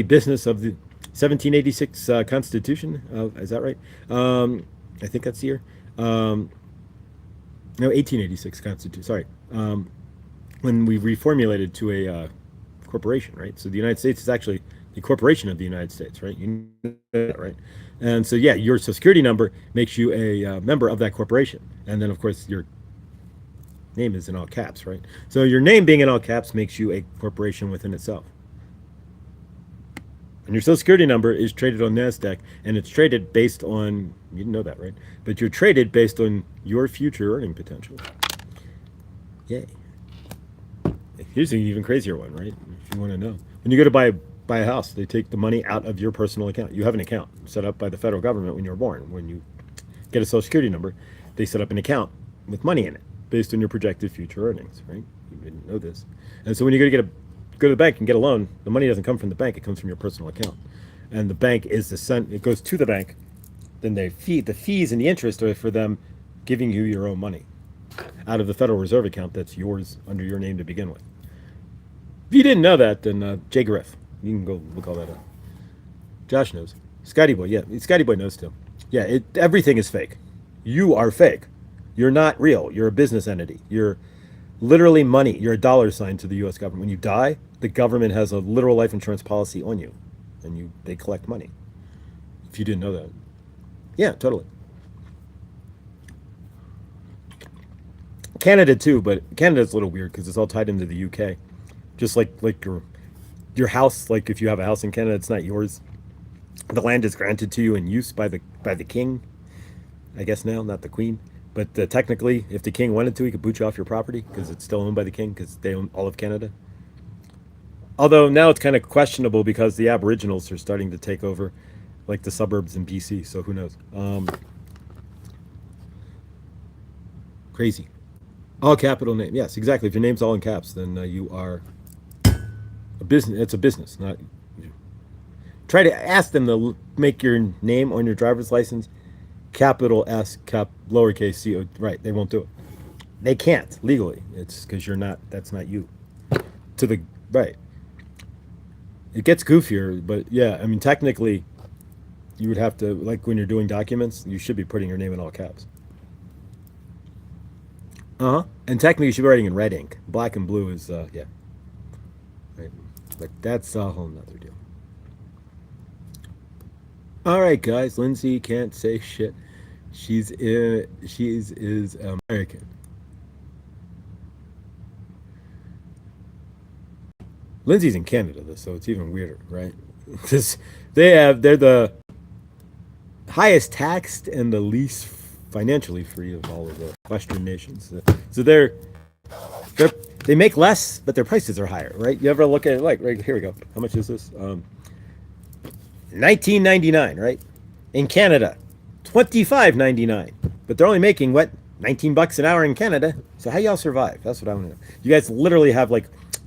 Speaker 1: business of the 1786 Constitution. Is that right? I think that's the year. No, 1886 Constitution. Sorry. When we reformulated to a corporation, right? So the United States is actually the corporation of the United States, right? You know that, right? And so, yeah, your Social Security number makes you a member of that corporation. And then, of course, your name is in all caps, right? So your name being in all caps makes you a corporation within itself. And your social security number is traded on NASDAQ, and it's traded based on, you didn't know that, right? But you're traded based on your future earning potential. Yay. Here's an even crazier one, right? If you want to know. When you go to buy a house, they take the money out of your personal account. You have an account set up by the federal government when you were born. When you get a social security number, they set up an account with money in it based on your projected future earnings, right? You didn't know this. And so when you go to the bank and get a loan, the money doesn't come from the bank, it comes from your personal account. And the bank is it goes to the bank, then the fees and the interest are for them giving you your own money out of the Federal Reserve account that's yours under your name to begin with. If you didn't know that, then Jay Griff, you can go look all that up. Josh knows. Scotty Boy, yeah, Scotty Boy knows too. Yeah, everything is fake. You are fake. You're not real. You're a business entity. You're literally money. You're a dollar sign to the U.S. government. When you die, the government has a literal life insurance policy on you, and they collect money. If you didn't know that. Yeah, totally. Canada too, but Canada's a little weird because it's all tied into the UK. Just like your house, like if you have a house in Canada, it's not yours. The land is granted to you in use by the king, I guess now, not the queen. But technically, if the king wanted to, he could boot you off your property because it's still owned by the king because they own all of Canada. Although now it's kind of questionable because the Aboriginals are starting to take over, like the suburbs in BC. So who knows? Crazy. All capital name. Yes, exactly. If your name's all in caps, then you are a business. It's a business, not. Try to ask them to make your name on your driver's license capital S, lowercase c. Right, they won't do it. They can't legally. It's because you're not. That's not you. Right. It gets goofier, but yeah, I mean, technically, you would have to, like when you're doing documents, you should be putting your name in all caps. And technically, you should be writing in red ink. Black and blue is yeah. Right. But that's a whole nother deal. All right, guys. Lindsay can't say shit. She is American. Lindsay's in Canada, though, so it's even weirder, right? They're the highest taxed and the least financially free of all of the Western nations. So they make less, but their prices are higher, right? You ever look at it like right here we go. How much is this? $19.99, right? In Canada, $25.99. But they're only making what? $19 an hour in Canada. So how y'all survive? That's what I want to know. You guys literally have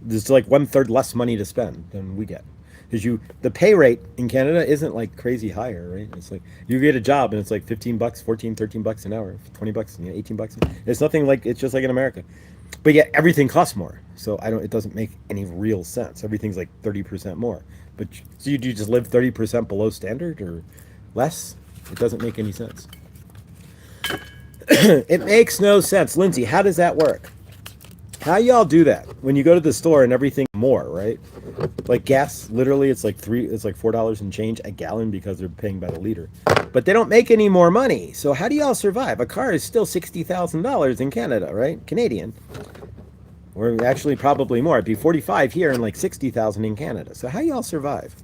Speaker 1: there's like 1/3 less money to spend than we get. Because the pay rate in Canada isn't like crazy higher, right? It's like you get a job and it's like $15, $14, $13 an hour, $20, $18. It's nothing like, it's just like in America. But yet everything costs more. So it doesn't make any real sense. Everything's like 30% more. But so you just live 30% below standard or less? It doesn't make any sense. It makes no sense. Lindsay, how does that work? How y'all do that when you go to the store and everything more, right? Like gas, literally, it's like $4 and change a gallon because they're paying by the liter. But they don't make any more money. So how do y'all survive? A car is still $60,000 in Canada, right? Canadian. Or actually probably more. It'd be 45 here and like 60,000 in Canada. So how y'all survive?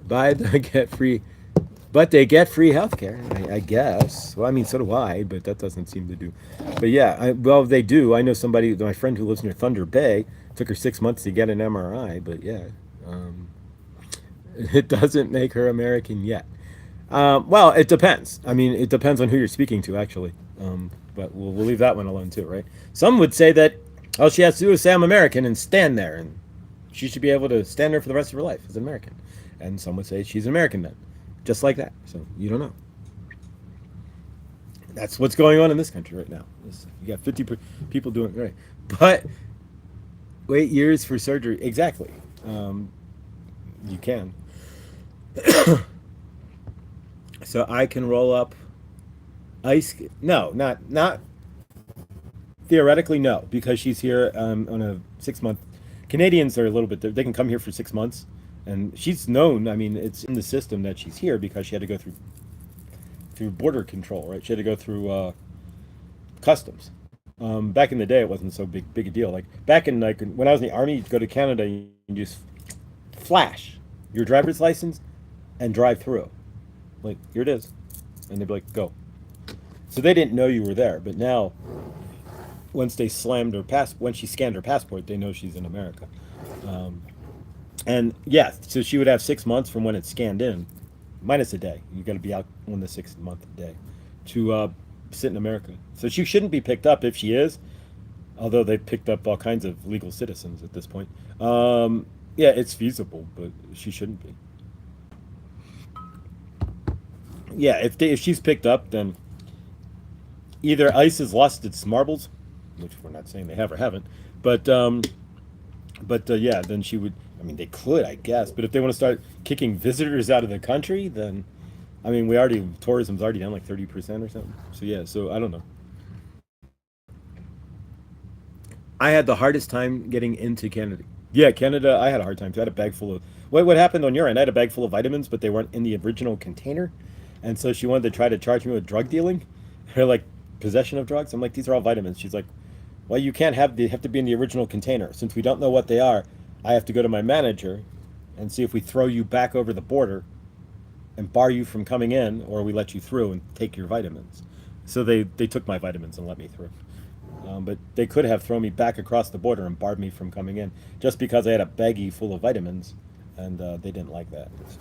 Speaker 1: Buy the get free. But they get free healthcare, I guess. Well, I mean, so do I, but that doesn't seem to do. But yeah, well, they do. I know somebody, my friend who lives near Thunder Bay, took her 6 months to get an MRI, but yeah. It doesn't make her American yet. Well, it depends. I mean, it depends on who you're speaking to, actually. But we'll leave that one alone, too, right? Some would say that all she has to do is say, I'm American, and stand there, and she should be able to stand there for the rest of her life as an American. And some would say she's an American then. Just like that. So you don't know. That's what's going on in this country right now. You got 50 people doing it right. But wait years for surgery. Exactly. You can. So I can roll up ice. No, not theoretically, no, because she's here on a 6-month. Canadians are a little bit. They can come here for 6 months. And she's known, I mean, it's in the system that she's here because she had to go through border control, right? She had to go through customs. Back in the day, it wasn't so big a deal. Like back in when I was in the army, you'd go to Canada, you just flash your driver's license and drive through. Like, here it is. And they'd be like, go. So they didn't know you were there, but now once they slammed her when she scanned her passport, they know she's in America. Um, and yeah, so she would have 6 months from when it's scanned in, minus a day. You got to be out on the 6th month day to sit in America. So she shouldn't be picked up if she is, although they've picked up all kinds of legal citizens at this point. Yeah, it's feasible, but she shouldn't be. Yeah, if she's picked up, then either ICE has lost its marbles, which we're not saying they have or haven't, but yeah, then she would. I mean, they could, I guess, but if they want to start kicking visitors out of the country, then I mean, tourism's already down like 30% or something. So yeah, so I don't know. I had the hardest time getting into Canada. Yeah, Canada, I had a hard time too. I had a bag full of what happened on your end? I had a bag full of vitamins, but they weren't in the original container, and so she wanted to try to charge me with drug dealing, or like possession of drugs. I'm like, these are all vitamins. She's like, well, you can't they have to be in the original container. Since we don't know what they are, I have to go to my manager and see if we throw you back over the border and bar you from coming in, or we let you through and take your vitamins. So they took my vitamins and let me through. But they could have thrown me back across the border and barred me from coming in just because I had a baggie full of vitamins, and they didn't like that. So.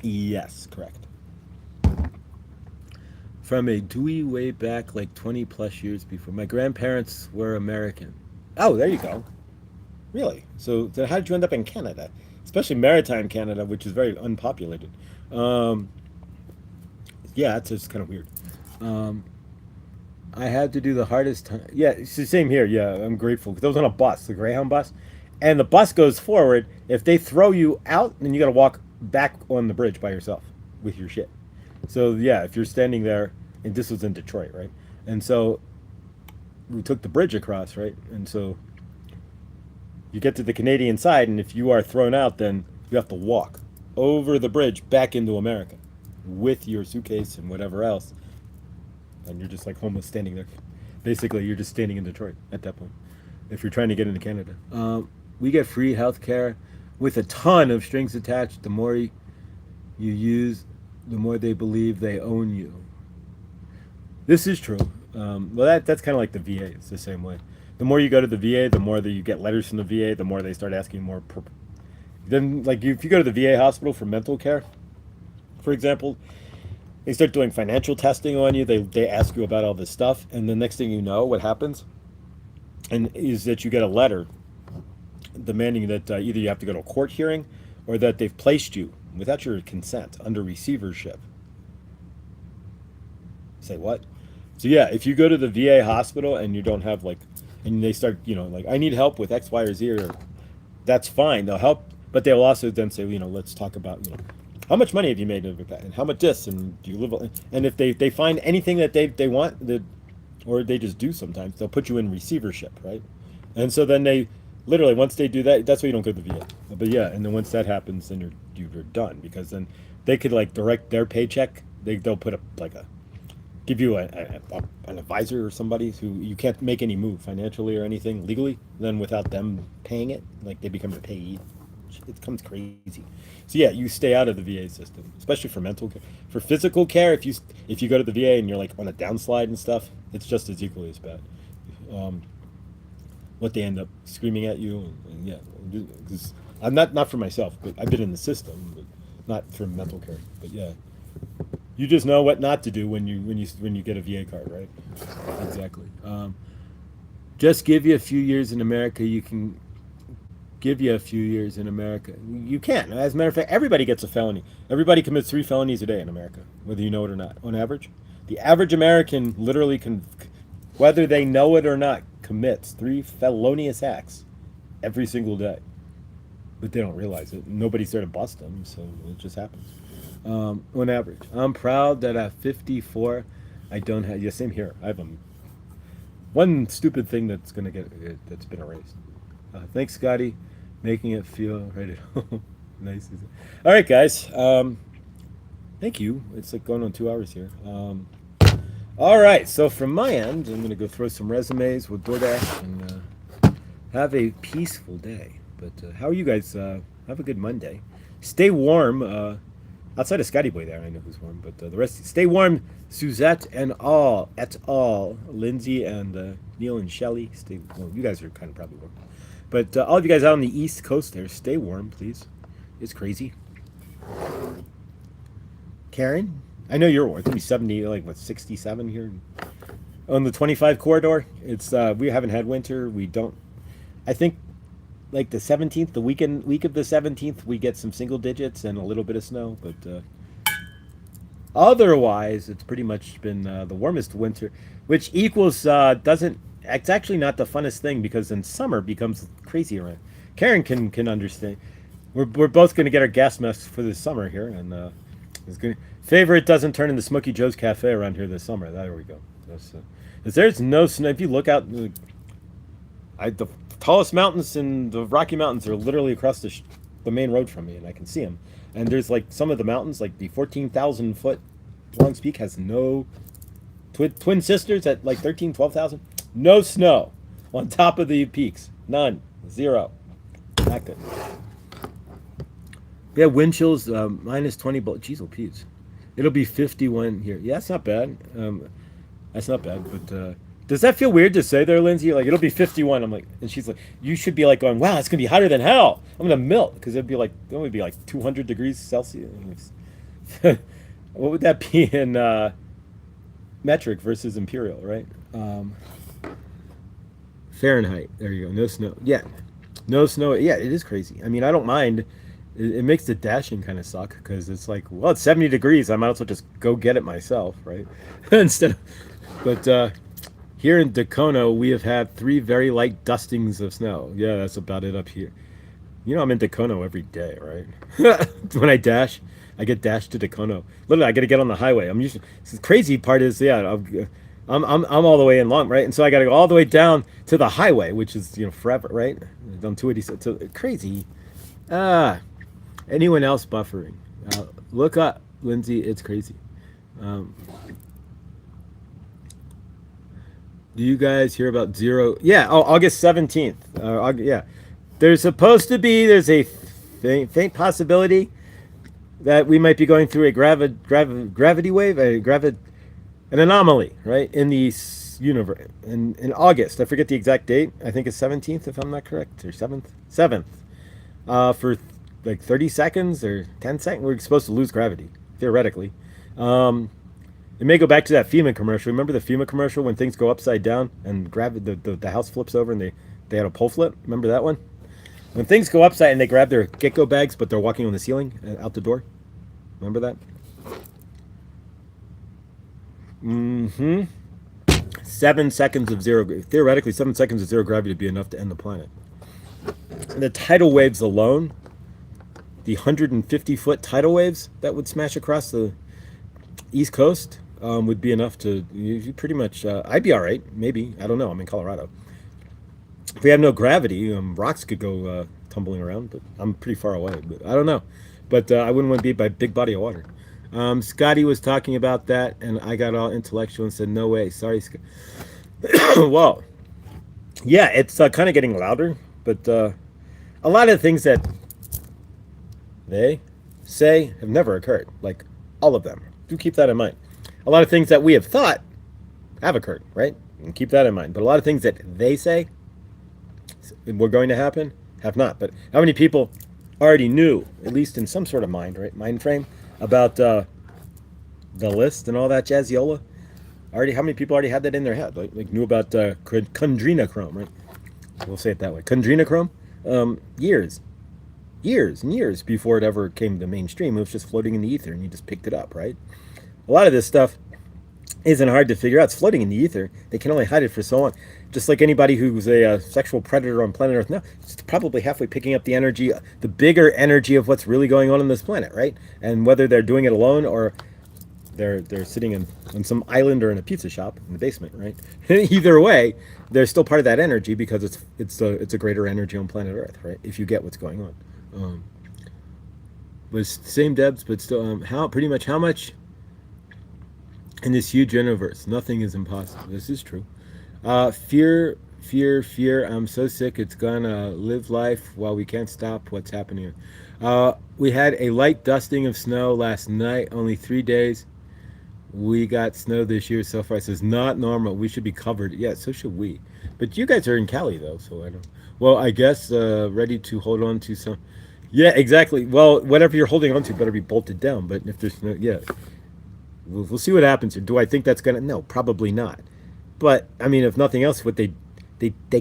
Speaker 1: Yes, correct. From a Dewey way back like 20 plus years before. My grandparents were American. Oh, there you go. Really? So how did you end up in Canada? Especially maritime Canada, which is very unpopulated. Um, yeah, that's just kind of weird. Um, I had to do the hardest time. Yeah, it's the same here. Yeah, I'm grateful because I was on a bus, the Greyhound bus, and the bus goes forward. If they throw you out, then you got to walk back on the bridge by yourself with your shit. So yeah, if you're standing there, and this was in Detroit, right? And so we took the bridge across, right? And so you get to the Canadian side, and if you are thrown out, then you have to walk over the bridge back into America with your suitcase and whatever else, and you're just like homeless standing there. Basically, you're just standing in Detroit at that point. If you're trying to get into Canada, we get free health care with a ton of strings attached. The more you use, the more they believe they own you. This is true. Well, that's kind of like the VA. It's the same way. The more you go to the VA, the more that you get letters from the VA, the more they start asking more. Then, like, if you go to the VA hospital for mental care, for example, they start doing financial testing on you. They ask you about all this stuff, and the next thing you know, what happens, and is that you get a letter demanding that either you have to go to a court hearing, or that they've placed you without your consent under receivership. Say what? So yeah, if you go to the VA hospital and you don't have like, and they start, like, I need help with X, Y, or Z, or that's fine. They'll help, but they'll also then say, let's talk about, how much money have you made with that, and how much this, and do you live? And if they find anything that they want, or they just do sometimes, they'll put you in receivership, right? And so then they literally, once they do that, that's why you don't go to the VA. But yeah, and then once that happens, then you're done, because then they could like direct their paycheck. They'll put give you an advisor or somebody who you can't make any move financially or anything legally. Then without them paying it, like they become your payee. It becomes crazy. So yeah, you stay out of the VA system, especially for mental care. For physical care, if you go to the VA and you're like on a downslide and stuff, it's just as equally as bad. What they end up screaming at you, and yeah, because I'm not for myself, but I've been in the system, but not for mental care. But yeah, you just know what not to do when you get a VA card, right? Exactly. Just give you a few years in America. You can give you a few years in America. You can. As a matter of fact, everybody gets a felony. Everybody commits 3 felonies a day in America, whether you know it or not. On average, the average American literally whether they know it or not, commits 3 felonious acts every single day. But they don't realize it. Nobody's there to bust them, so it just happens. On average, I'm proud that at 54, I don't have. Yeah, same here. I have one stupid thing that's that's been erased. Thanks, Scotty, making it feel right at home. Nice. All right, guys. Thank you. It's like going on 2 hours here. All right. So from my end, I'm gonna go throw some resumes with DoorDash and Have a peaceful day. But how are you guys? Have a good Monday. Stay warm. Outside of Scotty Boy there, I know who's warm. But the rest, stay warm. Suzette and all, et al. Lindsay and Neil and Shelly. Stay well, you guys are kind of probably warm. But all of you guys out on the East Coast there, stay warm, please. It's crazy. Karen, I know you're warm. It's gonna be 70, like what, 67 here on the 25 corridor. It's we haven't had winter. We don't. I think like the 17th, the week of the 17th, we get some single digits and a little bit of snow. But otherwise, it's pretty much been the warmest winter, which equals doesn't. It's actually not the funnest thing because in summer becomes crazy around. Karen can understand. We're both going to get our gas masks for this summer here, and it's going. Favorite doesn't turn into Smokey Joe's Cafe around here this summer. There we go. There's no snow. If you look out, the tallest mountains in the Rocky Mountains are literally across the main road from me, and I can see them. And there's like some of the mountains, like the 14,000 foot Long's Peak has no twin sisters at like 13, 12,000. No snow on top of the peaks. None. Zero. Not good. Yeah, wind chills minus 20. Jeez, oh, peas. It'll be 51 here. Yeah, that's not bad. That's not bad. But does that feel weird to say there, Lindsay? Like, it'll be 51. I'm like, and she's like, you should be like going, wow, it's going to be hotter than hell. I'm going to melt because it'd be like, it would be like 200 degrees Celsius. What would that be in metric versus imperial, right? Fahrenheit. There you go. No snow. Yeah. No snow. Yeah, it is crazy. I mean, I don't mind. It makes the dashing kind of suck because it's like, well, it's 70 degrees. I might as well just go get it myself, right? Instead of, but here in Dacono, we have had 3 very light dustings of snow. Yeah, that's about it up here. You know, I'm in Dacono every day, right? When I dash, I get dashed to Dacono. Literally, I got to get on the highway. I'm usually. The crazy part is, yeah, I'm all the way in Long, right? And so I got to go all the way down to the highway, which is forever, right? On 286, so crazy. Anyone else buffering? Look up, Lindsay. It's crazy. Do you guys hear about zero? Yeah, August 17th. Yeah, there's a faint possibility that we might be going through a gravity wave, an anomaly, right, in the universe in August. I forget the exact date. I think it's 17th, if I'm not correct, or 7th. For like 30 seconds or 10 seconds, we're supposed to lose gravity, theoretically. It may go back to that FEMA commercial. Remember the FEMA commercial when things go upside down and the house flips over and they had a pole flip? Remember that one? When things go upside and they grab their get-go bags, but they're walking on the ceiling out the door? Remember that? 7 seconds of zero. Theoretically, 7 seconds of zero gravity would be enough to end the planet. And the tidal waves alone, the 150-foot tidal waves that would smash across the East Coast, would be enough to you pretty much. I'd be all right, maybe. I don't know. I'm in Colorado. If we have no gravity, rocks could go tumbling around, but I'm pretty far away. But I don't know. But I wouldn't want to be by a big body of water. Scotty was talking about that, and I got all intellectual and said, "No way, sorry, Scott." Well, yeah, it's kind of getting louder, but a lot of things that they say have never occurred. Like all of them. Do keep that in mind. A lot of things that we have thought have occurred, right? And keep that in mind. But a lot of things that they say were going to happen have not. But how many people already knew, at least in some sort of mind, right? Mind frame, about the list and all that jazziola? How many people already had that in their head? Like knew about chondrinochrome, right? We'll say it that way. Chondrinochrome? Years and years before it ever came to mainstream. It was just floating in the ether and you just picked it up, right? A lot of this stuff isn't hard to figure out. It's floating in the ether. They can only hide it for so long. Just like anybody who's a sexual predator on planet Earth now, it's probably halfway picking up the energy, the bigger energy of what's really going on this planet, right? And whether they're doing it alone or they're sitting on some island or in a pizza shop in the basement, right? Either way, they're still part of that energy because it's a greater energy on planet Earth, right? If you get what's going on. But same depths, but still, how much in this huge universe? Nothing is impossible. This is true. Fear Fear, fear. I'm so sick. It's gonna live life while we can't stop what's happening. We had a light dusting of snow last night, only 3 days. We got snow this year so far. It says not normal. We should be covered. Yeah, so should we. But you guys are in Cali though, so I don't. Well, I guess ready to hold on to some. Yeah, exactly. Well, whatever you're holding on to better be bolted down. But if there's no, yeah, we'll see what happens. Do I think that's gonna? No, probably not. But I mean, if nothing else, what they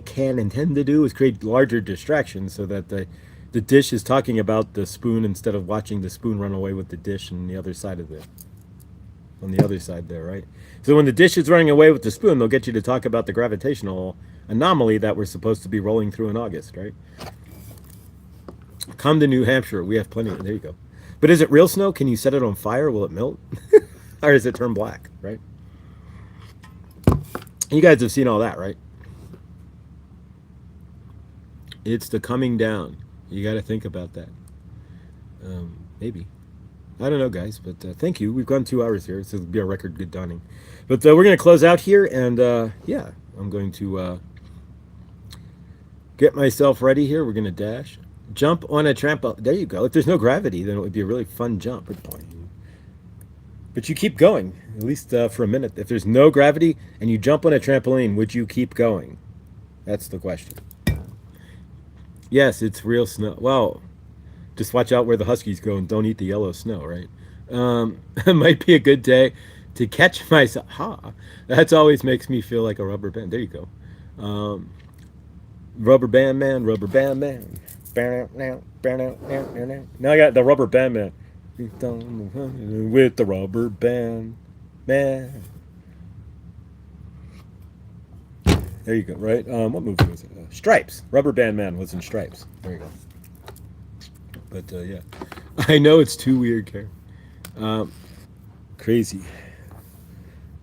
Speaker 1: can intend to do is create larger distractions so that the dish is talking about the spoon instead of watching the spoon run away with the dish on the other side of it. On the other side there, right? So when the dish is running away with the spoon, they'll get you to talk about the gravitational anomaly that we're supposed to be rolling through in August, right? Come to New Hampshire. We have plenty. There you go. But is it real snow? Can you set it on fire? Will it melt? Or does it turn black, right? You guys have seen all that, right? It's the coming down. You got to think about that. Maybe. I don't know, guys, but thank you. We've gone 2 hours here, so it'll be a record good dawning. But we're going to close out here, and yeah, I'm going to get myself ready here. We're going to dash. Jump on a trampoline. There you go. If there's no gravity, then it would be a really fun jump. But you keep going, at least for a minute. If there's no gravity and you jump on a trampoline, would you keep going? That's the question. Yes, it's real snow. Well, just watch out where the huskies go and don't eat the yellow snow, right? It might be a good day to catch myself. Ha! That always makes me feel like a rubber band. There you go. Rubber band man, rubber band man. Now I got the rubber band man. With the rubber band man. There you go, right? What movie was it? Stripes. Rubber Band Man was in Stripes. There you go. But yeah, I know it's too weird, Karen. Crazy.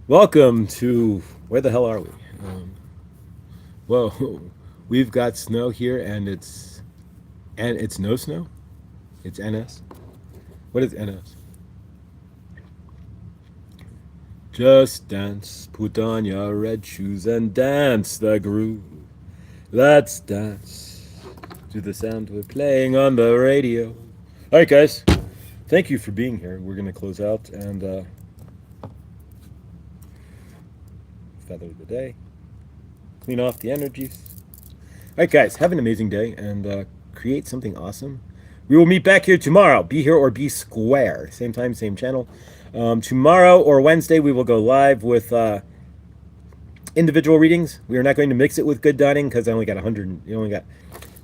Speaker 1: Welcome to where the hell are we? Whoa, we've got snow here, and it's no snow. It's NS. What is NS? Just dance, put on your red shoes and dance the groove. Let's dance to the sound we're playing on the radio. All right, guys. Thank you for being here. We're going to close out and feather of the day. Clean off the energies. All right, guys. Have an amazing day and create something awesome. We will meet back here tomorrow. Be here or be square. Same time, same channel. Tomorrow or Wednesday, we will go live with individual readings. We are not going to mix it with Good Dawning because I only got 100. You only got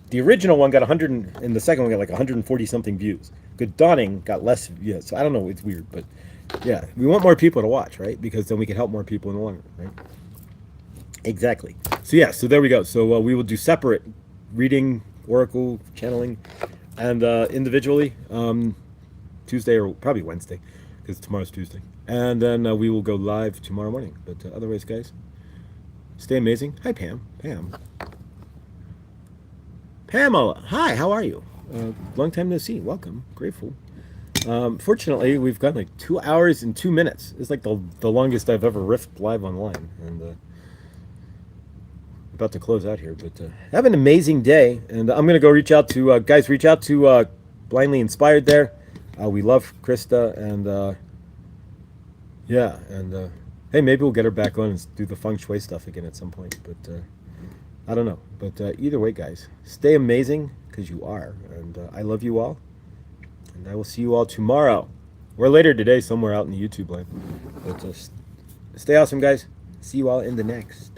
Speaker 1: the original one got 100, and the second one got like 140 something views. Good Dawning got less. Yeah, so I don't know. It's weird, but yeah, we want more people to watch, right? Because then we can help more people in the long run, right? Exactly. So yeah, so there we go. So we will do separate reading, oracle, channeling, and individually Tuesday or probably Wednesday. Because tomorrow's Tuesday. And then we will go live tomorrow morning. But otherwise, guys, stay amazing. Hi, Pam. Pamela. Hi, how are you? Long time no see. Welcome. Grateful. Fortunately, we've got like 2 hours and 2 minutes. It's like the longest I've ever riffed live online. And about to close out here. But have an amazing day. And I'm going to go reach out to, guys, reach out to Blindly Inspired there. We love Krista, and yeah, and hey, maybe we'll get her back on and do the feng shui stuff again at some point. But I don't know. But either way, guys, stay amazing because you are, and I love you all. And I will see you all tomorrow or later today, somewhere out in the YouTube land. But stay awesome, guys. See you all in the next.